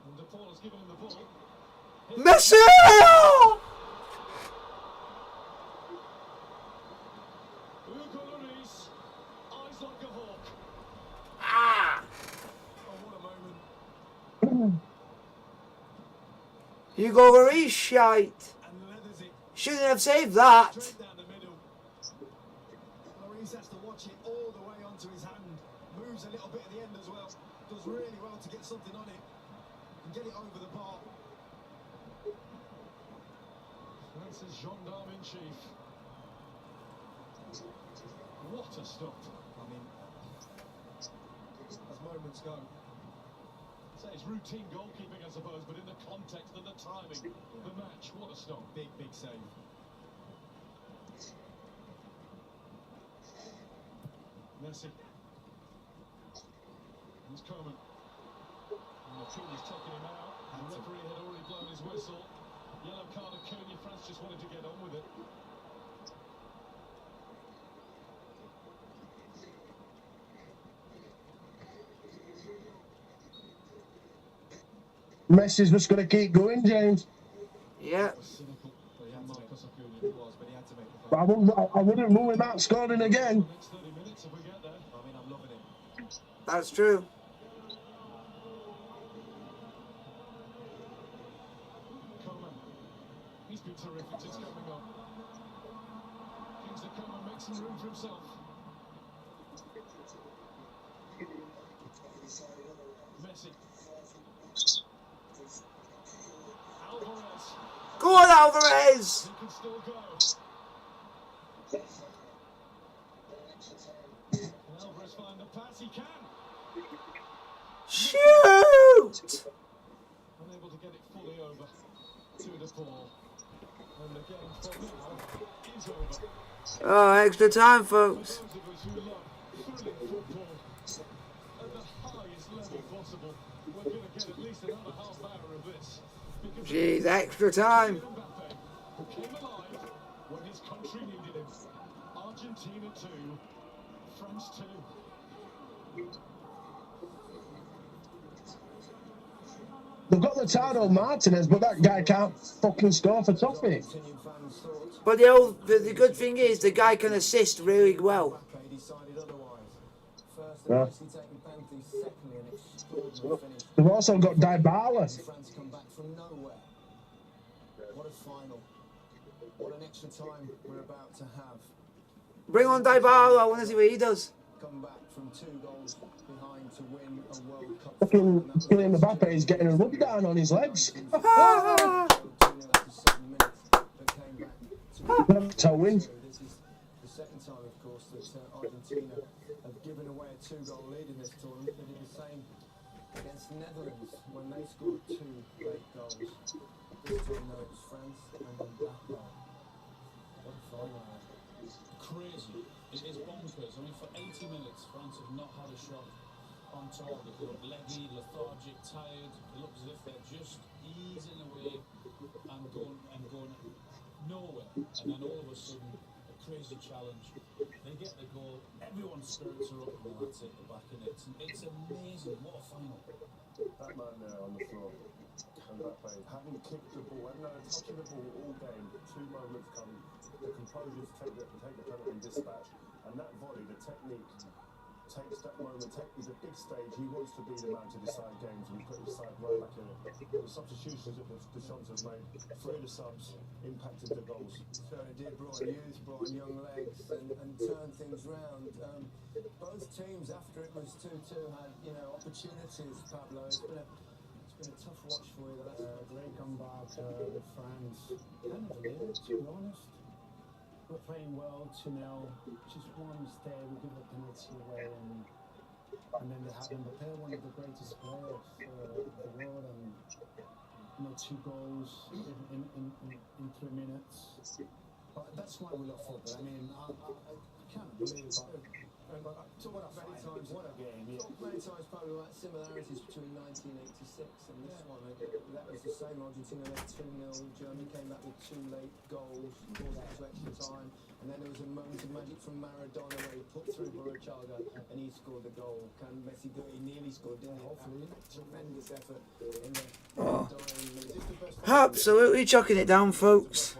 And De Paul has given him the ball. Messi! Hugo Lloris, eyes like a hawk. Ah! Oh, what a moment. Hugo Lloris shite. And leathers it Shouldn't have saved that. straight down the middle. Lloris has to watch it all the way onto his hand. Moves a little bit at the end as well. Does really well to get something on it. And get it over the bar. France's gendarme in chief. What a stop. I mean, as moments go. Say it's routine goalkeeping, I suppose, but in the context and the timing of the match, what a stop. Big save. Messi. Here's Coman. And Acuna's taking him out. The referee had already blown his whistle. Yellow card Acuna. France just wanted to get on with it. Messi's just going to keep going, James. Yeah. Cynical. But he had to make Marcus Acuna. it was, but he had to make the But final. I wouldn't rule him out scoring again. Next 30 minutes if we get there. I mean, I'm loving it. That's true. Coman. He's been terrific since coming on. Kingsley Coman makes some room for himself. Messi. Alvarez. Go on, Alvarez! He can still go. Can Alvarez find the pass? He can. Shoot! Unable to get it fully over to the ball. And the game for now is over. Oh, extra time, folks. Those of us who love thrilling football at the highest level possible, we're going to get at least another half hour of this. Because Jeez, extra time. Mbappe, who came alive when his country needed him. Argentina 2, France 2. They've got Lautaro Martinez, but that guy can't fucking score for Toffee. Argentinian fans thought But the good thing is the guy can assist really well. Mbappe decided otherwise. First, Yeah. nicely taken penalty. Secondly, an extraordinary finish. They've also got Dybala. France come back from nowhere. What a final. What an extra time we're about to have. Bring on Dybala, I want to see what he does. Come back from 2 goals behind to win a World Cup. Fucking Kylian Mbappe is getting a rub down on his legs. Toe win. This is the second time, of course, that Argentina have given away a 2-goal lead in this tournament. They did the same against the Netherlands when they scored 2 late goals. This time, though, it was France and Mbappe. What a final. Crazy. It is bonkers. I mean, for 80 minutes, France have not had a shot on target. They look leggy, lethargic, tired. It looks as if they're just easing away and going nowhere. And then all of a sudden, a crazy challenge. They get the goal. Everyone's spirits are up, and that's it. They're back in it. It's amazing. What a final. That man there on the floor, Mbappe, having kicked the ball, and touching the ball all game, 2 moments come, the composure to take the penalty dispatch, and that volley, the technique, takes that moment, is a big stage. He wants to be the man to decide games, and he's put his side right back in it. The substitutions that the Champs have made, 3 of the subs impacted the goals. Certainly did. Brought in youth, brought in young legs, and turned things round. Both teams, after it was 2-2, had opportunities. Pablo, it's been a tough watch for you. Great comeback with France. Kind of delivered, to be honest. We're playing well, 2-0. Just one mistake, we give a penalty away, and then they have Mbappe, one of the greatest players of the world, and 2 goals in 3 minutes. But that's why we love football. I mean, I can't believe it. What a game, yeah. Many times, Pablo, like similarities between 1986 and this one. That was the same. Argentina led 2-0. Germany came back with 2 late goals, forced it to extra time. And then there was a moment of magic from Maradona where he put through Burruchaga and he scored the goal. Can Messi do it? He nearly scored, didn't he? Hopefully. Tremendous effort in the dying minutes. Absolutely chucking it down, folks.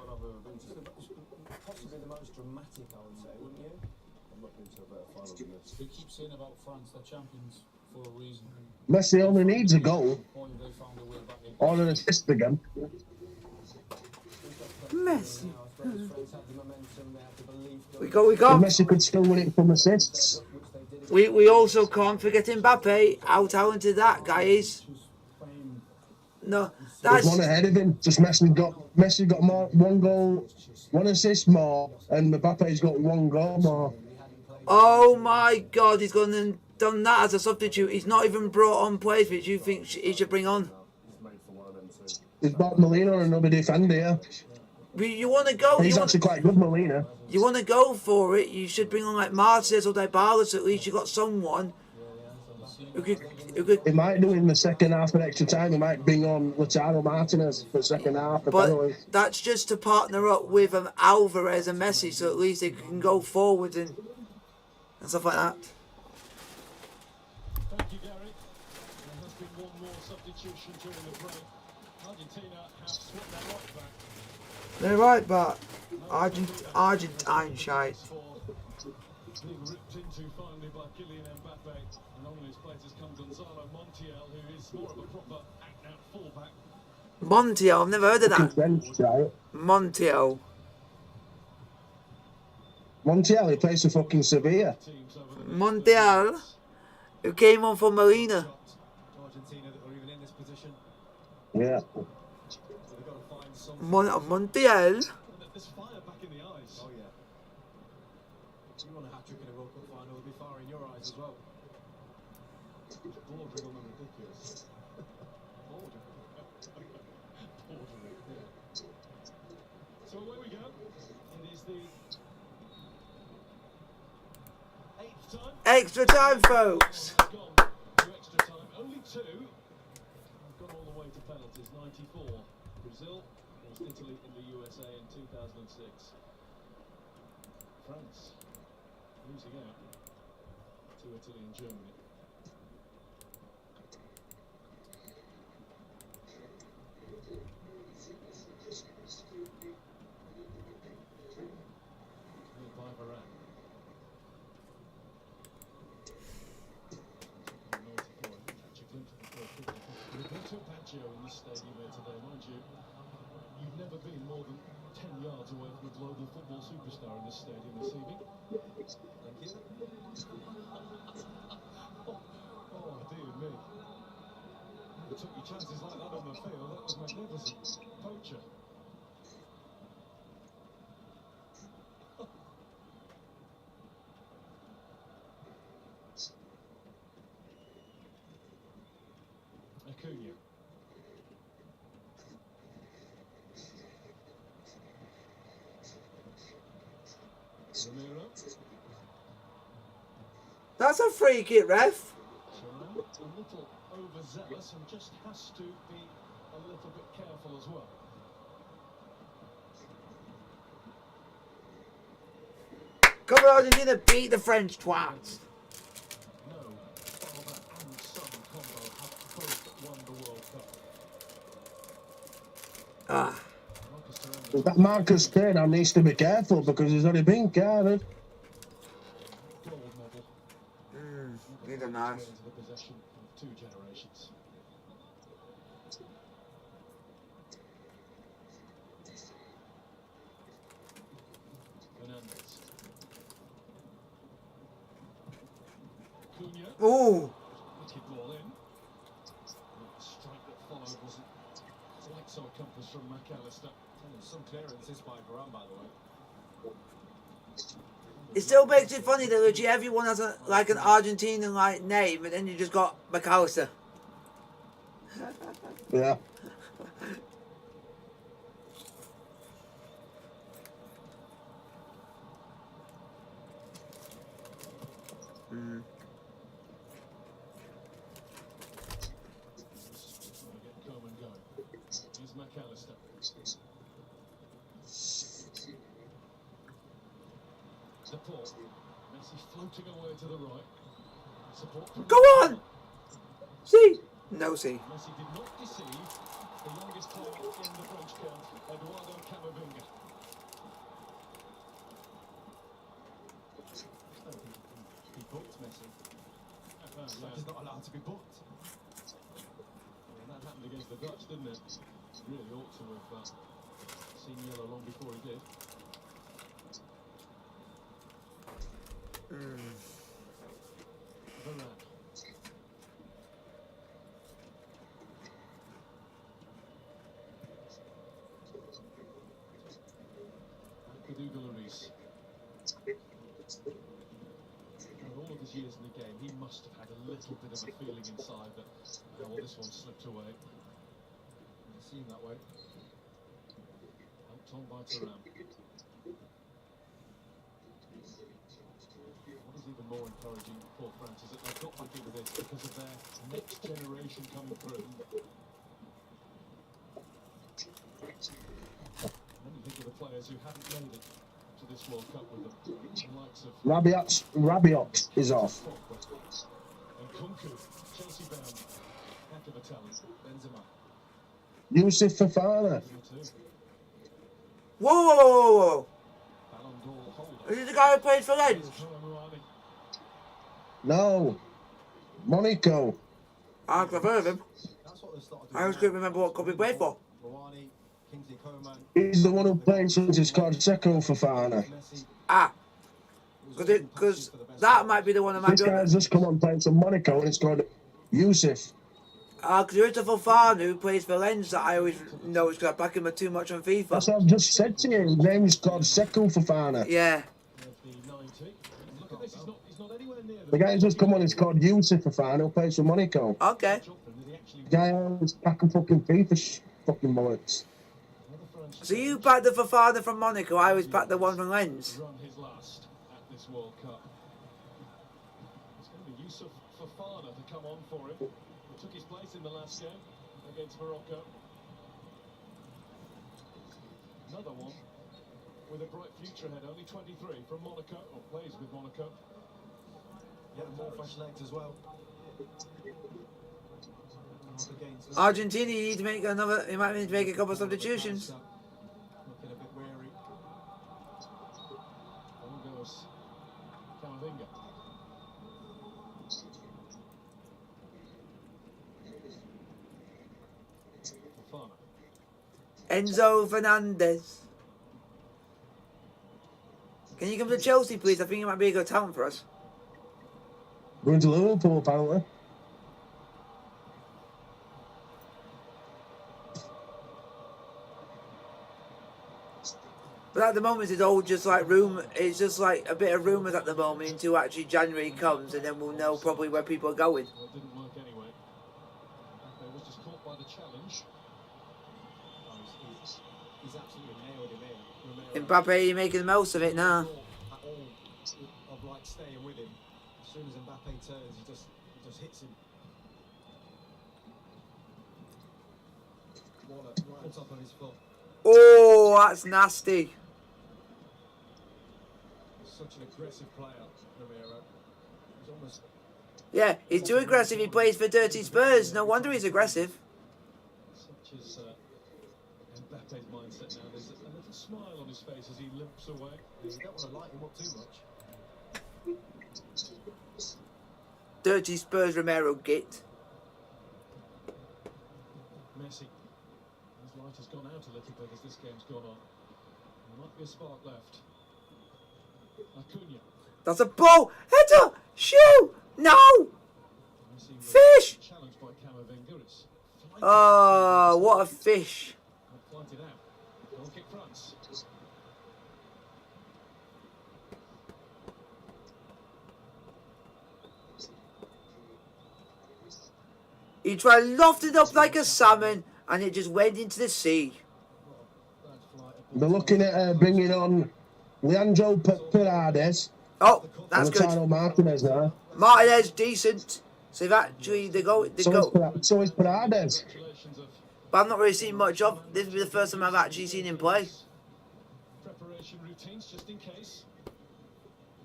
Possibly the most dramatic, I would say, wouldn't you? I'm looking to a better final than this. We keep saying about France, they're champions for a reason. Messi only needs a goal Point they found a way back in. or an assist again. Messi. France had the momentum, they had the belief. We And got. Messi could still win it from assists. We also can't forget Mbappe. How talented that guy is. No, There's that's. one ahead of him. Just Messi got more, 1 goal, 1 assist more, and Mbappe's got 1 goal more. Oh my God, he's gone and done that as a substitute. He's not even brought on players which you think he should bring on. He's made for one of them too. He's bought Molina and another defender. Yeah. You want to go? He's actually quite good, Molina. You want to go for it? You should bring on like Martinez or Dybala, so at least you got someone who could. He might do in the second half of extra time. He might bring on Lautaro Martinez for the second half. But that's just to partner up with Alvarez and Messi, so at least they can go forward and stuff like that. Thank you, Gary. There has been one more substitution during the break. Argentina have swept their right back. They're right, but Argentine shite. Being ripped into finally by Kylian Mbappe, and on his place has come Gonzalo Montiel, who is more of a proper out-and-out fullback. Montiel, I've never heard of that. French, right? Montiel. Montiel, he plays for fucking Sevilla. Teams over Montiel, who came on for Marina. Argentina that are even in this position. Yeah. So they've got to find something. Montiel. There's fire back in the eyes. Oh yeah. If you want a hat-trick in a World Cup final, there'll be fire in your eyes as well. Bordering on the ridiculous. Bordering. Bordering. Yeah. So away we go. It is the 8th time. Extra time, folks. Has gone to extra time. Only 2 have gone all the way to penalties. 94. Brazil against Italy in the USA in 2006. France losing out to Italy and Germany. Led by Varane. 94. Catch a glimpse of the first kick. Roberto Baggio in this stadium here today, mind you. You've never been more than 10 yards away from a global football superstar in this stadium this evening. Thank you. Oh, dear me. You took your chances like that on the field. That was magnificent. Poacher. Acuna. Ramiro. That's a free kick, ref. Thuram, a little overzealous and just has to be a little bit careful as well. Come on, Argentina, beat the French twats. No, father and son combo have both won the World Cup. Ah, Marcus Thuram That Marcus Turner needs to be careful because he's already been carded. gold medal. need a knife. Into the possession of 2 generations. Fernandez. Acuna. Ooh, Wicked ball in. The strike that followed wasn't quite so accomplished from McAllister. Some clearances by Varane, by the way. it still makes it funny that legit everyone has a like an Argentinian like name, and then you just got McAllister. Yeah. Get Coleman going. Here's McAllister. Support. Messi floating away to the right. Support. from- Go on. See? No, see. Messi did not deceive the youngest player in the French camp, Eduardo Camavinga. He booked Messi. Yeah. He's not allowed to be booked. And that happened against the Dutch, didn't it? Really ought to have seen yellow long before he did. Varane. Caduga Lloris. And all of his years in the game, he must have had a little bit of a feeling inside that, oh, well, this one slipped away. It seemed that way. Helped on by Thuram. What is even more encouraging for France is that they've got back into this because of their next generation coming through. When you think of the players who haven't made it to this World Cup with them, the likes of Rabiot is off. and Kunku, Chelsea bound, heck of a talent. Benzema. Yusuf Fofana. You too. Whoa, whoa, whoa, whoa, whoa. Ballon d'Or holder. Is this the guy who plays for Lens? Muani. No. Monaco. I've heard of him. That's what they started I always couldn't remember what club he played for. Muani, Kingsley Coman, He's the one who played since he's called Seco Fofana. Messi. Ah, Was Because taking because patches for the best That might be the one that might This be on guy's just come on playing for Monaco and it's called Yusuf. because there is a Fofana who plays for Lens that I always know because I back him too much on FIFA. That's what I've just said to you. His name is called Sekou Fofana. Yeah. Look at this, he's not anywhere near The guy who's just come on is called Yusuf Fofana who plays for Monaco. Okay. The guy always packing fucking FIFA fucking bullets. So you backed the Fofana from Monaco. I always backed the one from Lens. Run his last at this World Cup. It's going to be Yusuf Fofana to come on for him. He took his place in the last game against Morocco. Another one with a bright future ahead, only 23 from Monaco, or plays with Monaco. Yeah, more fresh legs as well. Up against Argentina, you need to make another. You might need to make a couple of substitutions. looking a bit weary. On goes Camavinga. Fofana. Enzo Fernandez. Can you come to Chelsea, please? I think it might be a good talent for us. Going to Liverpool apparently. But at the moment, it's all just like It's just like a bit of rumours at the moment until actually January comes, and then we'll know probably where people are going. Well, it didn't work anyway. Mbappe was just caught by the challenge. He's absolutely nailed him in. Mbappe, you're making the most of it now. At all of like staying with him. As soon as Mbappe turns, he just hits him. Waller right on top of his foot. Oh, that's nasty. Such an aggressive player, Romero. He's almost Yeah, he's too aggressive. He plays for dirty Spurs. No wonder he's aggressive. such as Mbappe's mindset now. There's a little smile on his face as he limps away. You don't want to light him up too much. Dirty Spurs Romero git. Messi. His light has gone out a little bit as this game's gone on. There might be a spark left. Acuna. That's a ball. Header. Shoot. No. Messi was Fish. challenged by Camavinga. It's flighted. Oh, what a fish. Flighted out. Goal kick France. He tried lofting up like a salmon, and it just went into the sea. Bad flight. They're looking at bringing on Leandro Paredes Oh, and that's good. Lautaro Martinez now. Martinez decent. So they've actually So is Paredes. Congratulations of But I've not really seen much of. This will be the first time I've actually seen him play. preparation routines just in case.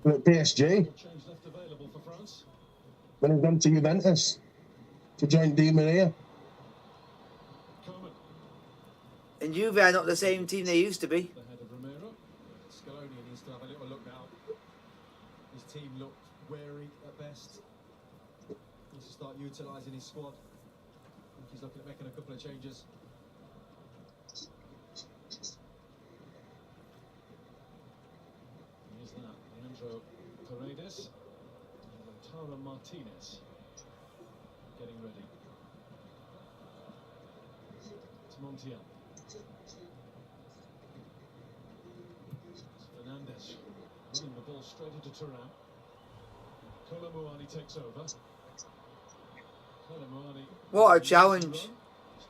At PSG. Change left available for France. Then he's gone to Juventus to join Di Maria. Coman. And Juve are not the same team they used to be. The head of Romero. Scaloni needs to have a little look now. His team looked wary at best. Needs to start utilising his squad. I think he's looking at making a couple of changes. Here's that. Leandro Paredes. And Lautaro Martinez. Getting ready. It's Montiel. It's Fernandez. Running the ball straight into Turan. Kolomuani takes over. Kolomuani. What a challenge. Just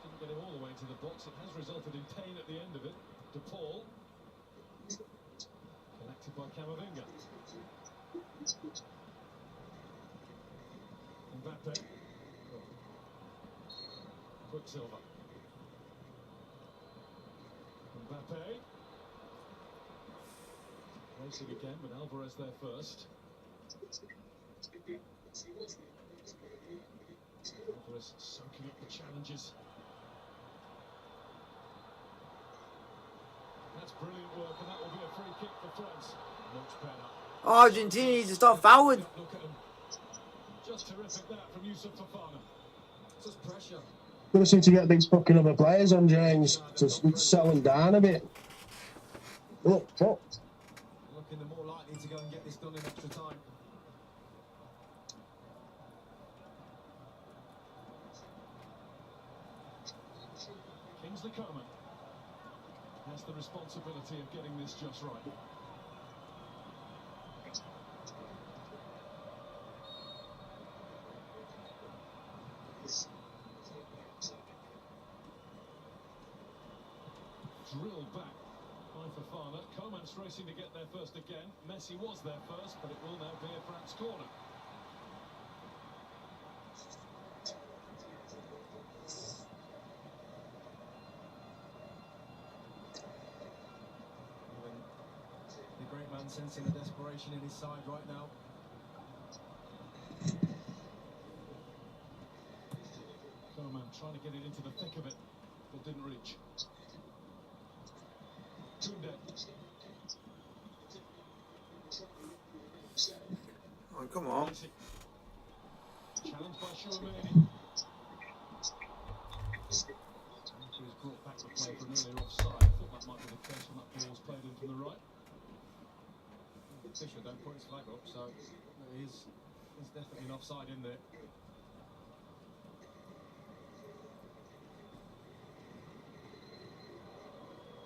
didn't get him all the way to the box. It has resulted in pain at the end of it. De Paul. Collected by Camavinga. Mbappe. Quicksilver. Mbappe. Racing again with Alvarez there first. Alvarez soaking up the challenges. That's brilliant work, and that will be a free kick for France. Much better. Argentina needs to stop fouling. Look at him. Just terrific that from Yusuf Fofana. Just pressure. We just need to get these fucking other players on, James, to settle them down a bit. Look, fuck. Looking the more likely to go and get this done in extra time. Kingsley Coman has the responsibility of getting this just right. Drilled back by Fofana. Coman's racing to get there first again. Messi was there first, but it will now be a France corner. The great man sensing the desperation in his side right now. Coman trying to get it into the thick of it, but didn't reach. Koundé. Oh, come on. Challenged by Chouameni. He was brought back to play from earlier offside. I thought that might be the case when that ball was played in from the right. Fisher don't put his flag up, so there's definitely an offside in there.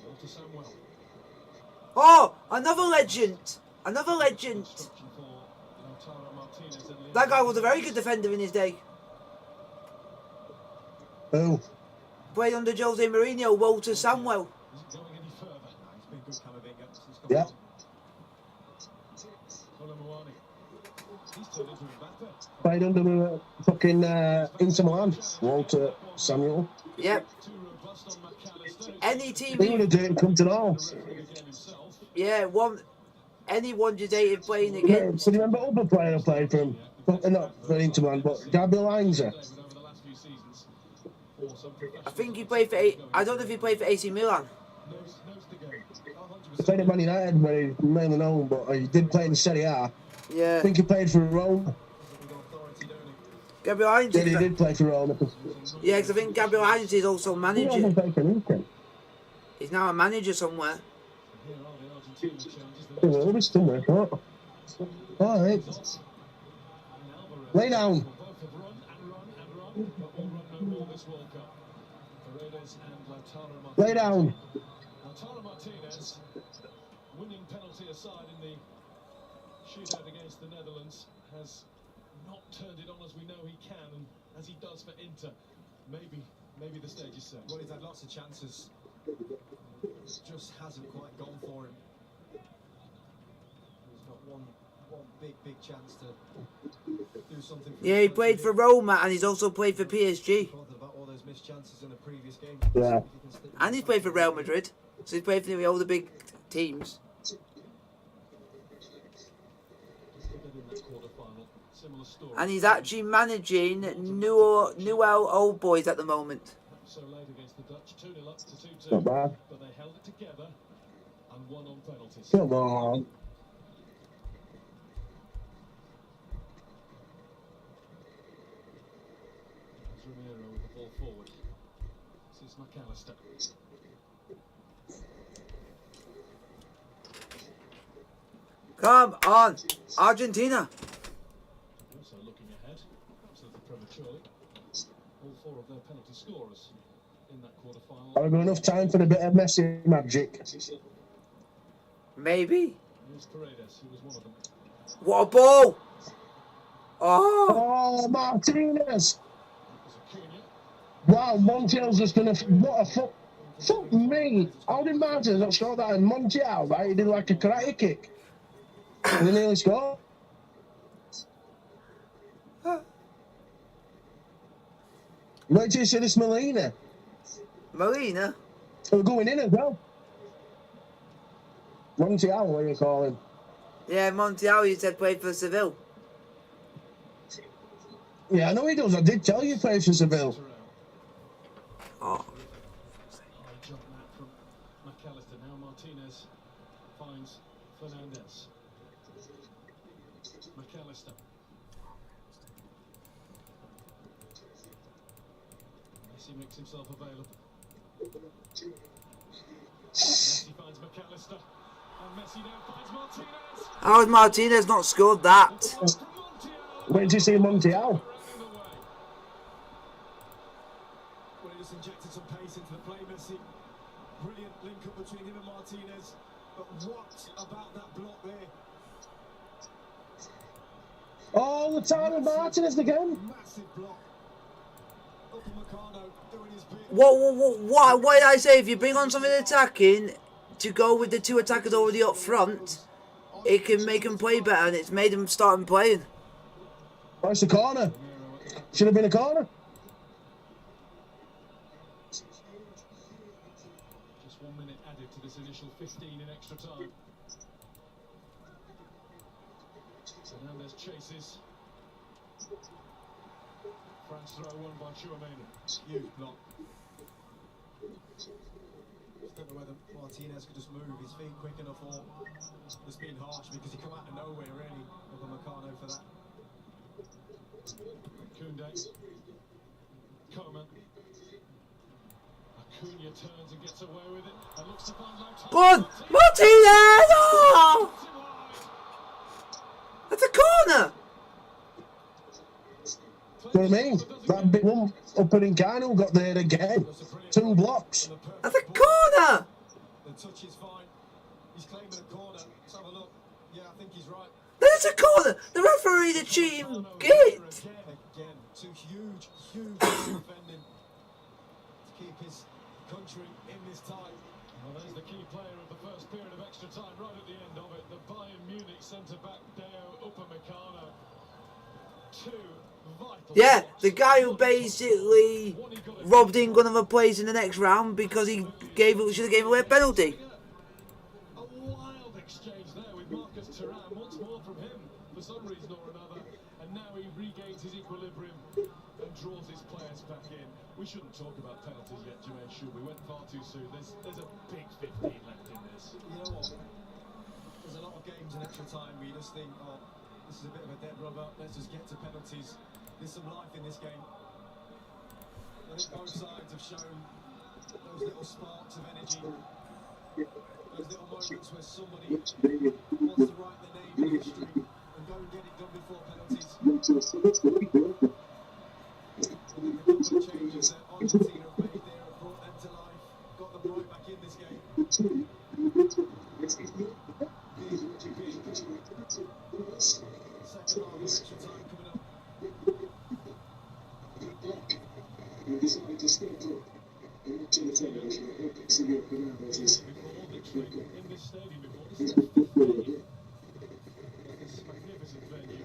Walter Samuel. Oh, another legend. Another legend. Instruction for Lautaro Martinez and Leandro. That guy was a very good defender in his day. Who? Played under Jose Mourinho, Walter Samuel. Isn't going any further. He's been good, Camavinga, since Yeah. Colomouani. He's turned into Mbappe. Played under the fucking Inter Milan. Walter Samuel. Yep. Too robust on McAllister. Any team, He would have done come to all. The game himself. yeah, anyone just hated playing So against. do you remember other player who played for him? Not for Inter Milan, but Gabriel Heinze. Over the last few seasons. For some I think he played for. I don't know if he played for AC Milan. knows the game. Played at Man United where he's mainly known, but he did play in Serie A. I Yeah. think he played for Rome. Gabriel Heinze. Yeah, he did play for Rome. Yeah, because I think Gabriel Heinze is also He manager. hasn't played for Inter. He's now a manager somewhere. Here are the Argentina changes. Yeah, well, he's somewhere. Oh. All right. Lay down. Both have run, but will run no more this World Cup. Paredes and Lautaro Martinez. Lay down. Lautaro Martinez, winning penalty aside in the shootout against the Netherlands, has not turned it on as we know he can, and as he does for Inter. Maybe the stage is set. Well, he's had lots of chances. Just hasn't quite gone for him. He's got one big chance to do something. Yeah, he played for Roma and he's also played for PSG. About all those missed chances in the previous game. Yeah. And he's played for Real Madrid. So he's played for nearly all the big teams. Just in that quarter-final, similar story. And he's actually managing Newell Old Boys at the moment. So late against the Dutch, 2-0 up to 2-2. Not bad. But they held it together and won on penalties. Come on. Romero with the ball forward. This is McAllister. Come on, Argentina. Also looking ahead, perhaps a little prematurely. All four of their penalty scorers in that quarter-final. Have we got enough time for a bit of Messi magic? Maybe. Here's Paredes, who was one of them. What a ball! Oh, Oh, Martinez! That was Acuna. Wow, Montiel's just gonna. What a fuck. Fuck me! How did Martinez not score that? And Montiel, right? He did like a karate kick. And he nearly scored. Wait till you see this Molina. Molina. We're going in as well. Montiel, what do you call him? Yeah, Montiel, you said played for Seville. Yeah, I know he does. I did tell you he plays for Seville. Oh, High jump now from McAllister. Now Martinez finds Fernandez. McAllister. Messi makes himself available. Messi finds McAllister. And Messi now finds Martinez. how has Martinez not scored that? From Montiel. Wait till you see Montiel. Well, he just injected some pace into the play, Messi. Brilliant link up between him and Martinez. But what about that block there? All the time with Martinez again. Massive block. Upamecano doing his bit. What did I say? If you bring on something attacking to go with the two attackers already up front, it can make them play better, and it's made them start playing. Oh, it's a corner. Should have been a corner. Just 1 minute added to this initial 15 in extra time. Fernandez chases. France throw one by Chouameni. Huge block. Just don't know whether Martinez could just move his feet quick enough or just being harsh because he come out of nowhere really. Upamecano for that. Koundé. Coman. Acuna turns and gets away with it and looks to find no time. Go on, Martinez! Oh! That's a corner! You know what I mean? That big one up in Kano got there again. 2 blocks. That's a corner! The touch is fine. He's claiming a corner. Let's have a look. Yeah, I think he's right. That's a corner! The referee, the cheating git! Again, 2 huge defending to keep his country in this tie. Well, there's the key player of the first period of extra time, right at the end of it. The Bayern Munich centre-back, Deo Upamecano. 2 vital Yeah, shots. the guy who basically robbed England of a place in the next round because he should have gave away a penalty. A wild exchange there with Marcus Thuram. Once more from him for some reason or another. And now he regains his equilibrium and draws his players back in. We shouldn't talk about penalties yet, Jermaine, should we? Went far too soon. There's a big 15 left in this. You know what? There's a lot of games in extra time where you just think, oh, this is a bit of a dead rubber. Let's just get to penalties. There's some life in this game. I think both sides have shown those little sparks of energy. Those little moments where somebody wants to write their name in history and go and get it done before penalties. The couple of changes that Argentina have made there have brought them to life, got them right back in this game. Second half of extra time coming up. In this stadium before, this is the 15th at this magnificent venue.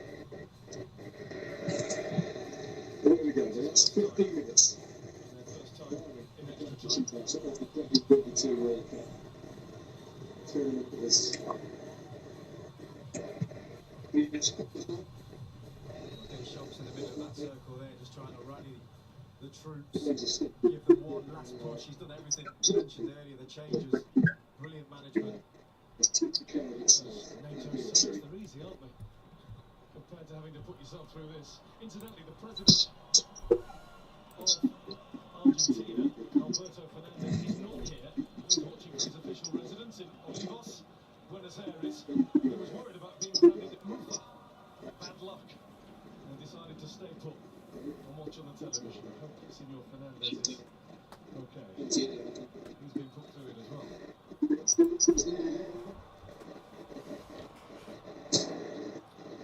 There we go. That's 15 minutes. And their first time in extra time. Big shots in the middle of that circle there, just trying to rally the troops, give them one last push. He's done everything. You mentioned earlier the changes, brilliant management. NATO's saints, they're easy, aren't they? Compared to having to put yourself through this. Incidentally, the president of Argentina, Alberto Fernandez, is not here. He's watching from his official residence in Olivos, Buenos Aires. He was worried about being branded Mufa. Bad luck. And decided to stay put and watch on the television. I hope Senor Fernandez is okay. He's been put through it as well.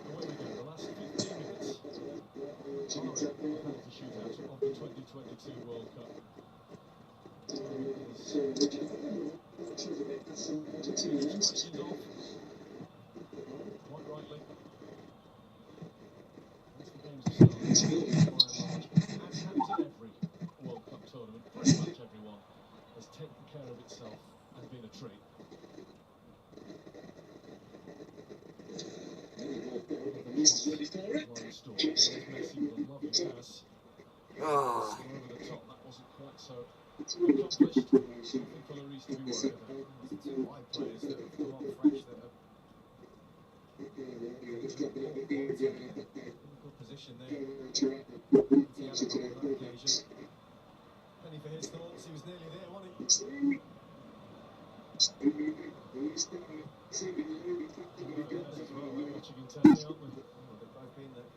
Away we go, the last 15 minutes. Penalty shootout of the 2022 World Cup. Questions off. Quite rightly. Once the games are started, by and large, as happens at every World Cup tournament, pretty much everyone has taken care of itself and been a treat. Messi with a lovely pass. Oh. Over the top, that wasn't quite so accomplished. Nothing for Lloris to be worried about. There's 2 wide players that have come on fresh that have good position there. Thiago on that occasion. Penny for his thoughts, he was nearly there, wasn't he? We're watching intently, aren't we? Oh, they've both been there.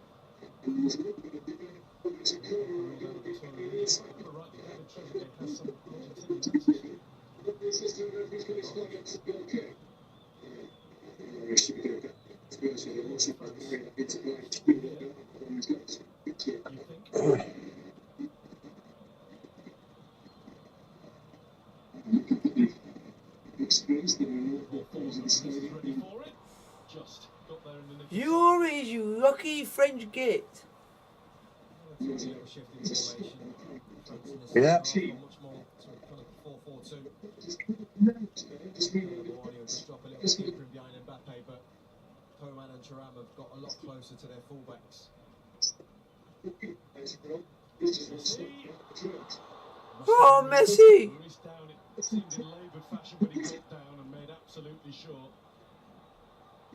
Right, Trezeguet has some Argentinian you think? Ready for it? Just got there in the nick of You always, you lucky French git. A little shift in formation. France in this Yeah. half, much more sort of kind of 4-4-2. Warney will just drop a little deeper in behind Mbappe, but Coman and Thuram have got a lot closer to their fullbacks. Oh, Messi! Released down, it seemed in laboured fashion, but he got down and made absolutely sure.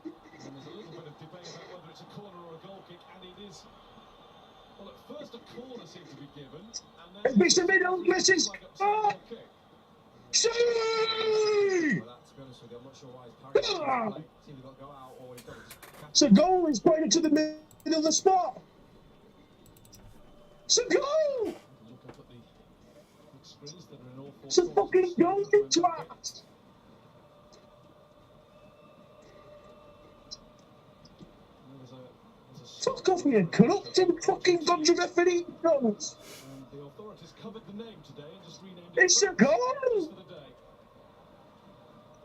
And there's a little bit of debate about whether it's a corner or a goal kick, and it is. Well, at first a corner seemed to be given, and then It beats the middle, Mrs. like a Oh! goal kick. See! Well, that, to be honest with you, I'm not sure why he's parried that play. It's either got to go out or he's got to just catch It's a goal. He's pointing to the middle of the spot. It's a goal. Look up at the big screens that are in all four It's a corners fucking of the goal, stadium. you twat. Fuck off, you corrupting fucking dodgy referee. Goals. And the authorities covered the name today and just renamed it It's a French goal. just for the day.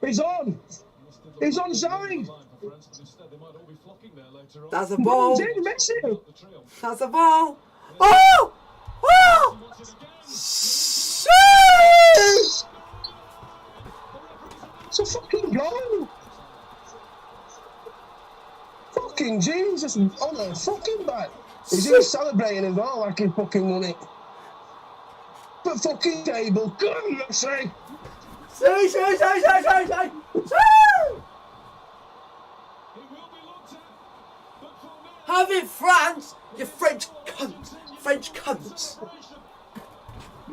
He's on. And this did look He's like a onside. line for France, but instead they might all be flocking there later on. That's a ball. He's in, Messi. The triumph. That's a ball. Oh! Oh! He wants it again. Sheesh! It's a fucking goal. Fucking Jesus on a fucking back. He's even celebrating as well like he fucking won it. But fucking table, goodness sake. See! He will be looked at, but for now, Have it, France! You French cunts! French cunts!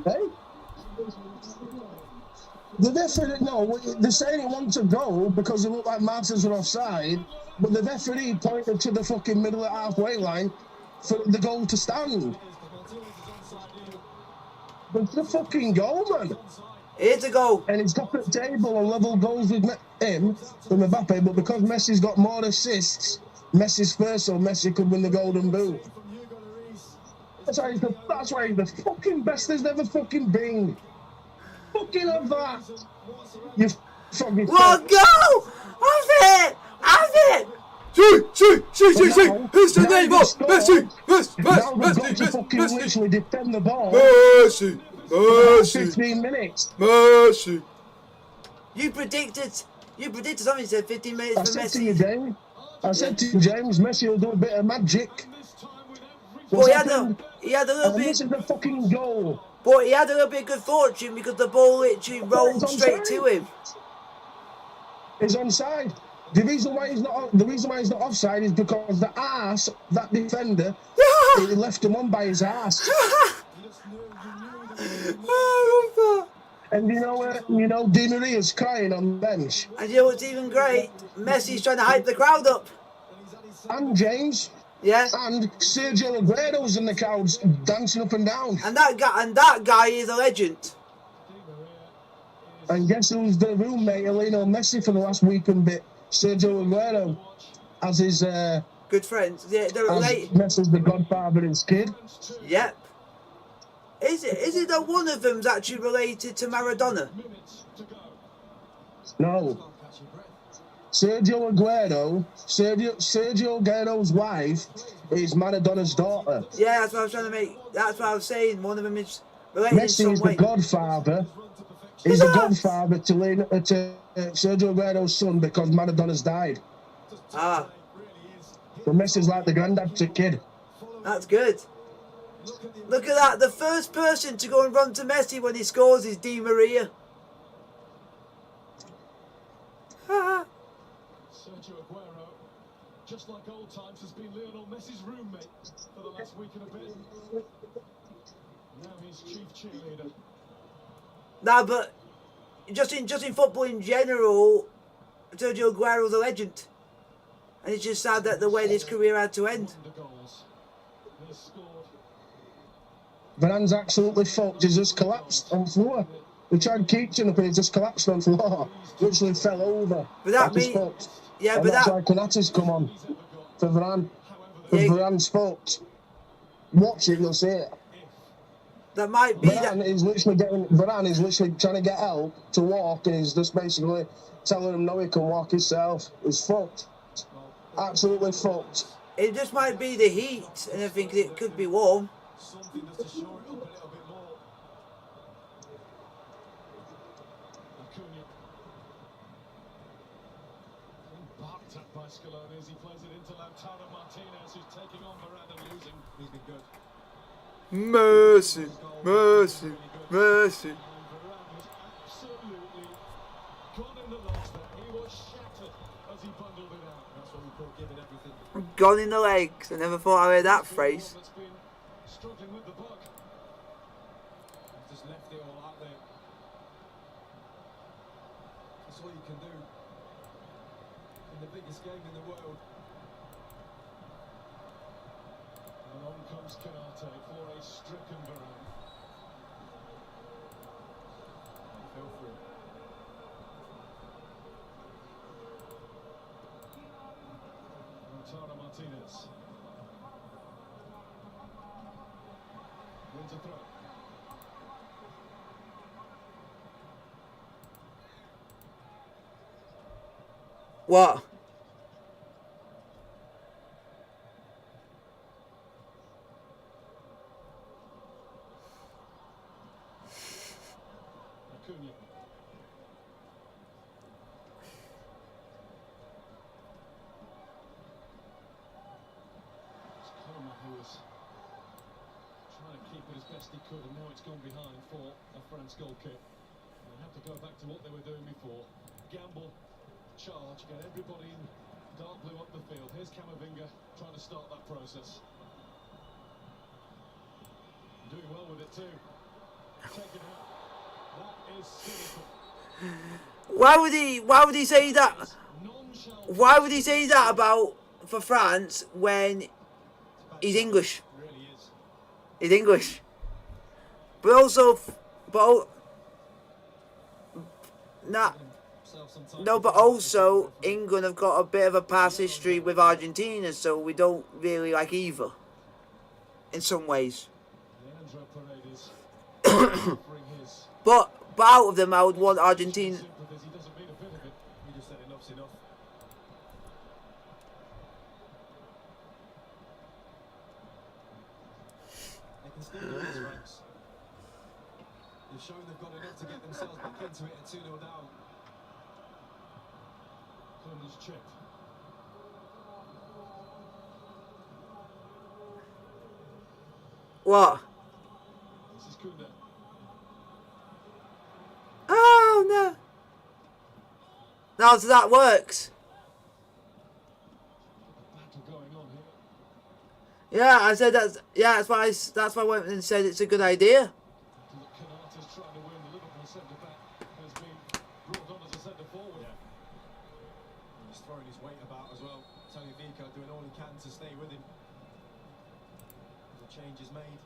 Hey? The referee, no, they're saying it wants a goal because it looked like Martins were offside, but the referee pointed to the fucking middle of halfway line for the goal to stand. But it's a fucking goal, man. Here's a goal. And he's got the table on level goals with him, with Mbappe, but because Messi's got more assists, Messi's first, so Messi could win the Golden Boot. That's why he's the fucking best there's ever fucking been. Fucking have that. You fucking What goal? Have it! Have it! It's the name of Messi! Now they've got to fucking Messi! literally defend the ball Messi! for Messi! 15 minutes. Messi! You predicted something, you said 15 minutes I for said to you, Messi. James. I said to you, James, Messi will do a bit of magic. Well, What's he happened? had a little And this bit, is the fucking goal. but he had a little bit of good fortune because the ball literally rolled It's straight onside. to him. He's onside. The reason why he's not offside is because the arse, that defender, he left him on by his arse. And you know, Di Maria's crying on the bench. And you know what's even great? Messi's trying to hype the crowd up. And James, Yeah. and Sergio Aguero's in the crowds dancing up and down. And that guy is a legend. And guess who's the roommate of Lionel Messi for the last week and bit? Sergio Aguero, as his Good friends. Yeah, they're as related. Messi's the godfather of his kid. Yep. Is it that one of them's actually related to Maradona? No. Sergio Aguero's wife is Maradona's daughter. Yeah, that's what I was trying to make. That's what I was saying. One of them is related in Messi some is way. the godfather. He's the godfather to Sergio Aguero's son because Maradona's died. Ah, So Messi's like the granddad to kid. that's good. Look at that. The first person to go and run to Messi when he scores is Di Maria. Sergio Aguero, just like old times, has been Lionel Messi's roommate for the last week and a bit. Now he's chief cheerleader. Nah, but just in football in general, Sergio Aguero's a legend. And it's just sad that the way this career had to end. The goals. He has scored Varane's absolutely fucked. He's just collapsed on the floor. We tried keeping up and he just collapsed on the floor. Literally fell over. But that Like he's mean, fucked. yeah, And but that's that, why Konate's come on for Varane. Because yeah, Varane's fucked. Watch it, you'll see it. that might be that. Varane is literally trying to get help to walk, and he's just basically telling him no, he can walk himself. He's fucked. Absolutely fucked. It just might be the heat and everything. 'Cause it could be warm. Something just to shore it up a little bit more. Acuna. Backed up by Scaloni as he plays it into Lautaro Martinez, who's taking on Varane and losing. He's been good. Mercy, mercy, mercy. And Varane was absolutely gone in the legs there. He was shattered as he bundled it out. That's what we call giving everything. Gone in the legs. I never thought I heard that phrase. That's been struggling with the puck. He's just left it all out there. That's all you can do in the biggest game in the world. And on comes Konate for a stricken Varane. Feel free. Lautaro Martinez. Wins a throw. What? Acuna. It's Coleman who was trying to keep it as best he could, and now it's gone behind for a France goal kick. They have to go back to what they were doing before. Gamble, charge, get everybody in dark blue up the field. Here's Camavinga trying to start that process. Doing well with it too. Taken out. That is cynical. Why would he say that? Nonchalant. Why would he say that about for France when he's English? Really is. He's English. But also, nah, Himself sometimes. no, but also England have got a bit of a past history with Argentina, so we don't really like either. In some ways, Leandro Paredes offering his but out of them, I would want Argentina. sympathies. He doesn't mean a bit of it. He just said enough's enough. They can still do this, Franks. They've shown they've got enough to get themselves back into it at 2-0 down. Kunda's chip. What? This is Kunda. Oh no! Now so that works. Battle going on here. Yeah, I said that's that's why I went and said it's a good idea. Konate's trying to win. The Liverpool centre back has been brought on as a centre forward. He's throwing his weight about as well. Tony Vico doing all he can to stay with him. The change is made.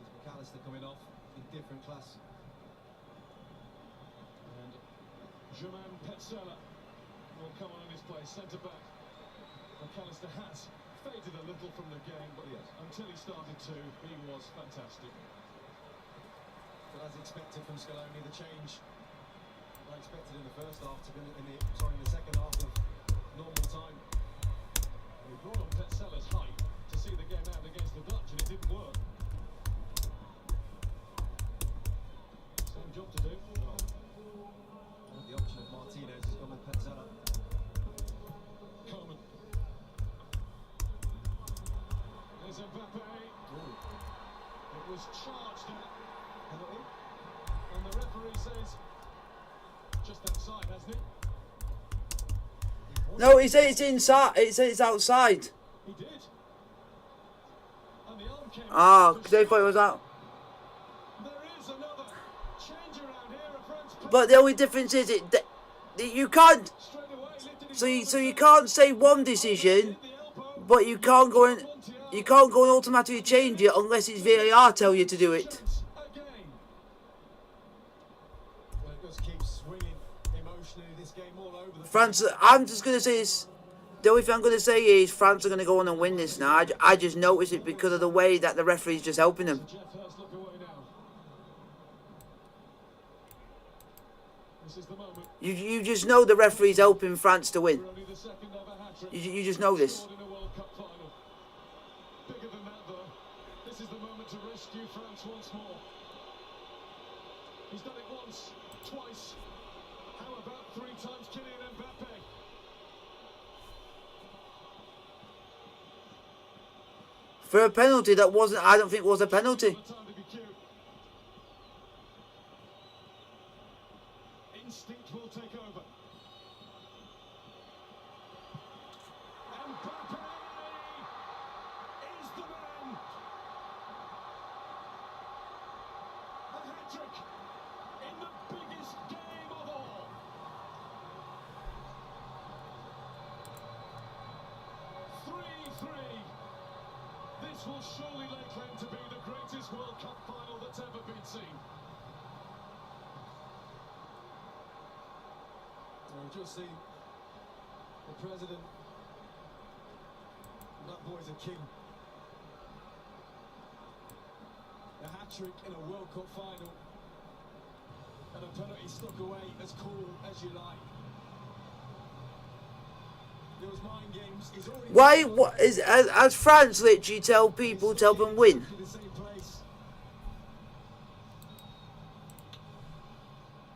There's McAllister coming off in different class. And Germain Petzela will come on in his place, centre back. McAllister has faded a little from the game, but yes, until he started to, he was fantastic. But as expected from Scaloni, the change I expected in the first half to be in the second half of normal time. He brought on Petzela's height to see the game out against the Dutch, and it didn't work. Same job to do. The option of Martinez has gone with Petzela. Coleman. There's Mbappe. It was charged at, and the referee says just outside, hasn't it? No, he said it's inside. He said it's outside. He did. And the arm came Ah, out because to they thought it was out. There is another change around here. A French player But the only difference is you can't. straight away lifted his So you can't say one decision, the elbow. but you can't go in. Montiel You can't go and automatically change it unless it's VAR tell you to do it. Chance again. Well, it just keeps swinging emotionally. This game all over the France, place. I'm just going to say this. The only thing I'm going to say is France are going to go on and win this now. I just noticed it because of the way that the referee's just helping them. Jeff Hurst look away now. This is the moment. You just know the referee's helping France to win. For only the second ever hat-trick. You just know this. Scored in a World Cup final. Bigger than that, though. This is the moment to rescue France once more. He's done it once, twice. How about 3 times Kylian Mbappe? For a penalty that wasn't, I don't think was a penalty. The time to be cute. Instinct will take over. Mbappe is the man. A hat-trick in the biggest game of all. 3-3. This will surely lay claim to be the greatest World Cup final that's ever been seen. We've just seen the president. That boy's a king. A hat-trick in a World Cup final. And a penalty stuck away as cool as you like. There was mind games. He's already Why? What is as France literally tell people to help them win? in the same place.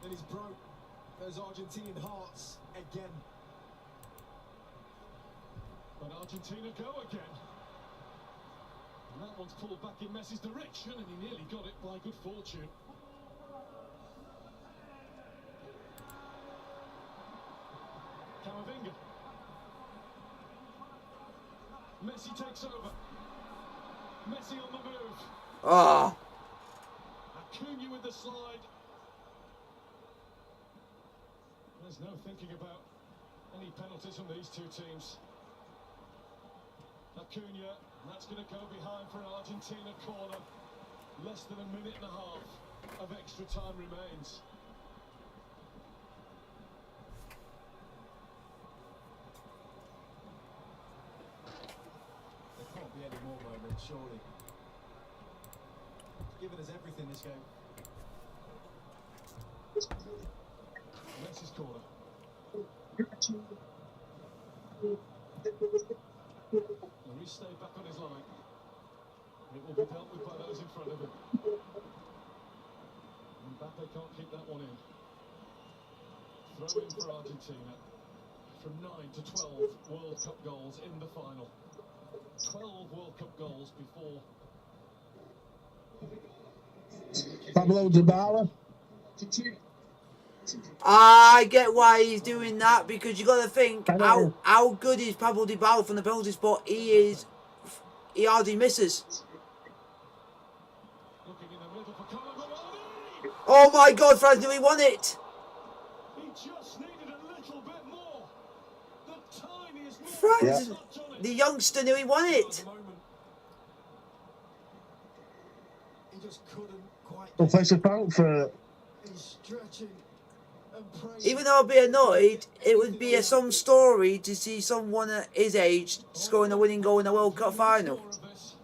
And he's broke those Argentinian hearts again. But Argentina go again. And that one's pulled back in Messi's direction, and he nearly got it by good fortune. Camavinga. Messi takes over. Messi on the move. Oh, Acuna with the slide. There's no thinking about any penalties from these two teams. Acuna, that's going to go behind for an Argentina corner. Less than a minute and a half of extra time remains. There can't be any more moments, surely. He's given us everything this game. Messi's corner. Maurice stayed back on his line. It will be dealt with by those in front of him. Mbappe can't keep that one in. Throw in for Argentina. From 9 to 12 World Cup goals in the final. 12 World Cup goals before. Pablo Dybala. I get why he's doing that because you got to think I know. how good is Pablo Dybala from the penalty spot. He hardly misses. Looking in the middle for Cannavaro. Oh my God, France, we won it! He just needed a little bit more. The tiniest more. France, Touch on it. the youngster knew he won At it. the moment, he just couldn't quite. Professor Frankfurt. He's stretching and praying. Even though I'd be annoyed, it would be some story to see someone at his age scoring a winning goal in a World Cup final. More of this.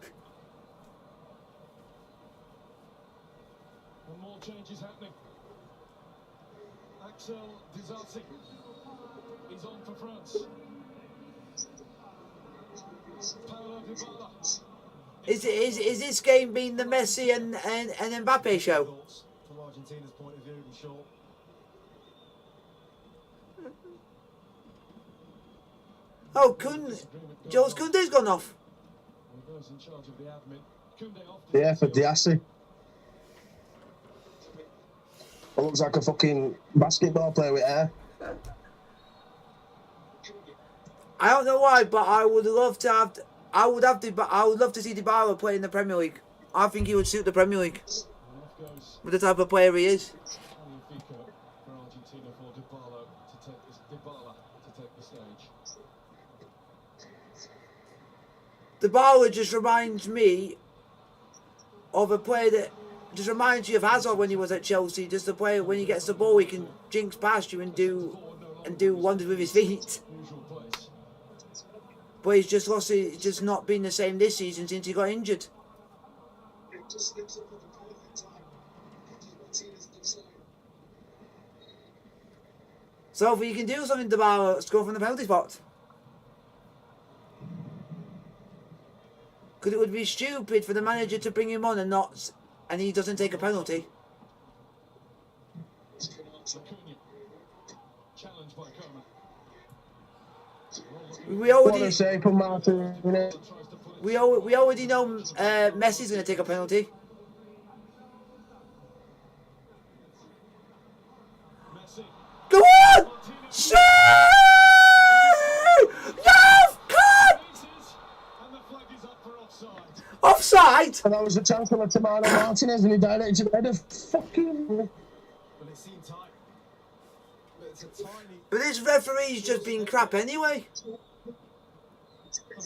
And more changes happening. Axel Disasi. He's on for France. Paulo Dybala. Is this game being the Messi and Mbappe show? Thoughts from Argentina's point of view, in short. Oh, Jules Koundé's gone off. And those in charge of the admin. Koundé off. Yeah, for Diassi. It looks like a fucking basketball player with hair. I don't know why, but I would love to have. I would love to see Dybala play in the Premier League. I think he would suit the Premier League And off goes with the type of player he is. Magnifico for Argentina for Dybala to take the stage. Dybala just reminds me of a player that just reminds you of Hazard when he was at Chelsea. Just a player when he gets the ball, he can jinx past you and do wonders with his feet. But he's just lost. It's just not been the same this season since he got injured. So if you can do something, Dybala, let's go from the penalty spot. Because it would be stupid for the manager to bring him on and he doesn't take a penalty. We already know Messi's going to take a penalty. Go on! Shoot! No! Cut! Offside? And that was the chance for Tamara Martinez and he directed header. Fucking. Well, it seemed tight. But it's a tiny. But this referee's just been crap anyway.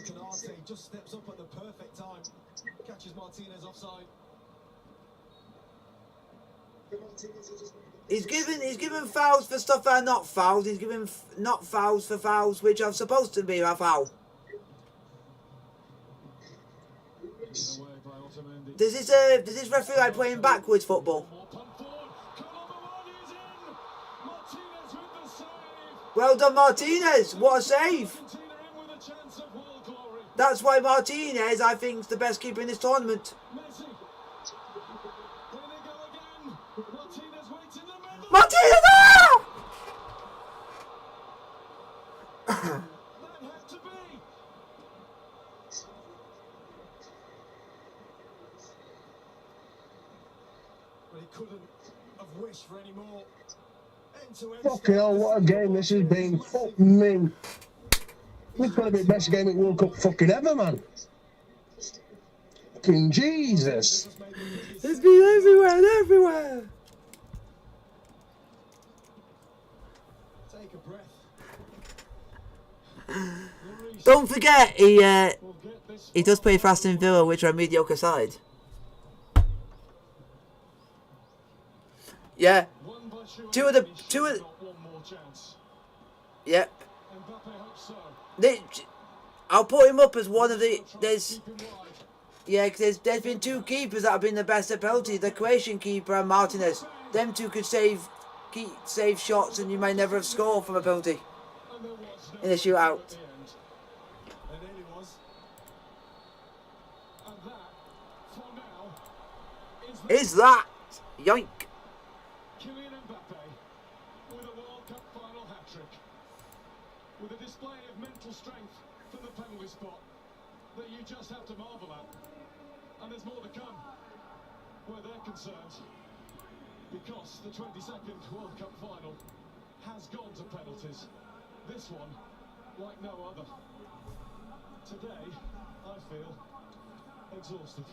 Canate just steps up at the perfect time. Catches Martinez offside. He's given fouls for stuff that are not fouls. He's given not fouls for fouls which are supposed to be a foul. Does this referee like playing backwards football? Well done, Martinez. What a save. That's why Martinez, I think, is the best keeper in this tournament. Martinez! Ah! But he couldn't have wished for any more. Fucking hell, what a game this has been. Fuck me. This is going to be the best game at World Cup fucking ever, man. Fucking Jesus. It's been everywhere and everywhere. Take a breath. Don't forget, he does play for Aston Villa, which are a mediocre side. Yeah. Two of Yep. I'll put him up as one of the. Because there's been two keepers that have been the best at penalties. The Croatian keeper and Martinez. Them two could save shots, and you might never have scored from a penalty in a shootout. Is that yoink? With a display of mental strength from the penalty spot that you just have to marvel at. And there's more to come where they're concerned, because the 22nd World Cup final has gone to penalties. This one, like no other. Today, I feel exhausted.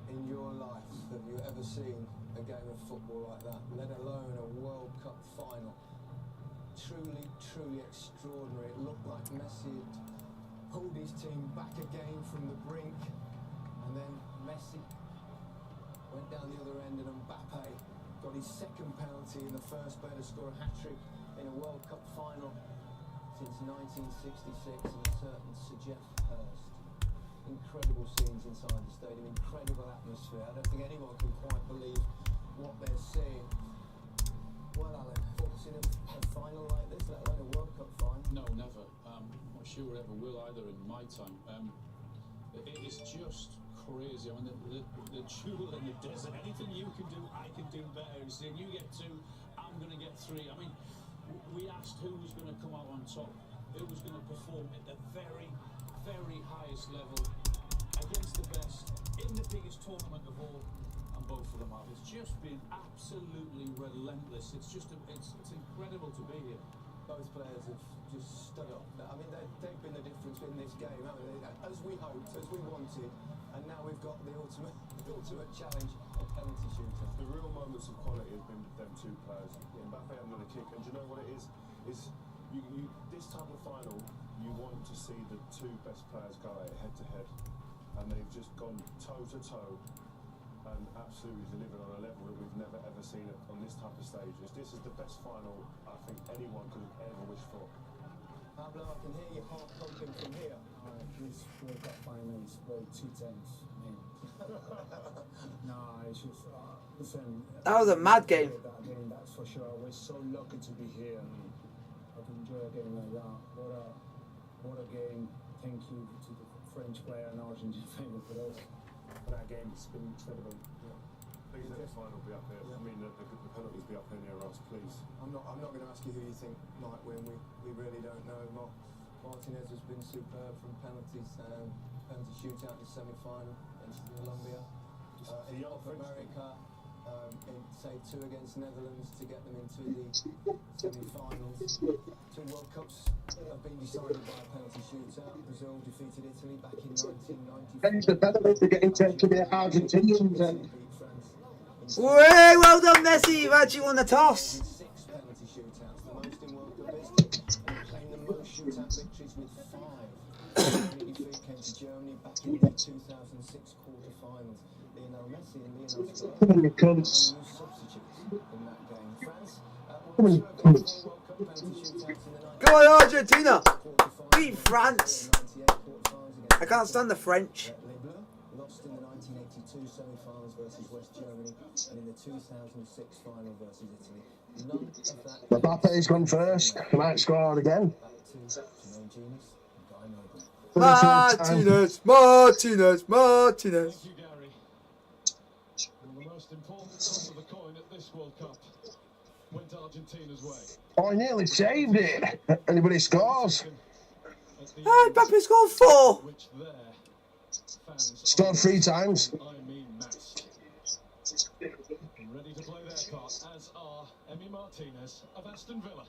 In your life, have you ever seen a game of football like that, let alone a World Cup final? Truly, truly extraordinary. It looked like Messi had pulled his team back again from the brink, and then Messi went down the other end, and Mbappe got his second penalty in the first player to score a hat-trick in a World Cup final since 1966, and a certain Sir Geoff Hurst. Incredible scenes inside the stadium, incredible atmosphere. I don't think anyone can quite believe what they're seeing. Well, Alan, ever seen a final like this, let alone a World Cup final? No, never. Not sure ever will either in my time. It's just crazy. I mean, the jewel in the desert. Anything you can do, I can do better. You see, you get two, I'm going to get three. I mean, we asked who was going to come out on top, who was going to perform at the very, very highest level against the best in the biggest tournament of all, and both of them have. It's just been absolutely relentless. It's incredible to be here. Both players have just stood up. I mean, they've been the difference in this game, haven't they? As we hoped, as we wanted, and now we've got the ultimate challenge, a penalty shooter. The real moments of quality have been with them two players. Mbappe having the kick, and do you know what it is? is this type of final, you want to see the two best players go at it head to head, and they've just gone toe to toe and absolutely delivered on a level that we've never ever seen it on this type of stage. This is the best final I think anyone could have ever wished for. Pablo, I can hear your heart pumping from here. This World Cup final is very too tense. I mean, no, it's just listen. That was a mad game. That game, that's for sure. We're so lucky to be here. I mean, I can enjoy a game like that. What a game! Thank you to the French player and Argentine player for those. That game has been incredible. Please let the final be up here. I mean, the penalties be up here near us, please. I'm not going to ask you who you think might win. We really don't know. Martinez has been superb from penalties, penalty shootout in the semi-final against Colombia. In North America, say 2 against Netherlands to get them into the semi-finals. 2 World Cups have been decided by a penalty shootout. Brazil defeated Italy back in 1994. It's the better to get into the Argentinians and Beat France. Way well done, Messi. You've actually won the toss. 6 penalty shootouts, the most in World Cup history, and claimed the most shootout victories with 5. The only defeat came to Germany back in the 2006 quarter-finals. Lionel Messi and Lionel Scaloni come on, you were cunts. substitutes in that game. France Come on, won you 2 cunts. World Cup penalty shootouts in the Go on, Argentina. 1998 Beat France. quarter-finals I can't stand the French. Les Bleus lost in the 1982 semi-finals versus West Germany and in the 2006 final versus Italy. None of that. Mbappe's gone first. He might score again. Back to Jermaine Genius and Guy Noble. Martinez. Thank you, Gary. And the most important toss of the coin at this World Cup went Argentina's way. Oh, he nearly saved it. Anybody scores. At the Oh, end, Mbappe scored 4. which their fans Scored 3 times. I mean matched. And ready to play their part, as are Emi Martinez of Aston Villa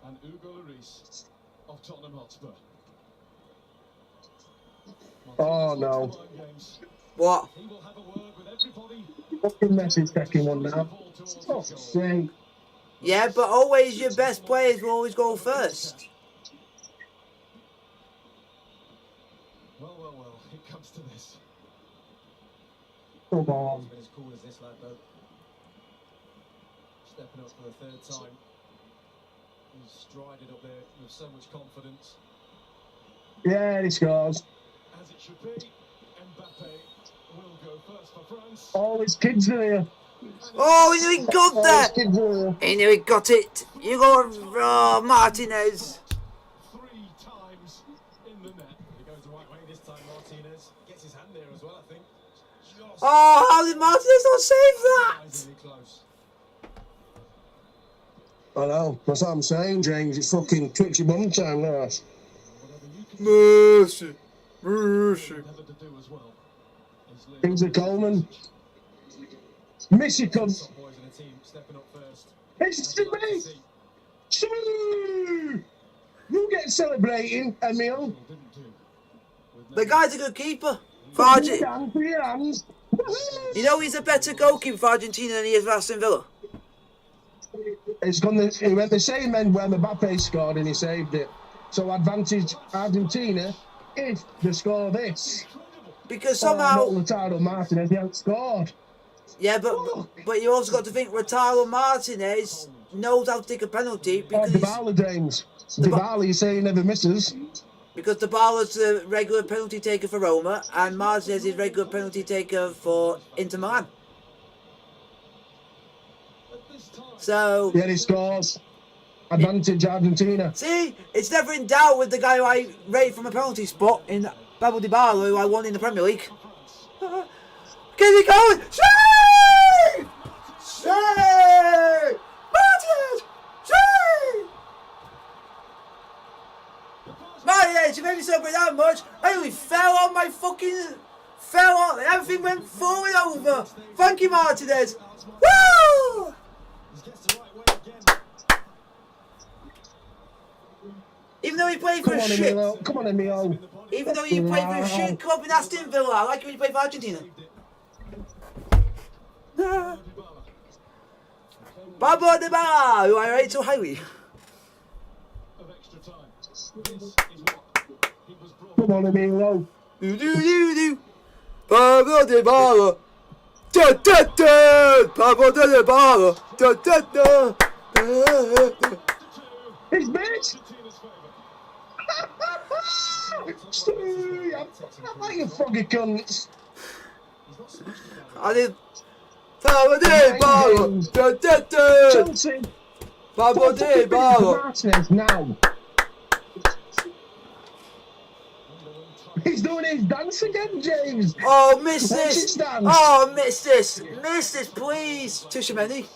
and Hugo Lloris of Tottenham Hotspur. Oh, Martinez no. wants the line games. What? He will have a word with everybody. Fucking Messi's taking one now. Oh, shame. Yeah, but always your best players will always go first. Well, it comes to this. Come on. He's been as cool as this lad though. Stepping up for the 3rd time. He's strided up there with so much confidence. Yeah, he scores. As it should be, Mbappe will go first for France. All his kids are here. Oh, he knew he got All his that. kids are here. He knew he got it. You go, Martinez. 3 times in the net. He goes the right way this time, Martinez. Gets his hand there as well, I think. Just Oh, how did Martinez not save that? surprisingly close. I know. That's what I'm saying, James. It's fucking twitchy bum time now. Whatever you can Mercy. endeavour to do as well. is lead Kingsley Coleman. Missy comes. Top boys in the team stepping up first. It's to me. Shoo! You get celebrating, Emil. didn't do. With The guy's a good keeper. For Arge- Down for your hands. you know he's a better goalkeeper for Argentina than he is for Aston Villa. He went the same end where Mbappe scored and he saved it. So advantage Argentina if they score this. Because Oh, somehow, not Lautaro Martinez, he hasn't scored. yeah, but you also got to think Lautaro Martinez knows how to take a penalty Oh, because Dybala, James. Dybala, you say he never misses. Dybala's the regular penalty taker for Roma and Martinez is regular penalty taker for Inter Milan. So, Yet he scores. Advantage Argentina. see, it's never in doubt with the guy who I rated from a penalty spot in Pablo Dybala, who I won in the Premier League. Get it going! Save! Save! Martinez! Save! Martinez, you made me celebrate that much. I only fell on my fucking... Fell on. Everything went forward over. Thank you, Martinez. Woo! He gets the right way again. Even though he played for Come a on, shit... Emilio. Come on, Emilio. Even though you played for a shit club in Aston Villa, I like it when you play for Argentina. Pablo Dybala, who I rate so highly. extra time. This is what he was brought Come on, Emilio. Do. Pablo de Barra. Da da da. Pablo de Barra. Da da da. It's bitch. I like you froggy cunts. I did. Pablo de Barra. Da da da. Chelsea. Pablo de Barra. Martinez now. He's doing his dance again, James. Oh, miss Watch this. his dance. Oh, miss this. Miss this, please. Tushameni.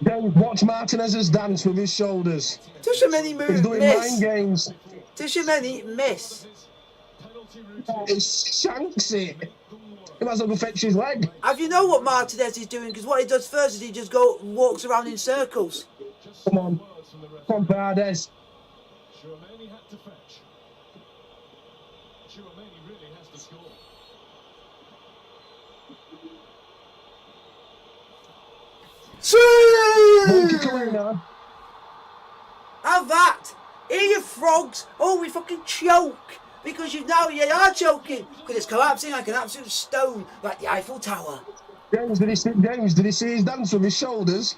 James, watch Martinez's dance with his shoulders. Tushameni He's move. doing Miss. mind games. Tushameni miss. penalty routine. He shanks it. He might as well go fetch his leg. Have you know what Martinez is doing? Because what he does first is he just walks around in circles. Come on. Come on, Paredes. Tchouaméni had to fetch. Tchouaméni really has to score. Don't kick away now. Have that. Here you frogs. Oh, we fucking choke. Because you are choking. Because it's collapsing like an absolute stone. Like the Eiffel Tower. James, did he see his dance with his shoulders?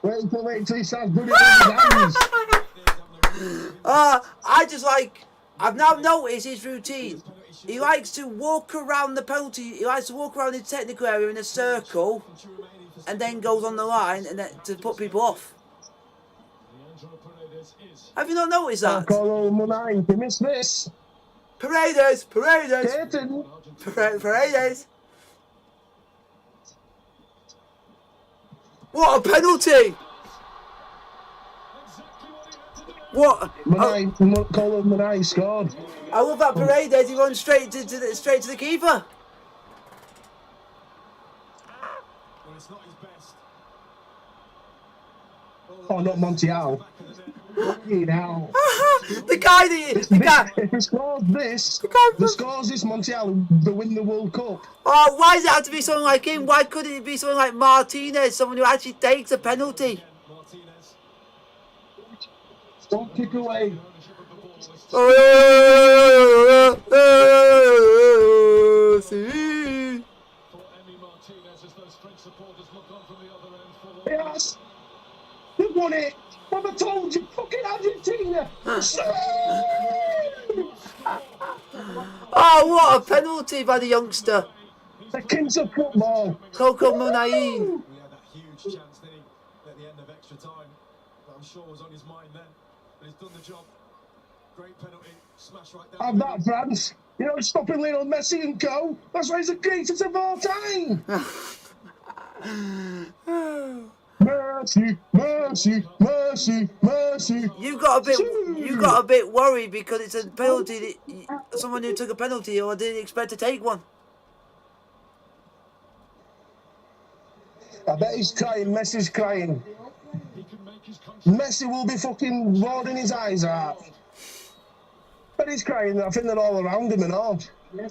Wait till he starts doing it with his hands. I've now noticed his routine. He likes to walk around the penalty. He likes to walk around the technical area in a circle, and then goes on the line and then to put people off. Leandro Paredes is Have you not noticed that? Colo Munai, he missed this. Paredes. Dayton. Paredes. What a penalty! What? Colo Munai scored. I love that Paredes. He runs straight to the keeper. Well, it's not his best. Oh, not Montiel. Fucking hell. the guy. If he scores this, Montiel, they win the World Cup. Oh, why does it have to be someone like him? Why couldn't it be someone like Martinez, someone who actually takes a penalty? Martinez. Don't kick away. See. for Emi Martinez as those French supporters look on from the other end for Yes. They won it. What have I told you? Fucking Argentina. Oh, what a penalty by the youngster, The kings of football. Coco Munain. We had that huge chance, didn't he, at the end of extra time. That I'm sure was on his mind then. But he's done the job. Great penalty. Smash right down. Have that, France. You know, stopping Lionel Messi and co. That's why he's the greatest of all time. Mercy, mercy, mercy, mercy. You got a bit worried because it's a penalty. Someone who took a penalty or didn't expect to take one. I bet he's crying. Messi's crying. he can make his country. Messi will be fucking roaring his eyes out. But he's crying. I think they're all around him and all. There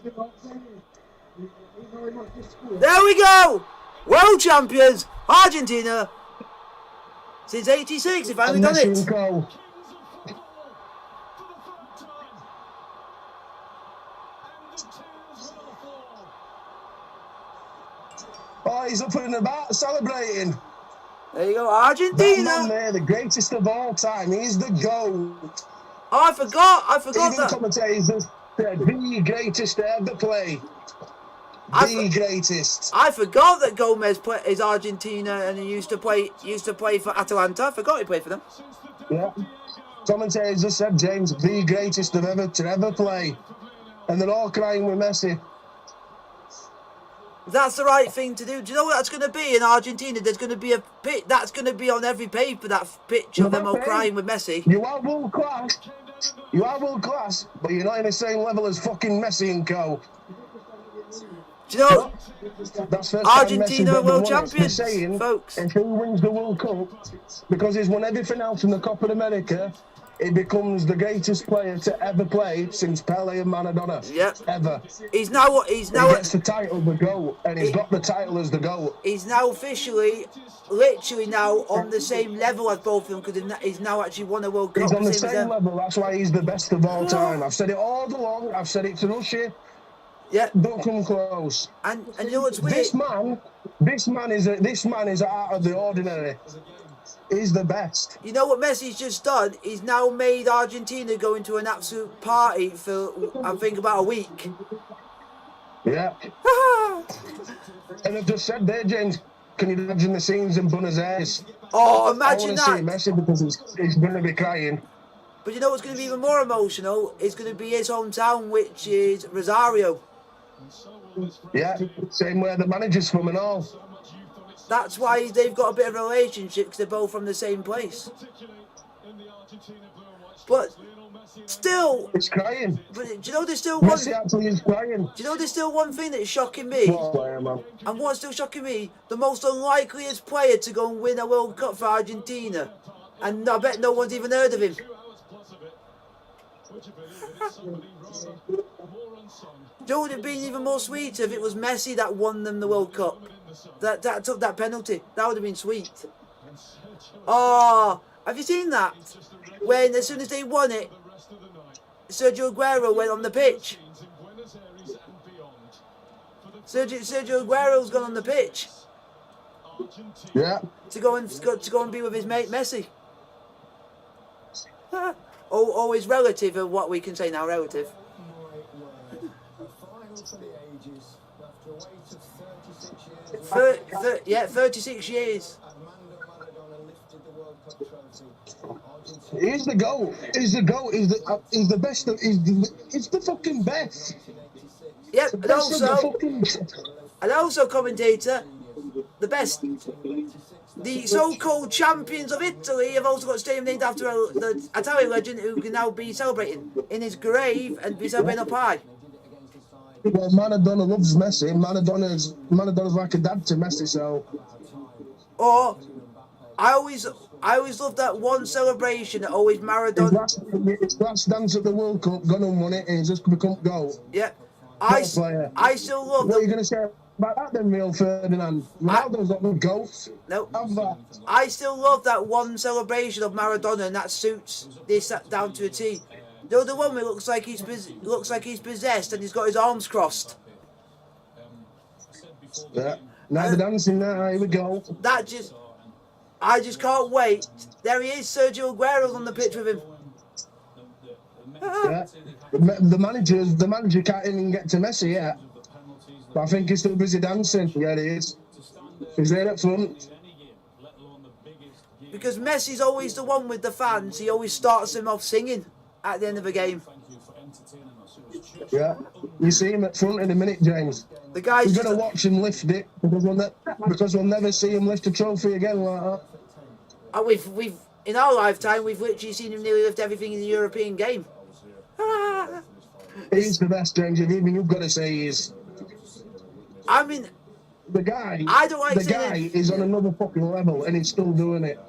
we go! World champions, Argentina. Since '86, if I haven't done Messi it. and co. Oh, he's up and about celebrating. There you go, That man Argentina. there, the greatest of all time. He's the GOAT. Oh, I forgot Even that. commentators said the greatest to ever play. I The greatest. I forgot that Gomez is Argentina and he used to play for Atalanta. I forgot he played for them. Yeah. Commentators just said James, the greatest to ever play. And they're all crying with Messi. That's the right thing to do. Do you know what that's going to be in Argentina? There's going to be a pit that's going to be on every paper. That picture of them all crying with Messi. You are world class. You are world class, but you're not in the same level as fucking Messi and co. Do you know? That's first Argentina time Messi's world ever won it. They're champions, saying, folks. and who wins the World Cup, because he's won everything else in the Copa America, he becomes the greatest player to ever play since Pele and Maradona. Yep. Ever. He's now He gets the title, the GOAT, and he's got the title as the GOAT. He's now officially, literally now on the same level as both of them because he's now actually won a World Cup. He's on the as same them. level. That's why he's the best of all time. I've said it all along. I've said it to Russia. Yeah. Don't come close. And you know what's weird? This man is out of the ordinary. He's the best. You know what Messi's just done? He's now made Argentina go into an absolute party for, I think, about a week. Yeah. And I've just said there, James, can you imagine the scenes in Buenos Aires? Oh, imagine I that. want to see Messi because he's going to be crying. But you know what's going to be even more emotional? It's going to be his hometown, which is Rosario. Yeah, same where the manager's from and all. That's why they've got a bit of a relationship because they're both from the same place. But still, it's crying. But do you know there's still one? Messi actually is crying. Do you know there's still one thing that's shocking me? And what's still shocking me? The most unlikeliest player to go and win a World Cup for Argentina, and I bet no one's even heard of him. Do you know what would have been even more sweet if it was Messi that won them the World Cup? That took that penalty. That would have been sweet. Oh, have you seen that? When as soon as they won it, Sergio Aguero went on the pitch. Sergio Aguero's gone on the pitch. Yeah. To go and be with his mate Messi. Oh, his relative, or what we can say now, relative. Yeah, 36 years. He's the GOAT. He's the GOAT. He's the best. He's the fucking best. Yep, and also commentator, the best. The so-called champions of Italy have also got a stadium named after the Italian legend who can now be celebrating in his grave and be celebrating up high. Well, Maradona loves Messi. Maradona's like a dad to Messi, so. Or, I always love that one celebration that always Maradona. His last dance at the World Cup, gone and won it, and he's just become GOAT. Yeah, I still love. What are you going to say about that then, Real Ferdinand? Ronaldo's not the GOAT. No, I still love that one celebration of Maradona, and that suits this down to a T. The other one, it looks like he's possessed and he's got his arms crossed. Yeah. Now they're dancing now. Here we go. I just can't wait. There he is. Sergio Aguero's on the pitch with him. Yeah. The manager can't even get to Messi yet. But I think he's still busy dancing. Yeah, he is. He's there up front. Because Messi's always the one with the fans. He always starts them off singing at the end of a game. Yeah, you see him at front in a minute, James. The guy's We're going to watch him lift it because we'll never see him lift a trophy again like that. And we've in our lifetime we've literally seen him nearly lift everything in the European game. He's the best, James. You've got to say he is. I mean, the guy. I don't like the guy is on another fucking level, and he's still doing it.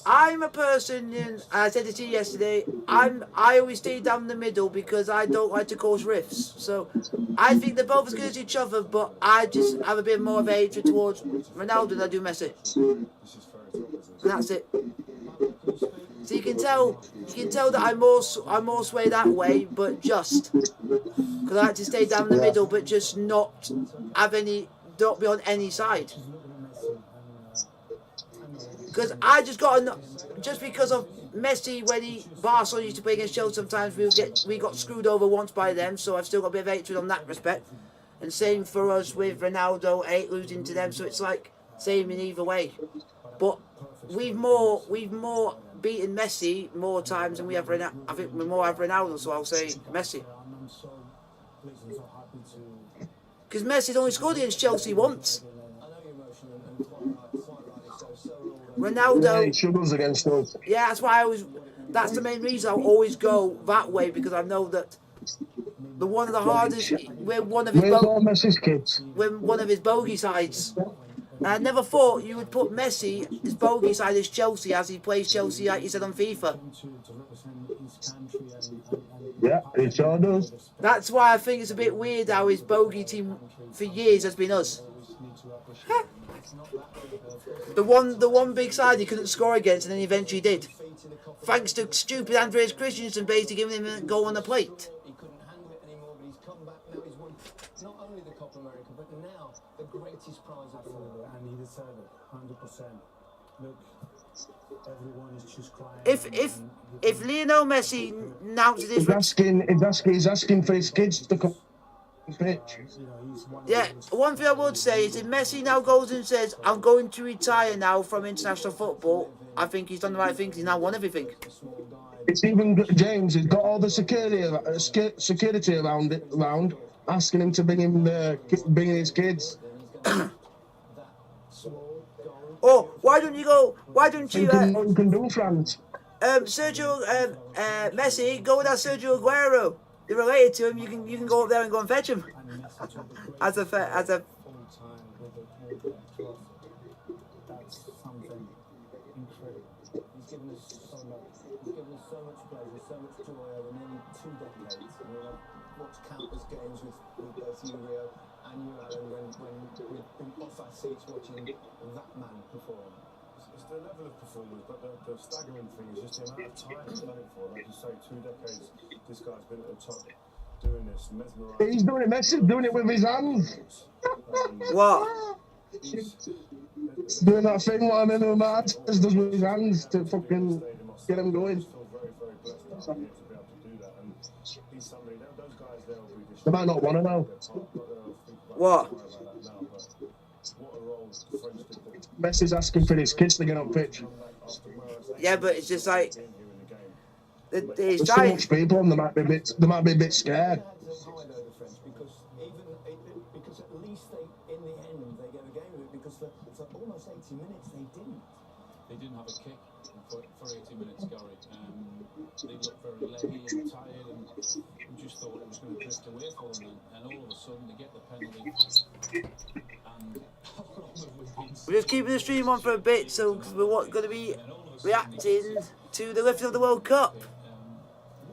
I'm a person, and I said it to you yesterday, I always stay down the middle because I don't like to cause rifts. So I think they're both as good as each other, but I just have a bit more of a hatred towards Ronaldo than I do Messi. And that's it. So you can tell that I'm more swayed that way, but just because I like to stay down the middle, but just not be on any side. Because I just just because of Messi, when Barcelona used to play against Chelsea, sometimes we got screwed over once by them, so I've still got a bit of hatred on that respect. And same for us with Ronaldo, losing to them, so it's like same in either way. But we've more beaten Messi more times than we have Ronaldo. I think we more have Ronaldo, so I'll say Messi. Because Messi's only scored against Chelsea once. Ronaldo. Yeah, he struggles against us. Yeah, that's the main reason I'll always go that way, because I know that we're one of the hardest. We're one of his Messi's kids. We're one of his bogey sides. I never thought you would put Messi as bogey side as Chelsea as he plays Chelsea like you said on FIFA. To represent his country and Yeah, it sure does. That's why I think it's a bit weird how his bogey team for years has been us. The one big side he couldn't score against and then eventually did. Thanks to stupid Andreas Christensen basically giving him a goal on the plate. He couldn't handle it anymore, but he's come back now. He's won not only the Copa America, but now the greatest prize of all. And he deserved it, 100%. Look, everyone is just crying. If Lionel Messi announces his He's asking for his kids to come on the pitch. yeah, one thing I would say is if Messi now goes and says I'm going to retire now from international football, I think he's done the right thing. He's now won everything. It's even James has got all the security around asking him to bring his kids. Oh, why don't you go? Why don't you? You can do France. Messi, go with that Sergio Aguero. You're related to him. You can go up there and go and fetch him. as a That's something incredible. He's given us so much. He's given us so much pleasure, so much joy over nearly 2 decades. And I've watched countless games with both you, Rio, and you, Alan, when we've been off our seats watching that man perform. It's the level of performance, but the staggering thing is just the amount of time he's done it for. Like you say, 2 decades, this guy's been at the top doing this, mesmerising. He's doing it. Messi's doing it with his hands. What? He's doing that thing what Emmanuel Martinez does with his hands to fucking get him going. I feel very, very blessed out here to be able to do that. And he's somebody, those guys there will be just... They might not want to know. What? What a role the French did. Messi's asking for his kids to get on pitch. Yeah, but it's just like he's There's so trying. much people and they might be a bit scared. Because at least in the end they get a game of it, because for almost 80 minutes they didn't. They didn't have a kick for 80 minutes, Gary. They looked very leggy and tired, and we just thought it was going to drift away for them. And all of a sudden they get the penalty. And We're just keeping the stream on for a bit, so we're going to be reacting to the lifting of the World Cup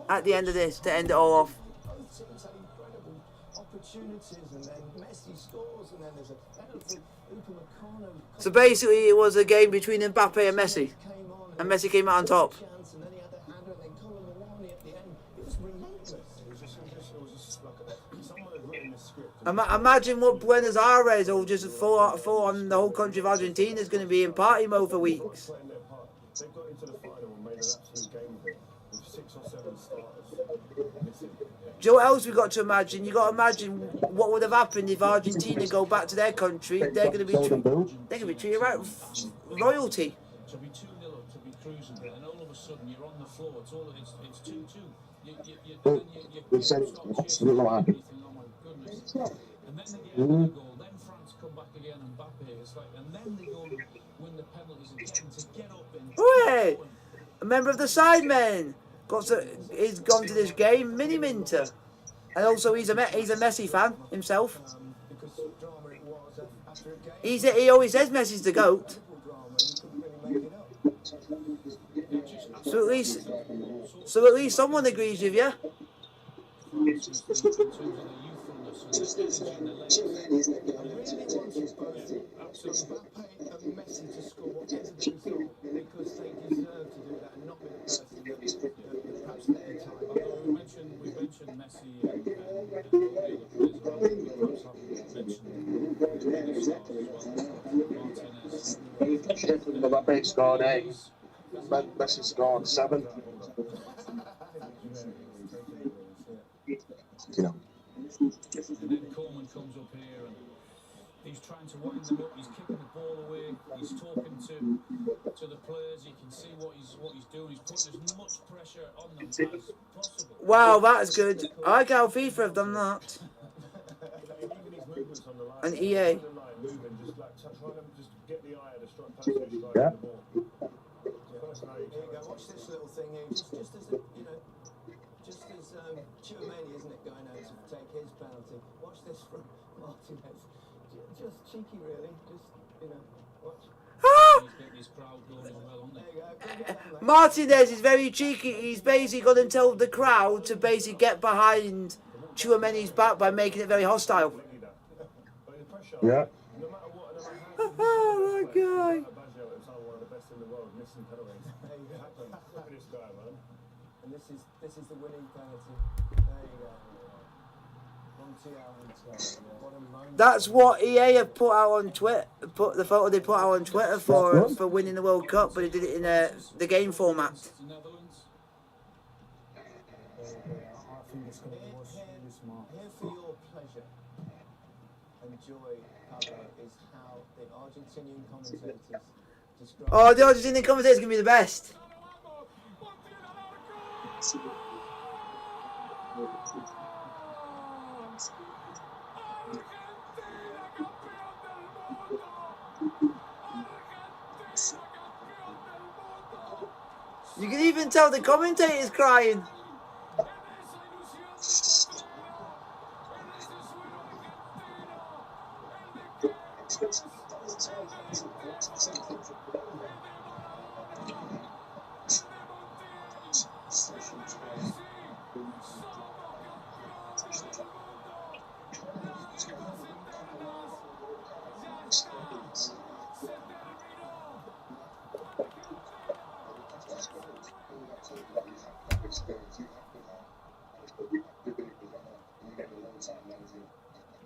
at the end of this to end it all off. Both teams had incredible opportunities, and then Messi scores, and then there's a penalty. Upamecano So basically, it was a game between Mbappe and Messi, came on, and Messi came out on top. chance, and then he had the hander, and then Colin Maloney at the end. It was relentless. It was just like someone had written this script. Imagine what Buenos Aires or just full on the whole country of Argentina is going to be in party mode for weeks. Playing their part. They got into the final and made an absolute game of it with 6 or 7 starters missing. Do you know what else we've got to imagine? You've got to imagine what would have happened if Argentina go back to their country. They're going to be treated like royalty. to be 2-0 up, to be cruising, and all of a sudden you're on the floor. It's 2-2. You said stop chasing and you think, oh my goodness. And then they get another goal. Then France come back again, and Mbappe. It's like, and then they go and win the penalties again to get up and. Hooray! A member of the Sidemen he's gone to this game, Mini Minter, and also he's a Messi fan himself. Because of drama it was after a game. He always says Messi's the GOAT. Drama, you couldn't really make it up. So at least someone agrees with you. Messi to score whatever they thought, because they deserve to do that and not be the person that perhaps let their time. We mentioned Messi and all the other players around. We perhaps haven't mentioned the stars as well. Martinez. Mbappe scored 8. Messi scored 7. You know. And then Coleman comes up here and he's trying to wind them up. He's kicking the ball away. He's talking to the players. You can see what he's doing. He's putting as much pressure on them as possible. Wow, that's good. I like how FIFA have done that. And EA. Yeah. Watch this little thing here, just as Chouameni, isn't it, going out to take his penalty. Watch this from Martinez. Just cheeky, really. Ah! He's getting his crowd going as well, isn't he? Martinez is very cheeky. He's basically going to tell the crowd to basically get behind Tchouameni's back by making it very hostile. But the pressure, Yeah. no matter what, no matter how Oh my God. Baggio is one of the best in the world, missing penalties. It happens. Look at this guy, man. And this is the winning penalty. There you go. What a moment. That's what EA have put out on Twitter. Put the photo they put out on Twitter for winning the World Cup, but they did it in the game format. The Netherlands. I think it's going to be really smart. Here for your pleasure and joy, Pablo, is how the Argentinian commentators describe. Oh, the Argentinian commentator's gonna be the best. You can even tell the commentator's crying.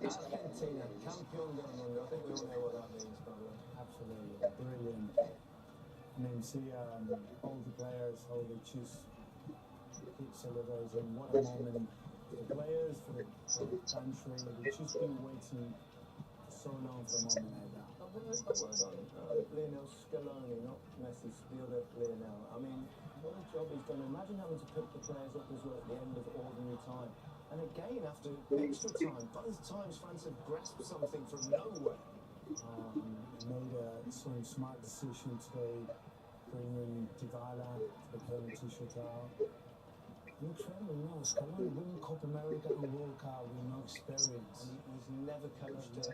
Argentina, campeón del mundo. I think we all know what that means, Pablo. Absolutely brilliant. I mean, see all the players, how they choose keep celebrating. What a moment for the players, for the country. They've just been waiting so long for a moment like that. A word on Lionel Scaloni, not Messi, the other Lionel. I mean, what a job he's done. Imagine having to pick the players up as well at the end of ordinary time. And again, after extra time, both times France have grasped something from nowhere. Made some smart decision today, bringing Tigala to the penalty shootout. Incredible, no, Scaloni winning Copa America and World Cup with no experience. And he's never coached a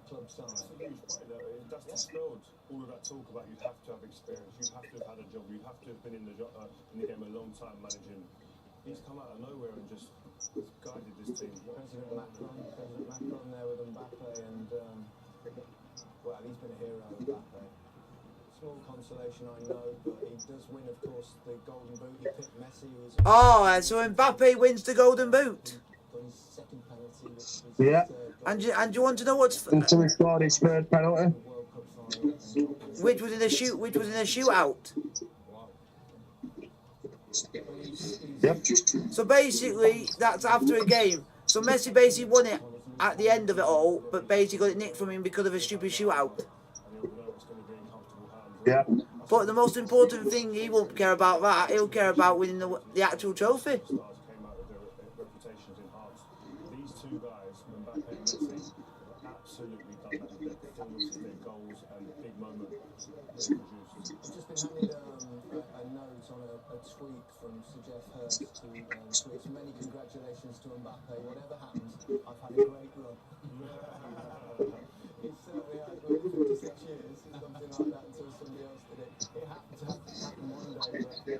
club side. That's a huge point, though. That's dispelled all of that talk about you have to have experience, you have to have had a job, you have to have been in the game a long time managing. He's come out of nowhere and just guided this team. President Macron there with Mbappe, and well, he's been a hero, Mbappe. Small consolation, I know, but he does win, of course, the Golden Boot. He picked Messi, who was Oh, so Mbappe wins the Golden Boot. got his second penalty, which was Yeah. his third And do you want to know what's Until he scored his third penalty. World Cup final. which was in a shootout? Yep. So basically, that's after a game. So Messi basically won it at the end of it all, but basically got it nicked from him because of a stupid shootout. Yeah. But the most important thing, he won't care about that. He'll care about winning the actual trophy. Stars came out with their reputations enhanced. These two guys, Mbappe and Messi, absolutely done that with their performances, their goals, and the big moment they produced. I've just been handed a note on a tweet from Sir Jeff Hurst to tweet many congratulations to Mbappe. Whatever happens, I've had a great run. He certainly has. Well, 56 years, something like that, until somebody else did it. It happened to happen one day, but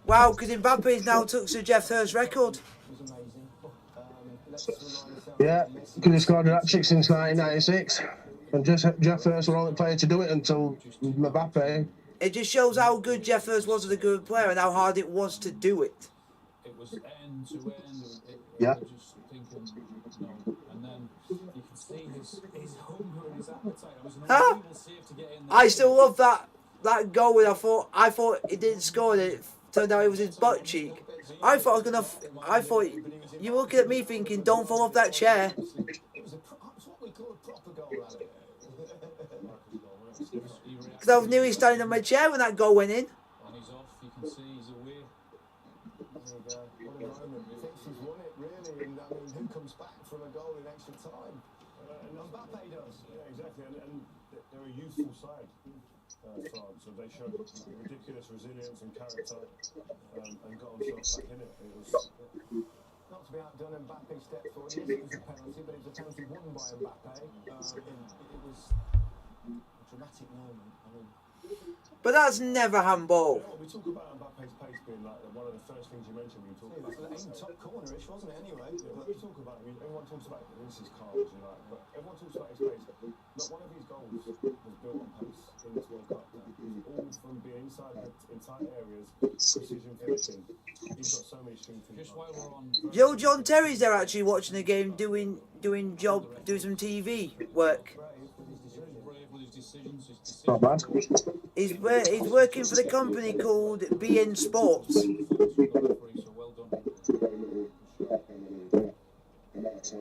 Wow, because Mbappe now took Sir Jeff Hurst's record. it was amazing. Let's remind ourselves Yeah. that Messi Because he scored a hat-trick since 1996. And Jeff Hurst were the only player to do it until Mbappe. It just shows how good Jeff Hurst was as a good player and how hard it was to do it. It was end to end. Yeah. Just thinking, no. And then you can see his hunger and his appetite. It was an unbelievable save to get in there. I still love that goal when I thought he didn't score and it turned out it was his butt cheek. I thought you were looking at me thinking, don't fall off that chair. it was what we call a proper goal, Alex. Because I knew he was standing on my chair when that goal went in. And he's off. You can see he's away. There you go. What a moment. He thinks he's won it, really. And I mean, who comes back from a goal in extra time? And Mbappe does. Yeah, exactly. And they're a youthful side, France. So they showed ridiculous resilience and character and got themselves back in it. It was. Not to be outdone, Mbappe stepped forward. Yes, it was a penalty, but it was a penalty won by Mbappe. It was a dramatic moment. I mean, But that's never handball. You know what, we talk about Mbappe's pace being like one of the first things you mentioned when you talk it about was aimed top cornerish, wasn't it? Anyway, But you talk about, I mean, everyone talks about this is Carl's, you know, but everyone talks about his pace. Not one of his goals was built on pace in this World Cup. It's all from being inside in tight areas, precision finishing. He's got so many strings to his Just while we're on. Yo, John Terry's there actually watching the game, doing some TV work. Brave with his decisions. Not bad. He's working for the company called BN Sports. So well done.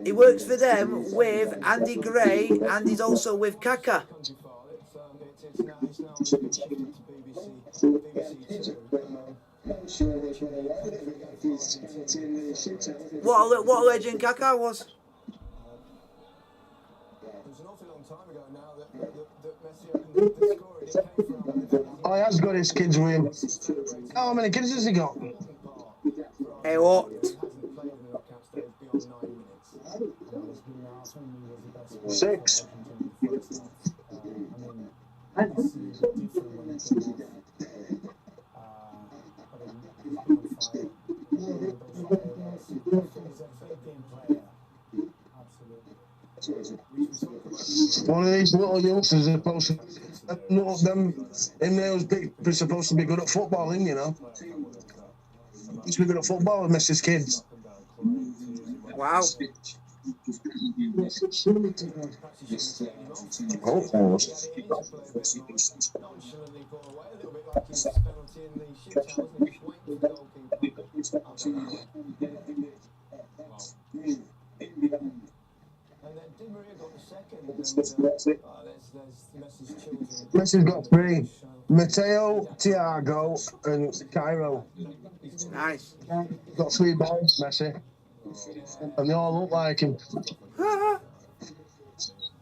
He works for them with Andy Gray, and he's also with Kaka. country file. It's now been shifted to BBC Two. What a legend Kaka was. It was an awfully long time ago now that Messi opened the scoring. It came from. Oh, he has got his kids with him. How many kids has he got? Hey, what? Hasn't played in the knockout stage beyond 9 minutes. 6. One of these little youngsters are supposed to, no, them, him those big, are supposed to be good at footballing, you know. He's be good at football and miss his kids. Wow. Almost. Nonchalantly ball away, a little bit like his penalty in the shootout, wasn't it? Just waiting for the goalkeeper. And then Di Maria got the second, and there's Messi's children. Messi's got 3. Matteo, Thiago, and Cairo. Nice. Got 3 balls, Messi. And they all look like him. Imagine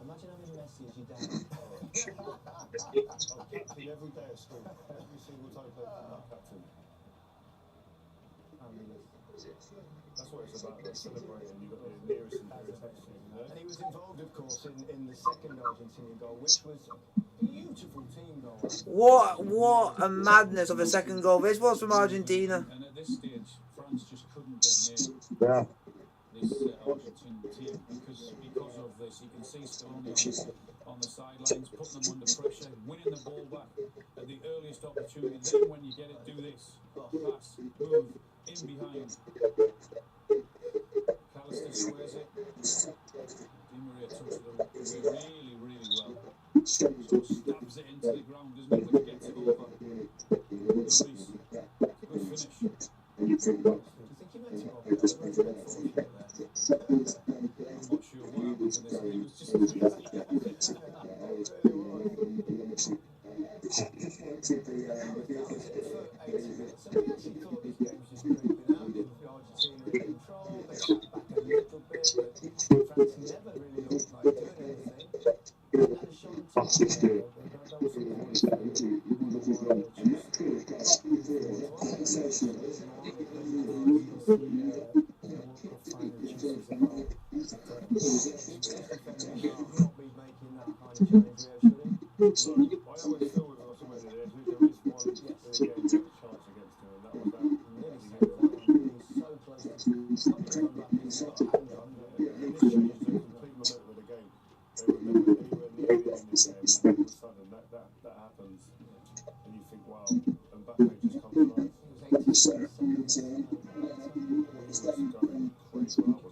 having Messi as your dad. Captain every day at school, every single time I play for captain. That's what it's about, like celebrating. You've got the nearest and dearest next to you, you know? And he was involved, of course, in the second Argentinian goal, which was a beautiful team goal. What a madness of a second goal this was from Argentina. And at this stage, France just couldn't get near Yeah. this Argentine team because of this. You can see Scaloni on the sidelines, putting them under pressure, winning the ball back at the earliest opportunity. Then when you get it, do this. Pass, move, in behind. Callister squares it. Di Maria touches it really, really well. So stabs it into the ground, doesn't it, when he gets it over. Luis, good finish. Do you think he meant to rob it? I'm not sure what happened to this. He was just I always feel with somebody there is one game chance against him, and that was that. so close to this changes the complete momentum of the game. They were never anywhere near the end of this game, and all of a sudden that happens, and you think, wow, Mbappe just comes alive. He was going crazy.